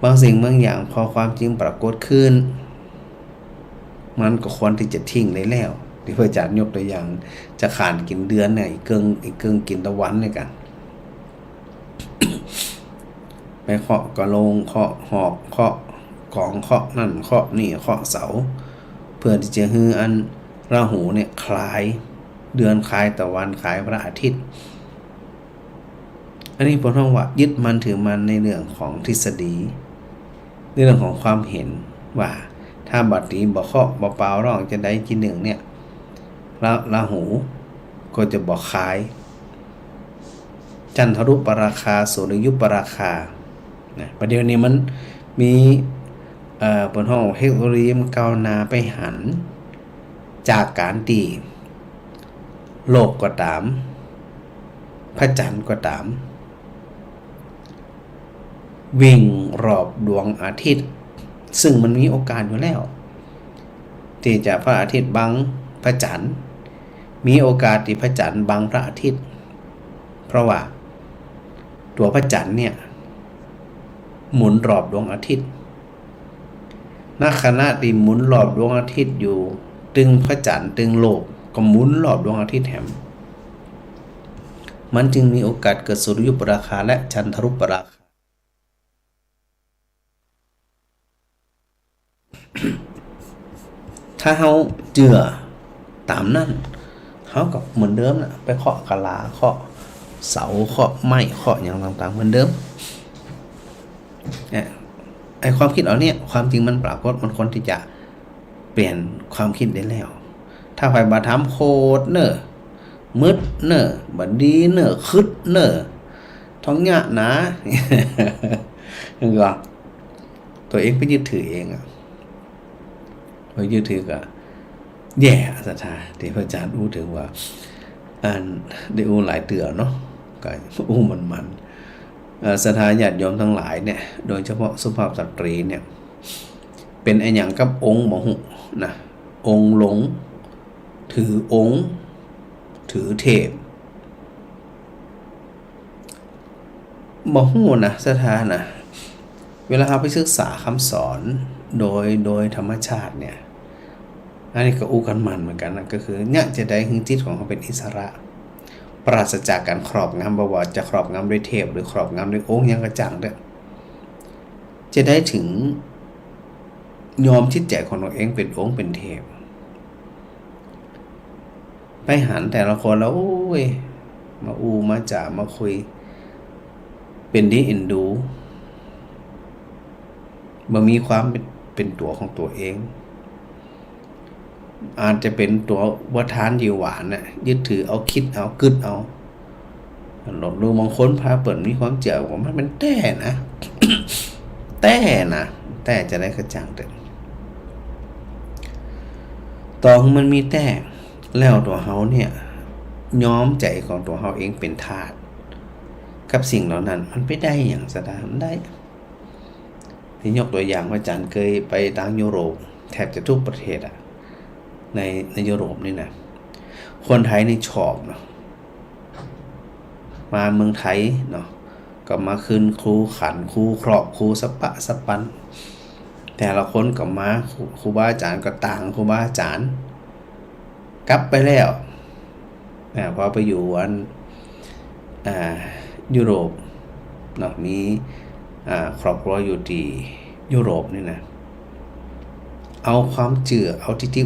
Speaker 1: บางสิ่งบางอย่างพอความจริงปรากฏขึ้นมันก็ควรที่จะทิ้งเลยแล้วที่พระอาจารย์ยกตัวอย่างจะขานกินเดือนเนี่ยอีกเกิงกินตะวันเนี่ยกัน ไปเคาะกระโลงเคาะหอกเคาะกองเคาะนั่นเคาะนี่เคาะเสาเพื่อที่จะให้อันราหูเนี่ยคล้ายเดือนคล้ายตะวันคล้ายพระอาทิตย์อันนี้ผมต้องว่ายึดมันถือมันในเรื่องของทฤษฎีในเรื่องของความเห็นว่าถ้าบัดนี้บ่เคาะบ่เปล่าร้องจะได้จีหนึ่งเนี่ยราหูก็จะบ่คล้ายจันทรุปราคาสุริยุปราคานะประเดี๋ยวนี้มันมีบนห้องเทคโนโลยีมันก้าวหน้าไปหันจากการตีโลกก็ตามพระจันทร์ก็ตามวิ่งรอบดวงอาทิตย์ซึ่งมันมีโอกาสอยู่แล้วที่จะพระอาทิตย์บังพระจันทร์มีโอกาสที่พระจันทร์บังพระอาทิตย์เพราะว่าตัวพระจันทร์เนี่ยหมุนรอบดวงอาทิตย์ณขณะที่หมุนรอบดวงอาทิตย์อยู่ตึงพระจันทร์ตึงโลกก็หมุนรอบดวงอาทิตย์แถมมันจึงมีโอกาสเกิดสุริยุปราคาและจันทรุปราคาถ้าเฮาเจือตามนั่นเฮาก็เหมือนเดิมน่ะไปเคาะกะลาเคาะเสาเคาะไม้เคาะอย่างต่างๆเหมือนเดิมเนี่ยไอความคิดเอาเนี่ยความจริงมันปรากฏมันคนที่จะเปลี่ยนความคิดได้แล้วถ้าใครมาทำโคตรเนอะมืดเนอะบัดดีเนอะคึดเนอะท้องยะนะ ก็ตัวเองไปยึดถือเองอะพอยึดถือก็แย่ศรัทธาที่พระอาจารย์อู้ถึงว่าอันได้อู้หลายเตือเนาะก็อู้มันศรัทธาญาติโยมทั้งหลายเนี่ยโดยเฉพาะสุภาพสตรีเนี่ยเป็นไอ้หยังกับองค์บ่ฮู้นะองค์หลงถือองค์ถือเทพบ่ฮู้นะศรัทธานะเวลาเราไปศึกษาคำสอนโดยธรรมชาติเนี่ยอันนี้ก็อู้กันมันเหมือนกันนะก็คือเนี่ยจะได้ให้จิตของเขาเป็นอิสระปราศจากการครอบงำบ่ว่าจะครอบงำด้วยเทพหรือครอบงำด้วยองค์ยังกระจังเด้อจะได้ถึงยอมจิตใจของตัวเองเป็นองค์เป็นเทพไปหันแต่ละคนแล้วโอ้ยมาอูมาจ่ามาคุยเป็นที่เอ็นดูบ่มีความเป็นตัวของตัวเองอาจจะเป็นตัววัฏฐานอยู่หวานน่ะยึดถือเอาคิดเอากึดเอาหลบดูบางคนพาเปิดมีความเจ๋อว่ามันเป็นแต่นะ แต่จะได้กระจ่างเด้อตอนมันมีแต่แล้วตัวเฮาเนี่ยย้อมใจของตัวเฮาเองเป็นทาสกับสิ่งเหล่านั้นมันไปได้อย่างสะดวกได้ที่ยกตัวอย่างว่าอาจารย์เคยไปต่างยุโรปแทบจะทุกประเทศอ่ะในยุโรปนี่นะคนไทยนี่ชอบเนาะมาเมืองไทยเนาะก็มาคืนครูขันครูครอบครูสปะสปันแต่ละคนก็มาครูบาอาจารย์ก็ต่างครูบาอาจารย์กลับไปแล้วพอไปอยู่ยุโรปเนาะมีครอบครัวอยู่ที่ยุโรปนี่นะเอาความเจือเอาทิฏฐิ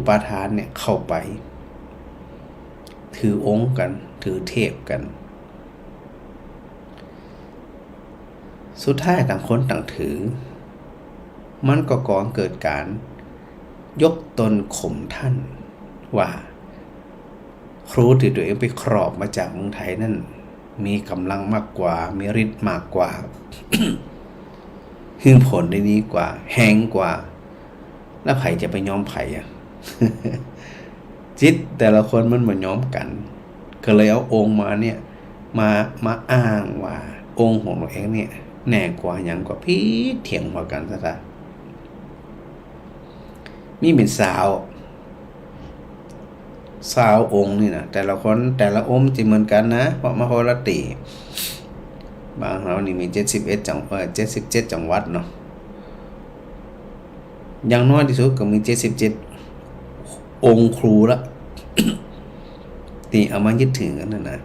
Speaker 1: ปาทานเนี่ยเข้าไปถือองค์กันถือเทพกัน สุดท้ายต่างคนต่างถือมันก็ก่อเกิดการยกตนข่มท่านว่าครูที่ตัวเองไปครอบมาจากเมืองไทยนั่นมีกำลังมากกว่ามีฤทธิ์มากกว่า หึ่งผลได้ดีกว่าแห้งกว่าแล้วไผ่จะไปยอมไผ่อะ จิตแต่ละคนมันบ่ยอมกันก็เลยเอาองค์มาเนี่ยมาอ้างว่าองค์ของตัวเองเนี่ยแน่กว่าหยังกว่าพี่เถียงหัวกันซะละมีเป็นสาวองค์นี่นะแต่ละคนแต่ละองค์จะเหมือนกันนะเพราะมโหรติบางเรานี่มี77จังหวัดเนาะอย่างน้อยที่สุดก็มี77องค์ครูละ ที่เอามายึดถือกันนั่นนะ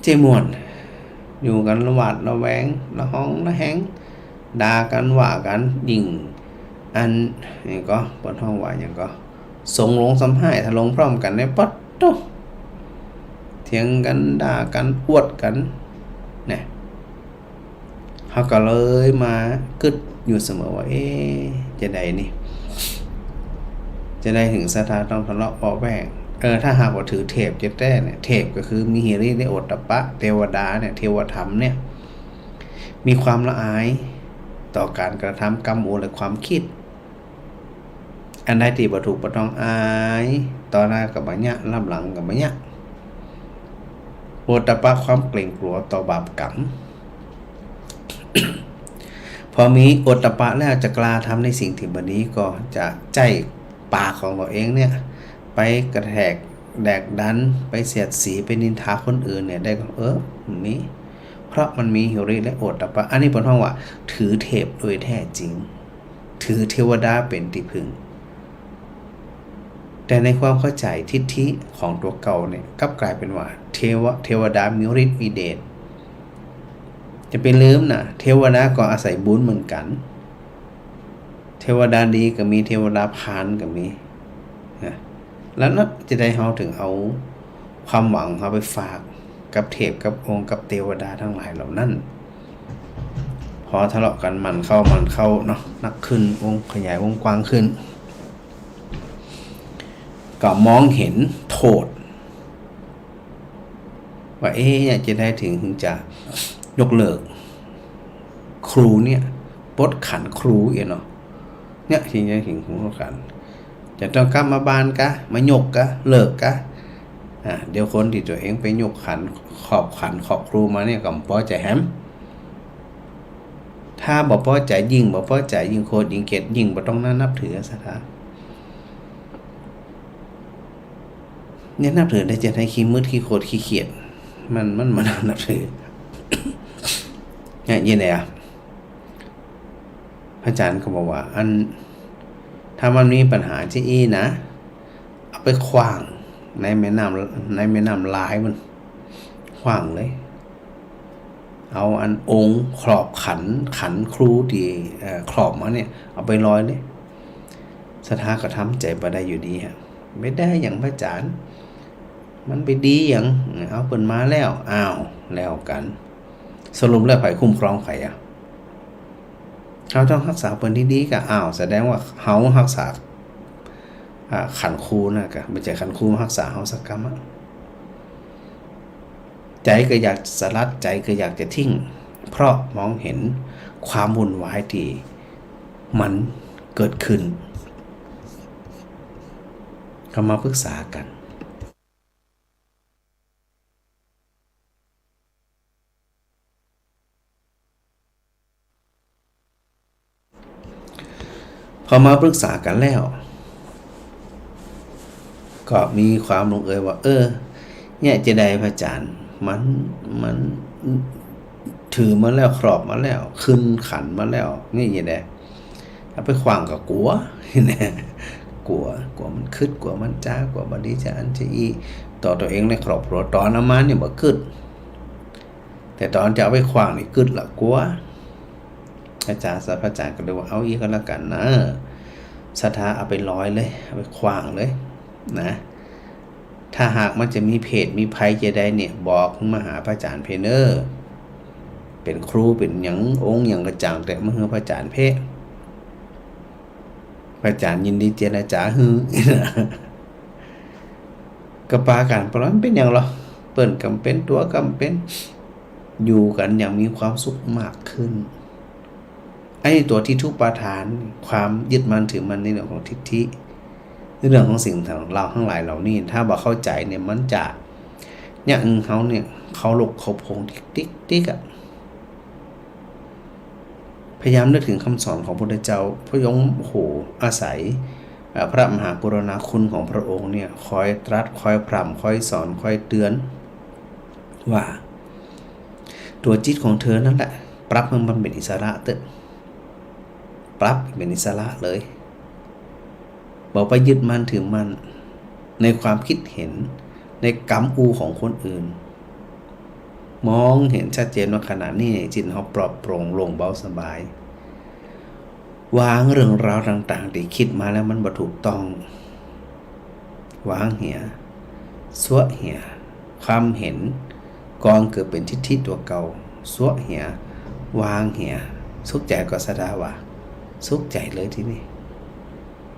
Speaker 1: เจมวนอยู่กันระหวาดระแวงระห้องระแหงด่ากันว่ากันยิงอันนี่ก็บนห้องว่าอย่างก็สงลงสำหายทะลงพร้อมกันในปัดโตเถียงกันด่ากันอวดกันเนี่ยเขาก็เลยมากึดอยู่เสมอว่าจะได้นี่จะได้ถึงสถานต้องทะเลาะเบาแวงถ้าหากว่าถือเทพจะแต้เนี่ยเทพก็คือมีหิริในโอตตัปปะเทวดาเนี่ยเทวธรรมเนี่ยมีความละอายต่อการกระทำกรรมโอและความคิดอันใดที่บ่ถูกบ่ต้องอายต่อหน้ากับบัญญัติรับหลังกับบัญญัติโอตตัปปะความเกรงกลัวต่อบาปกรรม พอมีโอตตัปปะแล้วจะกล้าทำในสิ่งที่บ่ดีก็จะใจปากของตัวเองเนี่ยไปกระแทกแดกดันไปเสียดสีไปนินทาคนอื่นเนี่ยได้ก็มีเพราะมันมีหิริและโอตตัปปะอันนี้เป็นห้องว่าถือเทพโดยแท้จริงถือเทวดาเป็นที่พึ่งแต่ในความเข้าใจทิฏฐิของตัวเก่าเนี่ยกลับกลายเป็นว่าเทวดามีฤทธิ์มีเดชจะไปลืมนะเทวดาก็อาศัยบุญเหมือนกันเทวดาดีก็มีเทวดาพาลก็มีนะแล้วนับจะได้เฮาถึงเอาความหวังเฮาไปฝากกับเทพกับองค์กับเทวดาทั้งหลายเหล่านั้นพอทะเลาะกันมันเข้าเนาะนักขึ้นวงขยายวงกว้างขึ้นก็มองเห็นโทษว่าจะได้ถึงจะยกเลิกครูเนี่ยปลดขันครูเนาะเนี่ยที่จะถึงของขันจะต้องกลับมาบานกะมายกกะเลิกกะเดี๋ยวคนที่ตัวเองไปยกขันขอบครูมาเนี่ยก็บ่พอใจแฮมถ้าบ่พอใจยิ่งบ่พอใจยิ่งโคตรยิ่งเกลียดยิ่งบ่ต้องนับถือซะท่าเนี่ยนับถือได้จะให้ขี้มืดขี้โคตรขี้เกียจมันนับถือเนี่ยยังไงพระอาจารย์ก็บอกว่าถ้ามันมีปัญหาที่นะเอาไปขว้างในแม่น้ำลายมันขว้างเลยเอาองค์ครอบขันครูที่ครอบมาเนี่ยเอาไปลอยเลยสถาก็ทำใจบ่ได้อยู่ดีฮะไม่ได้อย่างพระอาจารย์มันไปดีอย่างเอาเปิ่นมาแล้วแล้วกันสรุปแล้วไผคุ้มครองไผเราต้องรักษาเปิ่นที่ดีก็แสดงว่าเฮารักษาขันครูนะก็ไม่ใช่ขันครูรักษาเฮาสักกรรมใจก็อยากสลัดใจก็อยากจะทิ้งเพราะมองเห็นความวุ่นวายที่มันเกิดขึ้นก็มาปรึกษากันพอมาปรึกษากันแล้วก็มีความลงเอยว่าเนี่ยจะได้พระอาจารย์มันถือมาแล้วครอบมาแล้วขึ้นขันมาแล้วนี่ยังไงเอาไปขวางกับกลัวเนี่ยกลัวมันคึดกลัวมันจ้ากลัวบัดนี้จะอันจะต่อตัวเองในครอบครัวตอนน้ำมันเนี่ยบ่คึดแต่ตอนจะเอาไปขวางนี่คึดละกลัวพระอาจารย์ก็เลยว่าเอาก็แล้วกันนะศรัทธาเอาไปลอยเลยเอาไปขวางเลยนะถ้าหากมันจะมีเพจมีภัยจะได้เนี่ยบอกมาหาพระอาจารย์เพเนอร์ไป เป็นครูเป็นหยังองค์หยังกระจ่างแต่มาฮือพระอาจารย์เพะพระอาจารย์ยินดีเจรจาฮือ กระปากันเพราะมันเป็นอย่างหรอเปิ้นกำเป็นตัวกำเป็นอยู่กันอย่างมีความสุขมากขึ้นไอ้ตัวที่ทุปาทานความยึดมั่นถือมันในเรื่องของทิฏฐิในเรื่องของสิ่งของเราทั้งหลายเหล่านี้ถ้าบ่เข้าใจเนี่ยมันจะเนี่ยเขาเนี่ยเขาหลกเขาพงติ๊กอ่ะพยายามนึกถึงคำสอนของพระพุทธเจ้าพระยงโหอาศัยพระมหากรุณาคุณของพระองค์เนี่ยคอยตรัสคอยพร่ำคอยสอนคอยเตือนว่าตัวจิตของเธอนั่นแหละปรับมันเป็นอิสระเถอะปรับเป็นอิสระเลยบอกไปยึดมั่นถือมั่นในความคิดเห็นในกรรมอูของคนอื่นมองเห็นชัดเจนว่าขณะนี้จิตเขาปลอดโปร่งโล่งเบาสบายวางเรื่องราวต่างๆที่คิดมาแล้วมันบ่ถูกต้องวางเหียสัวเหียความเห็นกองเกิดเป็นทิฏฐิตัวเก่าสัวเหียวางเหียสุขใจก็สดาว่าสุขใจเลยที่นี่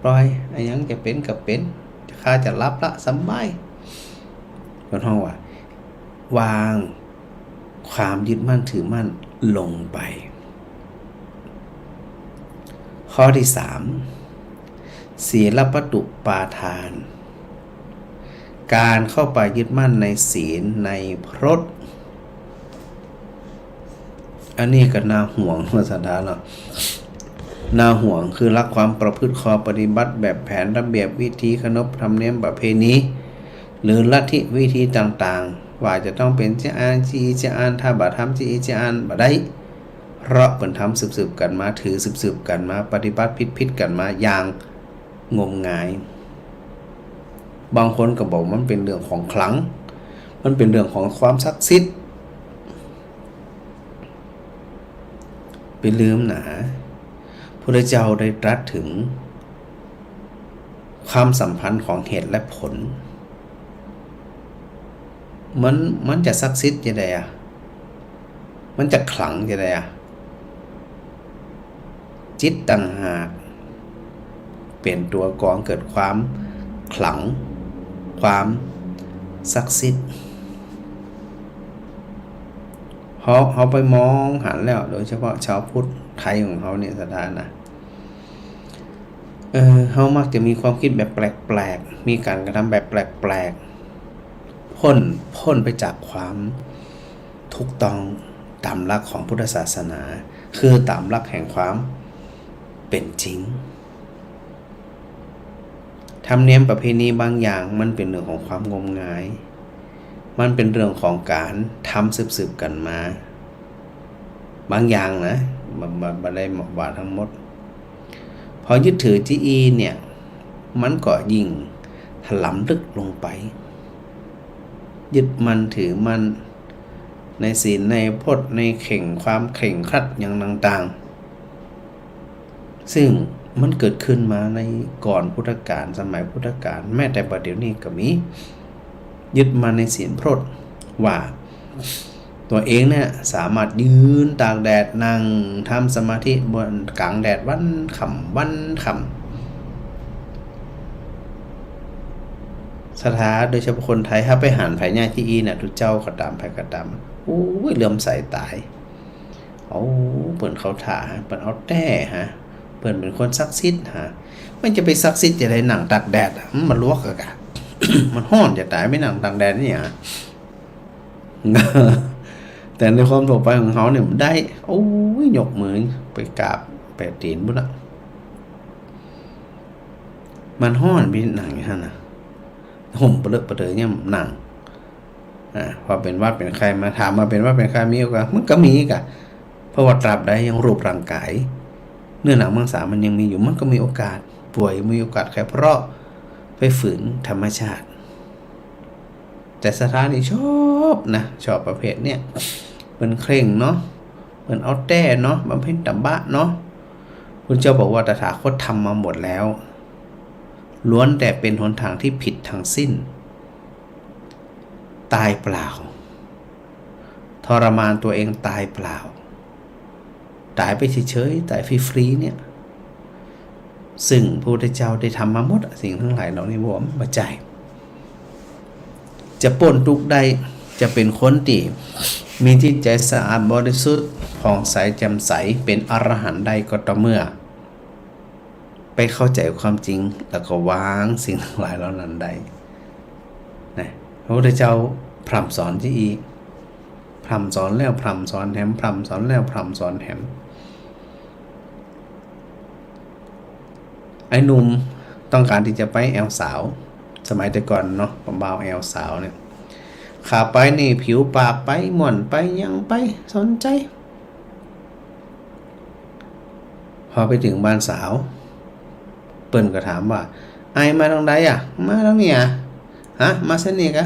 Speaker 1: ปล่อยไอ้ยังจะเป็นกับเป็นข้าจะรับละสบายคนห้องว่าวางความยึดมั่นถือมั่นลงไปข้อที่3ศีลปตุปาทานการเข้าไปยึดมั่นในศีลในพรตอันนี้ก็น่าห่วงภาษาดาเนาะน่าห่วงคือรักความประพฤติข้อปฏิบัติแบบแผนระเบียบวิธีขนบธรรมเนียมประเพณีหรือลัทธิวิธีต่างๆว่าจะต้องเป็นจะอ่านจีจะอ่านถ้าบ่ทำจีจะอ่านบ่ได้เพราะเพิ่นทำสืบๆกันมาถือสืบๆกันมาปฏิบัติผิดๆกันมาอย่างงมงายบางคนก็บอกมันเป็นเรื่องของขลังมันเป็นเรื่องของความศักดิ์สิทธิ์ไปลืมหนาพระเจ้าได้ตรัสถึงความสัมพันธ์ของเหตุและผลมันจะศักดิ์สิทธิ์จะได้อะมันจะขลังจะได้อะจิตต่างหากเป็นตัวกองเกิดความขลังความศักดิ์สิทธิ์เขาไปมองหันแล้วโดยเฉพาะชาวพุทธไทยของเขาเนี่ยสถานะเขามักจะมีความคิดแบบแปลกๆมีการกระทำแบบแปลกๆพ้นไปจากความถูกต้องตามหลักของพุทธศาสนาคือตามหลักแห่งความเป็นจริงธรรมเนียมประเพณีบางอย่างมันเป็นเรื่องของความงมงายมันเป็นเรื่องของการทำสืบๆกันมาบางอย่างนะไม่ได้ว่าทั้งหมดพอยึดถือจีอีเนี่ยมันก็ยิ่งถลำลึกลงไปยึดมันถือมันในศีลในพจน์ในเข่งความเข่งครัดอย่างต่างๆซึ่งมันเกิดขึ้นมาในก่อนพุทธกาลสมัยพุทธกาลแม้แต่ปัจจุบันนี้ก็มียึดมาในศีลพรตว่าตัวเองเนี่ยสามารถยืนตากแดดนั่งทำสมาธิบนกลางแดดวันค่ำสถาโดยเฉพาะคนไทยถ้าไปหันไผญาติอีเนี่ยทุกเจ้าก็ตามไผก็ตามโอ้ยเลื่อมใสตายเอาเปิ่นเขาถ่าเปิ่นเอาแต้ฮะเปิ่นเป็นคนศักดิ์สิทธิ์ฮะมันจะไปศักดิ์สิทธิ์จะได้หนังตากแดดมันลวกอะ มันห้อนจะตายไม่หนังตากแดดนี่ฮะ แต่ในความทั่วไปของเขาเนี่ยมันได้โอ้ยยกมือไปกราบแปดตีนบุญละมันห้อนเป็นหนังอย่างนั้นนะห่มเปลือกเปลือยเนี่ยหนังพอเป็นวัดเป็นใครมาถามมาเป็นวัดเป็นใครมีโอกาสมันก็มีกะเพราะว่าตราบใดยังรูปร่างกายเนื้อหนังมังสามันยังมีอยู่มันก็มีโอกาสป่วยมีโอกาสแค่เพราะไปฝืนธรรมชาติแต่สถานีชอบนะชอบประเภทเนี่ยเป็นเคร่งเนาะเป็นเอาแต้เนาะบำเพ็ญตบะเนาะคุณเจ้าบอกว่าตถาคตทำมาหมดแล้วล้วนแต่เป็นหนทางที่ผิดทั้งสิ้นตายเปล่าทรมานตัวเองตายเปล่า ตายไปเฉยๆตายฟรีๆเนี่ยซึ่งพระพุทธเจ้าได้ทำมาหมดสิ่งทั้งหลายเหล่านี้บ่มาใจจะพ้นทุกข์ได้จะเป็นคนที่มีจิตใจสะอาดบริสุทธิ์ผ่องใสแจ่มใสเป็นอรหันต์ได้ก็ต่อเมื่อไปเข้าใจความจริงแล้วก็วางสิ่งทั้งหลายเหล่านั้นได้นะพระพุทธเจ้าพร่ำสอนที่อีกพร่ำสอนแล้วพร่ำสอนแถมพร่ำสอนแล้วพร่ำสอนแถมไอ้หนุ่มต้องการที่จะไปแอลสาวสมัยแต่ก่อนเนาะบ่าวแอลสาวเนี่ยขาไปนี่ผิวปากไปหม่อนไปยังไปสนใจพอไปถึงบ้านสาวเปิ้นก็ถามว่าไอ้มาทางใดอ่ะมาทางนี้อ่ะฮะมาเส้นนี้กะ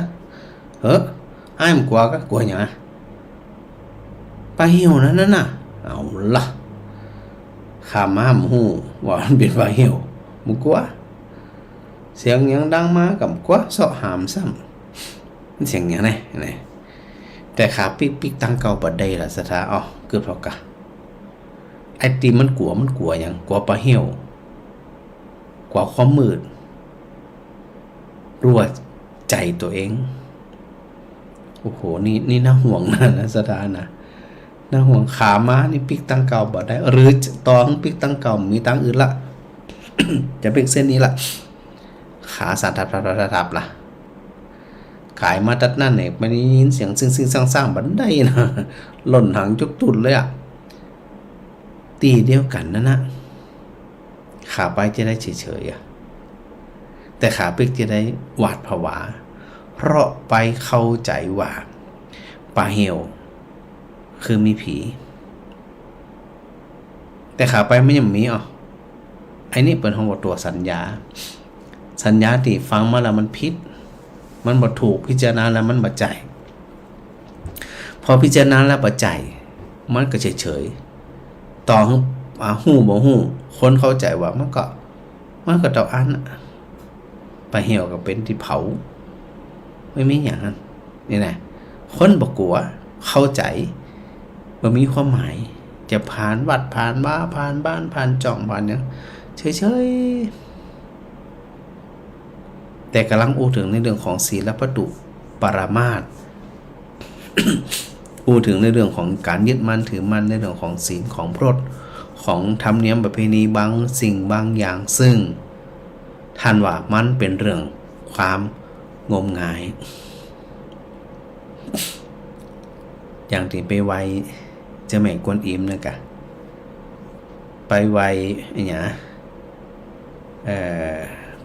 Speaker 1: ไอ้มันกลัวกะกลัวหยังอ่ะไปเหี่ยวนั่นน่ะเอาล่ะข้ามาหมู่ว่ามันเป็นไปเหี่ยวมึงกลัวเสียงหยังดังมากับกลัวเสาะหามซ้ำมันเสียงหยังไงแต่ขาปิ๊กตั้งเก่าบ่ได้ล่ะสถาอ๋อเกือบเท่ากะไอ้ตีมันกลัวหยังกลัวปลาเหี่ยวกว่าความมืดรู้ว่าใจตัวเองโอ้โหนี่น่าห่วงนะสถานะน่าห่วงขาม้านี่ปิกตั้งเก่าบ่ได้หรือตอของปิกตั้งเก่ามีตั้งอื่นละ จะเป็นเส้นนี้ละขาสั่นทับละขายมาตัดนั่นเนี่ยไม่ได้ยินเสียงซึ่งสร้างบันไดนะหล่นหางจุกตุ่นเลยอ่ะตีเดียวกันนะขาไปจะได้เฉยๆแต่ขาปิกจะได้หวาดผวาเพราะไปเข้าใจว่าปลาเหี่ยวคือมีผีแต่ขาไปไม่ยังมีไอ้นี่เป็นของตัวสัญญาที่ฟังมาแล้วมันผิดมันบ่ถูกพิจารณาแล้วมันบ่ใจพอพิจารณาแล้วบ่ใจมันก็เฉยๆต่อหูบ่หูคนเข้าใจว่ามันก็เท่าอันปลาเหี่ยวก็เป็นที่เผาไม่มีอย่างนั้นนี่แหละคนบ่กลัวเข้าใจว่ามีความหมายจะผ่านวัดผ่านบ้าผ่านบ้านผ่านจ่องผ่านอย่างเฉยๆแต่กำลังอู้ถึงในเรื่องของศีลปตุปรามาส อู้ถึงในเรื่องของการยึดมั่นถือมั่นในเรื่องของศีลของพรตของธรรมเนียมประเพณีบางสิ่งบางอย่างซึ่งท่านว่ามันเป็นเรื่องความงมงายอย่างที่ไปไว้เจ้าแม่กวนอิมนะกะไปไว้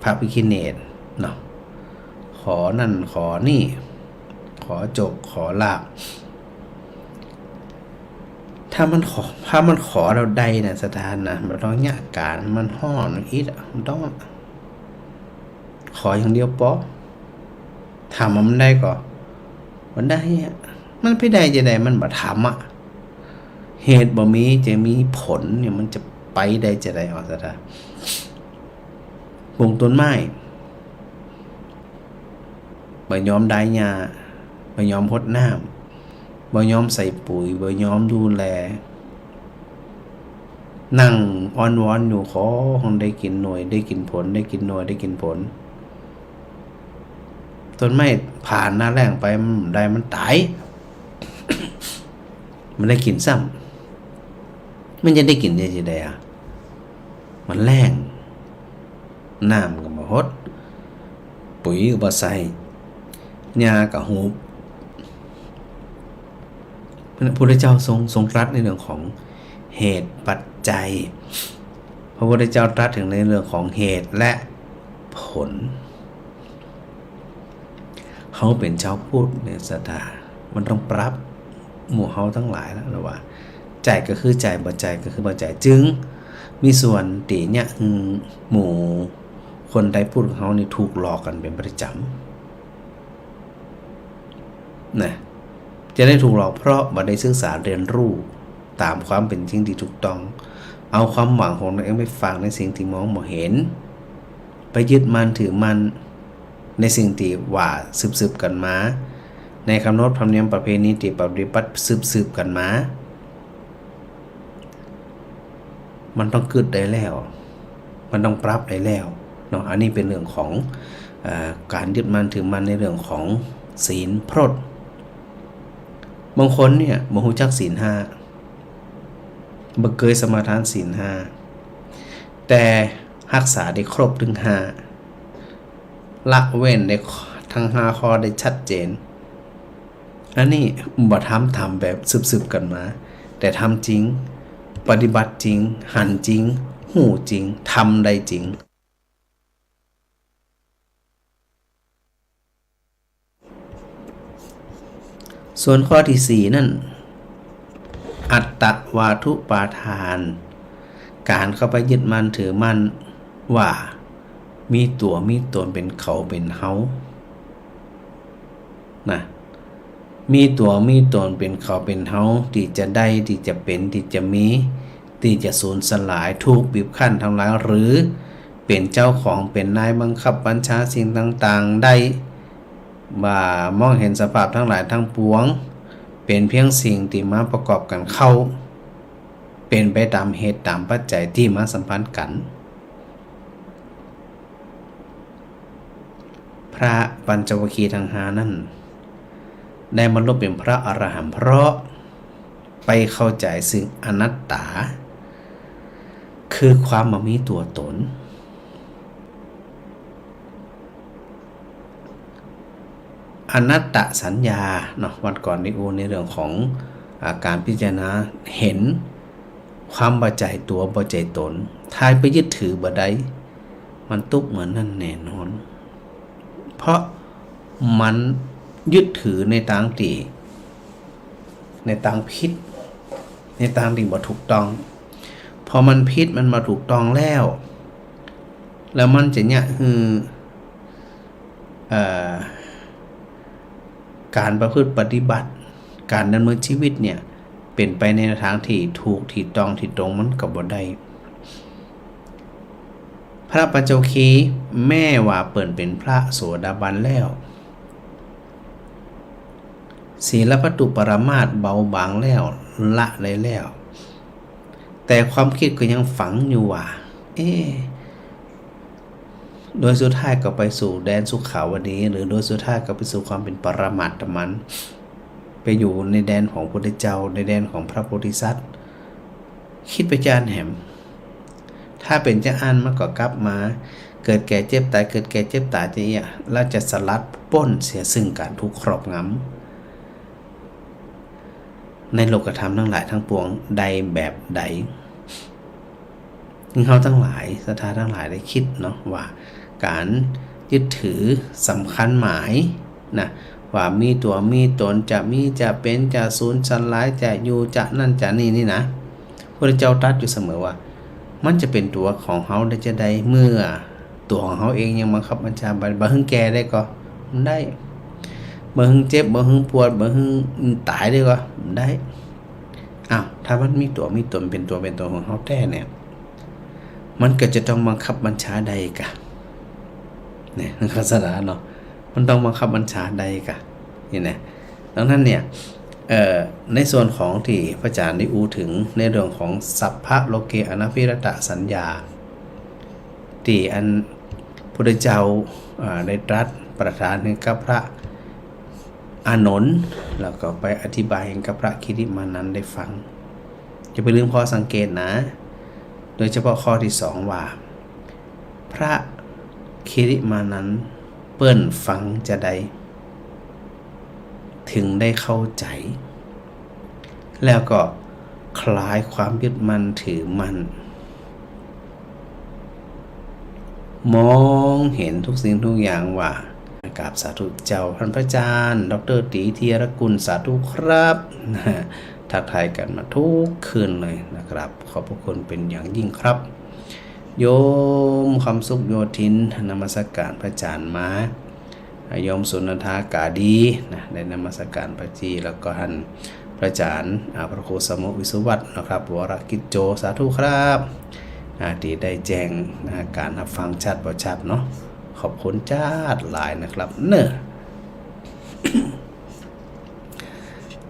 Speaker 1: พระพิฆเนศเนาะขอนั่นขอนี่ขอจบขอลาบถ้ามันขอเราได้นะสถานนะมันต้องยากการมันห่อนอีดมันต้องขออย่างเดียวปอถามมันได้ก็มันได้มันไปได้จะได้มันบ่ถามเหตุบ่มีจะมีผลเนี่ยมันจะไปได้จะได้สถานปลูกต้นไม้บ่ยอมได้หญ้าบ่ยอมพดน้ำบ่ยอมใส่ปุ๋ยบ่ยอมดูแลนั่งอ้อนวอนอยู่ขอให้ได้กินหน่วยได้กินผลได้กินหน่วยได้กินผลต้นไม้ผ่านหน้าแล้งไปมันตาย มันได้กินซ้ำมันจะได้กินจะได้มันแล้งน้ำก็บ่ฮดปุ๋ยก็บ่ใส่หญ้าก็หูบพระพุทธเจ้าทรงตรัสในเรื่องของเหตุปัจจัยพระพุทธเจ้าตรัสถึงในเรื่องของเหตุและผลเขาเป็นชาวพุทธในศรัทธามันต้องปรับหมู่เขาทั้งหลายแล้วว่าใจก็คือใจบ่ใจก็คือบ่ใจจึงมีส่วนตีเนี่ยหมู่คนไทยพูดของเขานี่ถูกหลอกกันเป็นประจำนะจะได้ถูกหลอกเพราะบ่ได้ศึกษาเรียนรู้ตามความเป็นจริงที่ถูกต้องเอาความหวังของตัวเองไปฝากในสิ่งที่มองบ่เห็นไปยึดมั่นถือมั่นในสิ่งที่ว่าสืบกันมาในคำนบธรรมเนียมประเพณีที่ปฏิบัติสืบกันมา มันต้องกึดได้แล้วมันต้องปรับได้แล้วเนาะอันนี้เป็นเรื่องของการยึดมั่นถือมั่นในเรื่องของศีลพรตบางคนเนี่ยบ่ฮู้จักศีล5บ่เคยสมาทานศีล5แต่รักษาได้ครบถึง5ละเว้นได้ทั้ง5ข้อได้ชัดเจนอันนี้บ่ทำแบบสืบๆกันมาแต่ทำจริงปฏิบัติจริงหันจริงหูจริงทำได้จริงส่วนข้อที่4นั่นอัตตวาทุปาทานการเข้าไปยึดมั่นถือมั่นว่ามีตัวมีตนเป็นเขาเป็นเฮานะมีตัวมีตนเป็นเขาเป็นเฮาที่จะได้ที่จะเป็นที่จะมีที่จะสูญสลายถูกบีบคั้นทำลายหรือเป็นเจ้าของเป็นนายบังคับบัญชาสิ่งต่างๆได้บ่ามองเห็นสภาพทั้งหลายทั้งปวงเป็นเพียงสิ่งที่มาประกอบกันเข้าเป็นไปตามเหตุตามปัจจัยที่มาสัมพันธ์กันพระปัญจวัคคีย์ทั้ง5นั้นได้บรรลุเป็นพระอรหันต์เพราะไปเข้าใจซึ่งอนัตตาคือความบ่มีตัวตนอนัตตสัญญาเนาะวันก่อนได้ในเรื่องของการพิจารณาเห็นความบ่ใจตัวบ่ใจตนถ้าไปยึดถือบ่ได้มันตุกเหมือนนั่นแน่นอนเพราะมันยึดถือในทางที่ในทางผิดในทางที่บ่ถูกต้องพอมันผิดมันมาถูกต้องแล้วมันจะเนี่ยคือการประพฤติปฏิบัติการดำเนินชีวิตเนี่ยเป็นไปในทางที่ถูกที่ต้องที่ตรงมันก็บ่ได้พระปัญจวัคคีย์แม่ว่าเปิ่นเป็นพระโสดาบันแล้วศีลพัตตุปรามาสเบาบางแล้วละได้แล้วแต่ความคิดก็ยังฝังอยู่ว่าโดยสุดท้ายก็ไปสู่แดนสุขาวดีหรือโดยสุดท้ายก็ไปสู่ความเป็นปรมัตถมันไปอยู่ในแดนของพระพุทธเจ้าในแดนของพระโพธิสัตว์คิดไปจานแหมถ้าเป็นจะอ่านมันก็กลับมาเกิดแก่เจ็บตายเกิดแก่เจ็บตายจะเนี่ยเราจะสลัดป้นเสียซึ่งการทุกข์ครอบงำในโลกธรรมทั้งหลายทั้งปวงใดแบบใดเราทั้งหลายศรัทธาทั้งหลายได้คิดเนาะว่าการยึดถือสำคัญหมายนะว่ามีตัวมีตนจะมีจะเป็นจะสูญสลายจะอยู่จะนั่นจะนี่นะพระเจ้าตรัสอยู่เสมอว่ามันจะเป็นตัวของเฮาได้จะได้เมื่อตัวของเฮาเองยังบังคับบัญชาบ่ฮึ่งแก่ได้ก็มันได้บ่ฮึ่งเจ็บบ่ฮึ่งปวดบ่ฮึ่งตายได้ก็ได้ถ้ามันมีตัวมีตนเป็นตัวของเฮาแท้เนี่ยมันก็จะต้องบังคับบัญชาใดกะเนี่ยนักศาสนาเนาะมันต้องบังคับบัญชาใดกะนี่นะดังนั้นเนี่ยในส่วนของที่พระอาจารย์ได้อูถึงในเรื่องของสัพพะโลเกอนัพพิรตสัญญาที่อันพุทธเจ้าได้ตรัสประทานให้กับพระอานนท์แล้วก็ไปอธิบายให้กับพระคิริมานันท์ได้ฟังจะไปลืมข้อสังเกตนะโดยเฉพาะข้อที่2ว่าพระคิริมานันท์เปิ้นฟังจะได้ถึงได้เข้าใจแล้วก็คลายความยึดมั่นถือมั่นมองเห็นทุกสิ่งทุกอย่างว่ากราบสาธุเจ้าท่านพระอาจารย์ดร.ตีธีรกุลสาธุครับทักทายกันมาทุกคืนเลยนะครับขอบพระคุณเป็นอย่างยิ่งครับโยมคำสุขโยธินนมัสการพระอาจารย์มาโยมสุนันทากาดีนะได้นมัสการพระจีแล้วก็ท่านพระอาจารย์พระครูสมุวิสุวัตนะครับวรกิจโจสาธุครับที่ได้แจ้งการรับฟังชัดบ่ชัดเนาะขอบคุณจ้าหลายนะครับเนอะ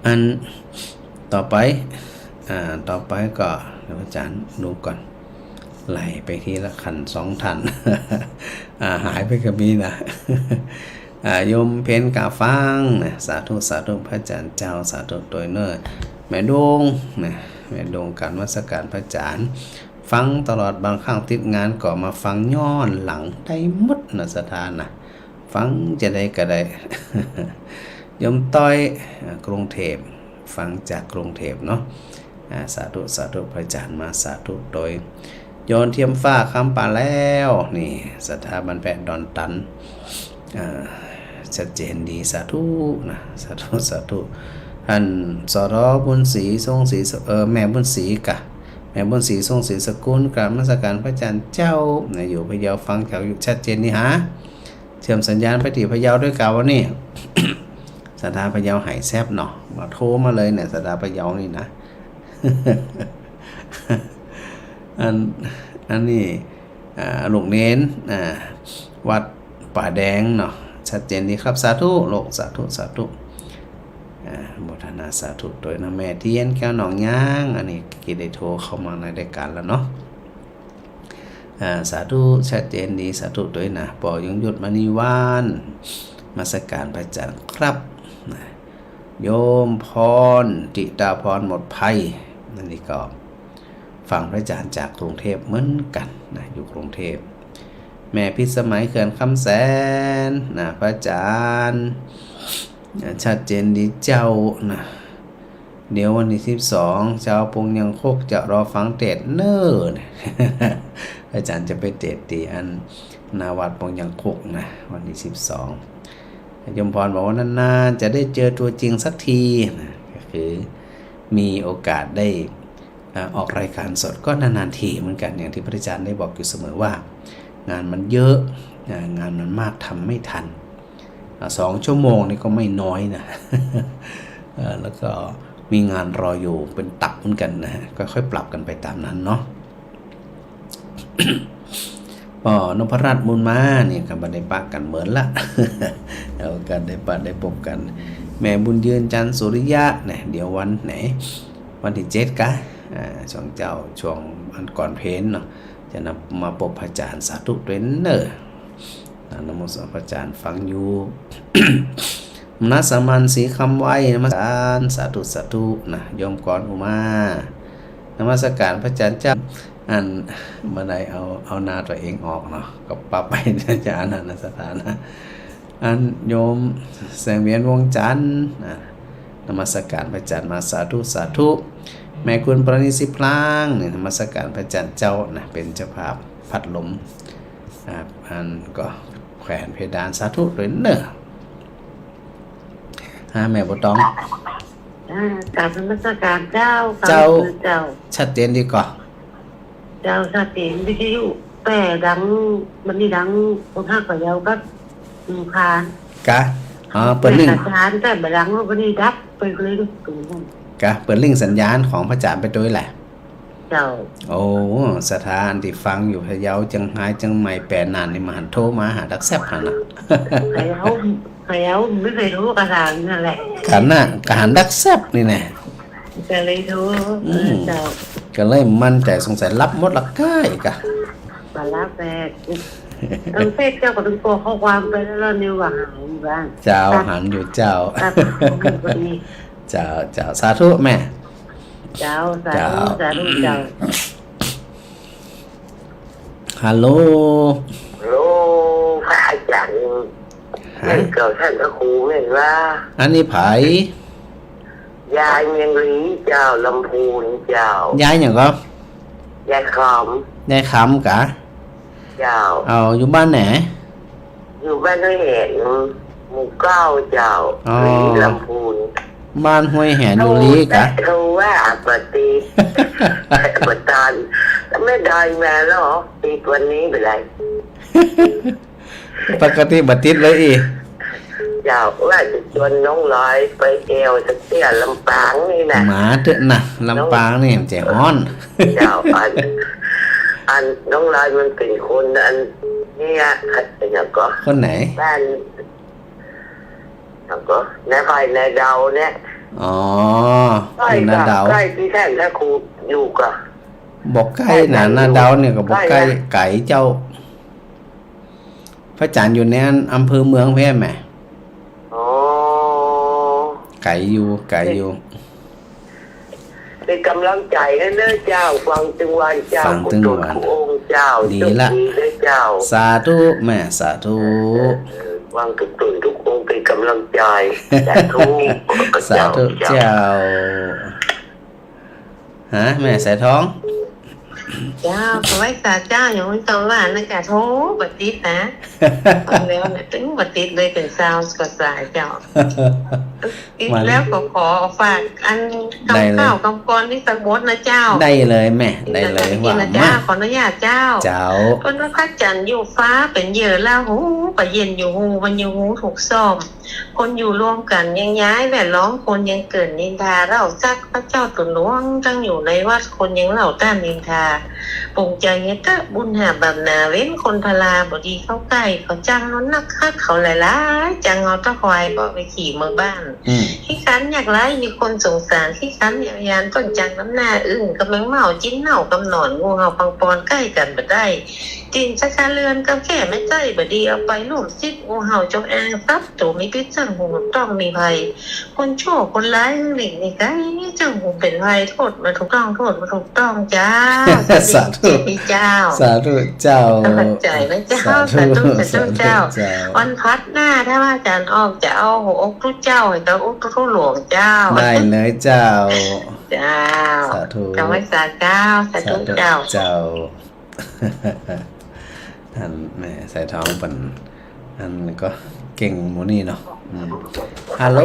Speaker 1: อันต่อไป ต่อไปก็เดี๋ยวอาจารย์ดูก่อนไล่ไปทีละขัน2ทัน หายไปกับมีนะโยมเพนกาฟังนะสาธุสาธุพระอาจารย์เจ้าสาธุตัวเนอร์แม่ดงนะแม่ดงการวัสการพระอาจารย์ฟังตลอดบางครั้งติดงานก็มาฟังย้อนหลังได้หมดนะสถานนะฟังจะได้ก็ได้ โยมต้อยกรุงเทพฟังจากกรุงเทพเนาะสาธุสาธุพระอาจารย์มาสาธุโดยโยนเทียมฟ้าคำป่าแล้วนี่สถาบันแปะดอนตันชัดเจนดีสาธุนะสาธุสาธุท่านสรบุญศรีทรงศรีแม่บุญศรีกะแม่บุญศรีทรงศรีสกุลกราบนมัสการพระอาจารย์เจ้านะอยู่พะเยาฟังแถวอยู่ชัดเจนนี่ฮะเชื่อมสัญญาณไปที่พะเยาด้วยกาวนี่ สถาพะเยาหายแซบเนาะมาโทรมาเลยเนี่ยสถาพะเยานี่นะ อันนี้หลวงเน้นวัดป่าแดงเนาะชัดเจนดีครับสาธุโลกสาธุสาธุโมทนาสาธุโดยนะแม่เทียนแก้วหนองย่างอันนี้กิได้โทรเข้ามาในรายการแล้วเนาะสาธุชัดเจนดีสาธุโดยนะปอยงหยุดมณีวานมาสการพระอาจารย์ครับโยมพรติตาพรหมดภัยนั่นนี่ก็ฟังพระอาจารย์จากกรุงเทพเหมือนกันนะอยู่กรุงเทพแม่พิสมัยเขื่อนคำแสนนะพระอาจารย์ชัดเจนดีเจ้านะเดี๋ยววันที่12เจ้าปงยังโคกจะรอฟังเทศเนิ่น อาจารย์จะไปเทศตีอันนาวัดปงยังโคกนะวันที่12ยมพรบอกว่านานๆจะได้เจอตัวจริงสักทีนะก็คือมีโอกาสได้ออกรายการสดก็นานๆทีเหมือนกันอย่างที่พระอาจารย์ได้บอกอยู่เสมอว่างานมันเยอะงานมันมากทำไม่ทัน2 ชั่วโมงนี่ก็ไม่น้อยนะ แล้วก็มีงานรออยู่เป็นตับเหมือนกันนะค่อยๆปรับกันไปตามนั้นเนาะ ป่อนพรัตน์มูลมาเนี่ยกันบันไดปากกันเหมือนละ เอากันได้ปะได้พบกันแม่บุญยืนจันทร์สุริยะเนี่ยเดี๋ยววันไหนวันที่7กะช่วงเจ้าช่วงอันก่อนเพลเนาะจะนำมาพบพระอาจารย์สาธุเรนเนอร์นโมสพระอาจารย์ฟังอยู่ นัสมันสีคำไว้นมัสการสาธุสาธุนะโยมก่อนอุมานมัสการพระอาจารย์เจ้าอันเมื่อใดเอานาตัวเองออกเนาะก็ปรับไปจะอันนั้นสถานะอันโยมแสงเวียนวงจันทร์นมัสการพระอาจารย์มาสาธุสาธุแม่คุณประณิสิพลางเนี่ยนมัสการพระอาจารย์เจ้านะเป็นเจ้าภาพพัดลมอันก็แขวนเพดานสาธุเลยเนอะแม่บ่ต้อง
Speaker 4: การนมัสการเจ้า
Speaker 1: ชัดเจนดีกว่า
Speaker 4: เจ้าชัดเจนวิทยุแต่ดังมันนี่ดังคนห้ากับเยาก็คาน
Speaker 1: กะเปิดลิงก์
Speaker 4: สัญญาณแต่ดังวันนี้ดับไปเลยตรงนั้น
Speaker 1: กะเปิดลิงก์สัญญาณของพระอาจารย์ไปด้วยแหละ
Speaker 4: เจ้า
Speaker 1: โอ้สถานที่ฟังอยู่พะเยาจังหายจังใหม่แปรนานนี่มาหันโทรมาหาดักแซบหันน่ะ
Speaker 4: พะเยาไม่เคยรู้กระถางนั่นแหละ
Speaker 1: กันน่ะกะหันดักแซบนี่แน่
Speaker 4: ก็เลยโทรเจ้า
Speaker 1: ก็เลยมั่นใจสงสัยรับหมดละก้ายกะ
Speaker 4: มารับแฟกเฟซเจ้าก็ต้องโทรข้อความไปแล้วนิวว่าหายอยู่บ้าง
Speaker 1: เจ้าหันอยู่เจ้าเจ้าสาธุแม่
Speaker 4: เจ้าสาธุเจ้า
Speaker 1: ฮัลโหล
Speaker 4: พระอาจารย์ไม่เกิดท่านพระครูเห็นว่า
Speaker 1: อันนี้ไผ
Speaker 4: ยายเมียงลีเจ้าลำพูนเจ้าย
Speaker 1: ายอย่างก็
Speaker 4: ยาย
Speaker 1: คำกะ
Speaker 4: เจ้า
Speaker 1: เอาอยู่บ้านไหน
Speaker 4: อยู่บ้านห้วยแหนหมู่9เจ้าลำพูน
Speaker 1: บ้านห้วยแหนอยู่ลีกะ
Speaker 4: เขาว่าปฏิบัติการไม่ได้มาแล้วปีวันนี้เป็นไร
Speaker 1: ปกติบัติดเลยอี
Speaker 4: เจ้าว่าจะชวนน้องลอยไปเอวสักเที่ยลำปางนี่นะ
Speaker 1: หมาเถอะนะลำปางนี่แจ๋ฮ้อน
Speaker 4: เจ้าอันน้องลอยมันเป็นคนอันนี่อะอย่างก็
Speaker 1: คนไหน
Speaker 4: บ้านอย่างก็ในภายในเดาเนี่ย
Speaker 1: อ๋อ
Speaker 4: ใกล้
Speaker 1: คือนาดาว
Speaker 4: ใกล้ที่แท้แล้วครูอยู่กะ
Speaker 1: บอกใกล้นะนาดาวเนี่ยก็บอกใกล้ไก่เจ้า พระจันทร์อยู่ในอำเภอเมืองแพร่แหม
Speaker 4: อ๋อ
Speaker 1: ไก่อยู่
Speaker 4: เป็นกำลังใจให้เด้อเจ้าฟังตึงวันเจ้า
Speaker 1: ฟังตึงวัน
Speaker 4: คุณองค์เจ้า
Speaker 1: ดีละ
Speaker 4: เด้อเจ้า
Speaker 1: สาธุแม่สาธุ
Speaker 4: ฟังทุกตุนทุกองค์เป็นกำลังใจสาธุ
Speaker 1: สาธุเจ้าฮะแม่สายท้อง
Speaker 7: เจ้าขอให้ตาเจ้าอย่างนี้ต้องว่านะจ๊ะโทบัดติดนะฟังแล้วเนี่ยถึงบัดติดเลยเป็นซาวส์ก็สายเจ้าอีกแล้วก็ขอฝากอันกำข้าวกำกรที่สักบดนะเจ้า
Speaker 1: ได้เลยแม่ได้เลย
Speaker 7: กิ
Speaker 1: ว่าน
Speaker 7: นะ
Speaker 1: มา
Speaker 7: เจ้าขออนุญาตเจ้า
Speaker 1: เจ้า
Speaker 7: คนว่าพระจันทร์อยู่ฟ้าเป็นเหยื่อล่าหูปะเย็นอยู่หูมันอยู่หูถูกซ่อม คนอยู่ร่วมกันยังย้ายแวดล้อมคนยังเกิดนินทาเล่าซักพระเจ้าตุนหลวงตั้งอยู่ในวัดคนยังเล่าต้านนินทาปงใจเฮ็ดกะบุญหาแบบนาเว้นคนพลาบดีเข้าใกล้เขาจ้างเขานักคัดเขาหลายๆจังเอาตะควายก็ไปขี่เมืองบ้าน
Speaker 1: อืม
Speaker 7: ขี้คันอยากไล่มีคนสงสารขี้คันอยากยานต้นจังน้ำหน้าอึ้งกำลังเมาจิ้นเน่ากำหนอนงูเห่าปังปอนใกล้กันบ่ได้จินชักเรือนกับแค่ไม่ใจบ่ดีเอาไปลูกซิดงูเห่าจงอางซับตัวมีพิษจังหูต้องมีภัยคนชั่วคนร้ายหลีกนี่ไกจังหูเป็นภัยโทษมาถูกต้องโทษมาถูกต้องจ้า
Speaker 1: สาธุ
Speaker 7: เจ้า
Speaker 1: สาธุเจ้า
Speaker 7: ตั้งใจนะเจ้าสาธุสาธุเจ้า
Speaker 1: เจ้า
Speaker 7: วันพัดหน้าถ้าว่าอาจารย์ออกจะเอาหัวอกทุกเจ้าให้กับอกทุกหลวงเจ้า
Speaker 1: ได้เลยเจ้า
Speaker 7: เจ้า
Speaker 1: สาธุ
Speaker 7: จำไว้สาเจ้าสาธุเจ้า
Speaker 1: เจ้า ท่านแม่สายท้องเป็นอันก็เก่งหมูนี่เนาะอืมฮัลโหล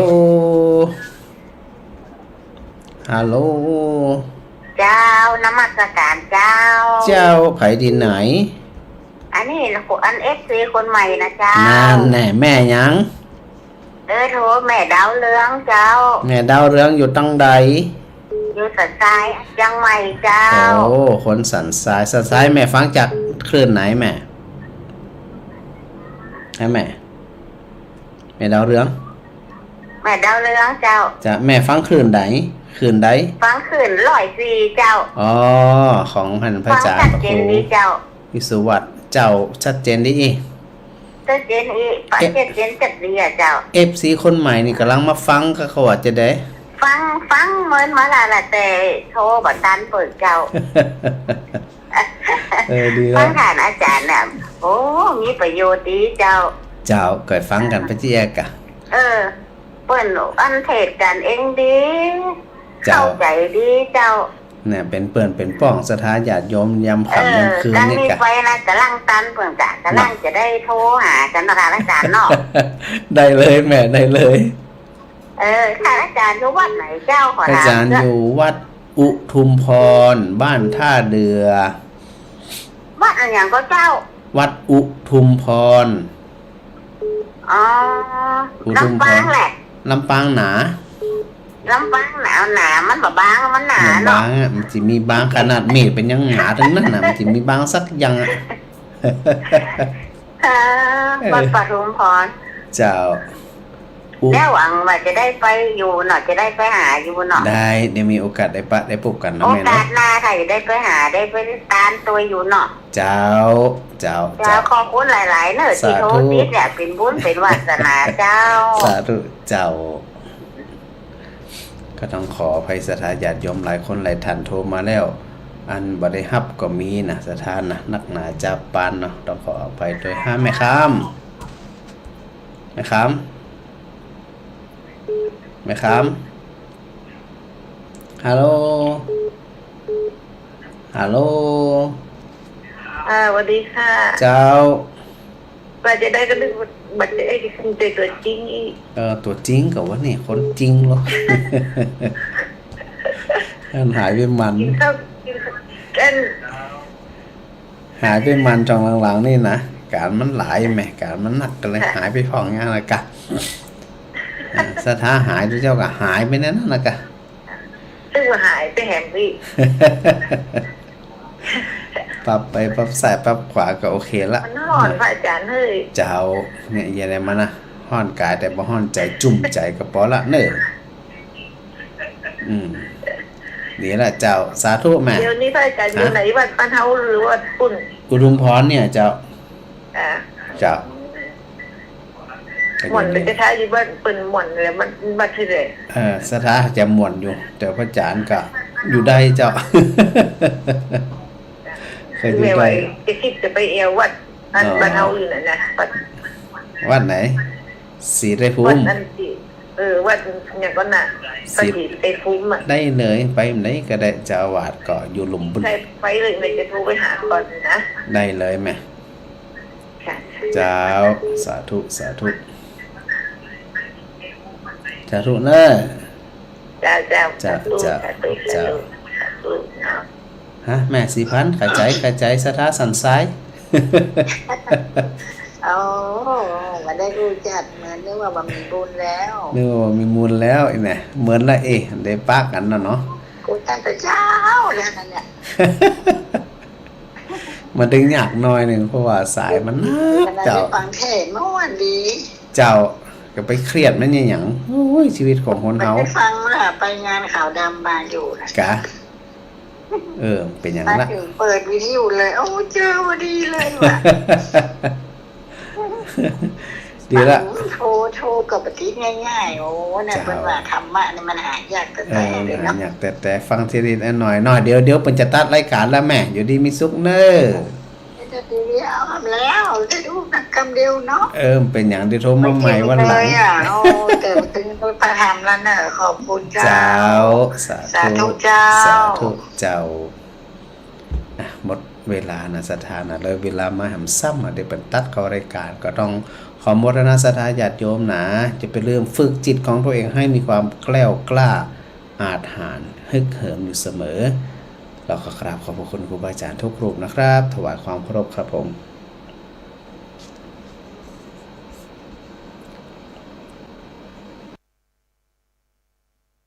Speaker 1: ฮัลโหล
Speaker 2: เจ้านมัสการเจ้า
Speaker 1: เจ้าไผดินไหน
Speaker 2: อันนี้อันFCคนใหม่นะเจ้า
Speaker 1: นั่นแน่แม่ยัง
Speaker 2: โทรแม่ดาวเรืองเจ้า
Speaker 1: แม่ดาวเรืองอยู่ตั้งใด
Speaker 2: อยู่สันทรายยังใหม่เจ้า
Speaker 1: โอ้คนสันทรายสันทรายแม่ฟังจากคลื่นไหนแม่ให้แม่ดาวเรือง
Speaker 2: แม่ดาวเรืองเจ้า
Speaker 1: จะแม่ฟังคลื่นไหนคลื่นใด
Speaker 2: ฟังขึ้น104เจ้า
Speaker 1: อ๋อของพันพระ
Speaker 2: ฟัง
Speaker 1: จาร
Speaker 2: ชั
Speaker 1: ย์
Speaker 2: ด
Speaker 1: พระ
Speaker 2: เจ
Speaker 1: ครู
Speaker 2: นดีเจ้า
Speaker 1: วิสุวัตเจ้าชัดเจนดีอี
Speaker 2: ชัดเจนอีฟังชัดเจนจัดดีอะเจ้า
Speaker 1: FC คนใหม่นี่กำลังมาฟังก็เขาว่าจะได้
Speaker 2: ฟังเหมือนมาละแต่โทรบัตันเปิดเจ้า
Speaker 1: ดี
Speaker 2: ฟั
Speaker 1: แล้
Speaker 2: ง
Speaker 1: ว
Speaker 2: ฐานอาจารย์น่ะโอ้มีประโยชน์ดีเจ้า
Speaker 1: เจ้าเกิดฟังกันพระเจ้ากะ
Speaker 2: เปิ้นอันเทศกันเองดี
Speaker 1: เจ้า
Speaker 2: เข้าใจดีเจ้า
Speaker 1: เนี่ยเป็นเปิ่นเป็นป้องสถานญาติโยมยำค่ำยำคืน
Speaker 2: กัง
Speaker 1: นี่
Speaker 2: มี
Speaker 1: กะ
Speaker 2: ไฟนะกะลังตันเปิ้นกะกะลังจะได้โทรหากันนะคะอาจารย์เนาะ
Speaker 1: ได้เลยแม่ได้เลย
Speaker 2: ท่านอาจารย์อยู่วัดไหนเจ้าขอ
Speaker 1: อา
Speaker 2: ถาม
Speaker 1: จารย์อยู่วัดอุทุมพรบ้านท่าเรือ
Speaker 2: วัดอะไรอย่างก็เจ้า
Speaker 1: วัดอุทุมพร
Speaker 2: อ๋อ
Speaker 1: อุทุมพร
Speaker 2: ลำปางแหละ
Speaker 1: ลำปางหนา
Speaker 2: ลำปางหนาวหนามันแบบบางมันหนา
Speaker 1: บา
Speaker 2: เนาะ
Speaker 1: งอ่ะมันจะมีบางขนาดเมตรเป็นยังหนาถึงนั่นน่ะมันจะมีบางสักอยังอ่ะ
Speaker 2: วัดปทุมพร
Speaker 1: เจ้าอุ
Speaker 2: แล้วหวังว่าจะได้ไปอยู่เนาะจะได้ไปหาอยู่เนาะ
Speaker 1: ได้เดี๋ยวมีโอกาสได้ปะได้พบกันนะ
Speaker 2: โอ
Speaker 1: แม่
Speaker 2: กา
Speaker 1: เนาะ
Speaker 2: สหน้าค่ะจะได้ไปหาได้ไปตามตัวอยู่เนาะ
Speaker 1: เจ้า
Speaker 2: ขอบคุณหลายๆเนอะที่โทรติดเนี่ยเป็นบุญเป็นวาสนาเจ้า
Speaker 1: สาธุเจ้า ก็ต้องขออภัยสถานญาติโยมหลายคนหลายท่านโทรมาแล้ว อันบ่ได้ฮับก็มีนะสถานนะนักหนาจับปานเนาะต้องขออภัยด้วยห้ามแม่ค้ามแม่ค้ามแม่ค้ามฮัลโหลฮัลโหล
Speaker 7: สวัสดีค่ะ
Speaker 1: เจ้า
Speaker 7: ว่าจะได้ก็นึกว่าบัตรไอ้ที่คุณเจอตัวจริงอีก
Speaker 1: ตัวจริงกับว่านี่คนจริงเหรอ ท่านหายไปมัน
Speaker 7: กินข้าวกัน
Speaker 1: หายไปมันจองหลังๆนี่นะการมันหลายแหม่การมันหนักกันเลยหายไปห้องงานละกะสถาหายที่เจ้าก็หายไปนั่นนะกะ
Speaker 7: ซึ่งว่าหายไปแหมพี่
Speaker 1: ปรับไปปรับซ้ายปรับขวาก็โอเคละ
Speaker 7: มันหอนพระอาจารย์เฮ้ย
Speaker 1: เจ้าเนี่ยอย่าได้มานะห้อนกายแต่บ่ห้อนใจจุ่มใจกระป๋อละเน้อ นี่แหละเจ้าสาธุแม่
Speaker 4: เดี๋ยวนี้พระอาจารย์อยู่ไหนวัดบ้านเฮาหรือวัดปุ่น
Speaker 1: กุทุมพรเนี่ยเจ้า
Speaker 4: อ่า
Speaker 1: เจ้า
Speaker 4: หม่อนเป็นกระทะอยู่บ้านเปิ้นหม่อนเลยมันบัดที่เลย
Speaker 1: สถาจะม่วนอยู่ แต่พระอาจารย์ก็อยู่ได้เจ้า เคยอยู่
Speaker 4: ไม่ไหว
Speaker 1: ได้
Speaker 4: จะคิดจะไปเอววัดอันบ้านเฮาอยู่น่ะนะวัด
Speaker 1: วัดไหนศรีไรภู
Speaker 4: วัด
Speaker 1: มิ
Speaker 4: อันที่วัดอย่างก็น่ะปฏิไอ้ภูมิอ่ะ
Speaker 1: ได้เลยไปไหนก็ได้เจ้าอาวาสก็อยู่หลุมบุญ
Speaker 4: ใช่ไปเลยไม่จะโทรไปหาก่อนนะ
Speaker 1: ได้เลยแม่
Speaker 4: ค่ะ
Speaker 1: เจ้าสาธุสาธุสาธุเนอะ
Speaker 4: เจ้า
Speaker 1: เจ้า
Speaker 4: สาธุ
Speaker 1: เจ้า
Speaker 4: สาธุ
Speaker 1: เจ้า
Speaker 4: สาธุเนาะ
Speaker 1: ฮะแม่4,000ขาใจสถาสันซ้าย
Speaker 2: เอามาได้รู้จักเหมือนนึกว่ามันมีบุญแล้ว
Speaker 1: นึกว่ามีมูลแล้วไอ้เนี่ยเหมือนละได้ปากกันเนาะ
Speaker 2: กูตั้งแต่เช้าแล้วนั่นเนี่ย
Speaker 1: มันดึงยากหน่อยหนึงเพราะว่าสายมันนั
Speaker 2: ข
Speaker 1: ก
Speaker 2: ณะ
Speaker 1: เจ้า
Speaker 2: ที่ฟังเทศน์เมื่อวันดี
Speaker 1: เจ้าก็ไปเครียดมันเนี่ยหยังโอ้ยชีวิตของคน
Speaker 2: มัน
Speaker 1: เฮา
Speaker 2: ได้ฟังว่าไปงานข่าวดำมาอยู่นะ
Speaker 1: กะเป็นอย่าง
Speaker 2: มา
Speaker 1: ละ
Speaker 2: ถึงเปิดวิทยุเลย โอ้เจอพอดีเลยว่ะ
Speaker 1: ดีละ
Speaker 2: โทรกับปฏิง่ายๆ โอ้เนี่ยเป็นว่าธรรมะเนี่ยมันหายากแต่เลยเนาะ
Speaker 1: อยากแต่ฟังทีนิดหน่อยเดี๋ยวเพิ่นจะตัดรายการแล้วแม่อยู่ดีมีสุขเน้อ
Speaker 2: จะดีเอาทำแล้วจะดูนักกรรมเดียวเนาะ
Speaker 1: เป็นอย่างที่โทรมาใหม่วันหลัง
Speaker 2: เลยโอ้แต่ถึงไปทำแล้วเนอะขอบคุณเจ้า
Speaker 1: เจ้าสา
Speaker 2: สาธุ
Speaker 1: ธุ
Speaker 2: เจ้า
Speaker 1: สาธุเจ้าหมดเวลานะสถานะเลยเวลามาหำซ้ำเดี๋ยวเป็นตัดเข้ารายการก็ต้องขอโมทนาสถาญาติโยมนะจะไปเริ่มฝึกจิตของตัวเองให้มีความแกล้วกล้าอาจหาญฮึกเหิมอยู่เสมอเราก็กราบขอบพระคุณครูบาอาจารย์ทุกรูปนะครับถวายความเคารพครับผม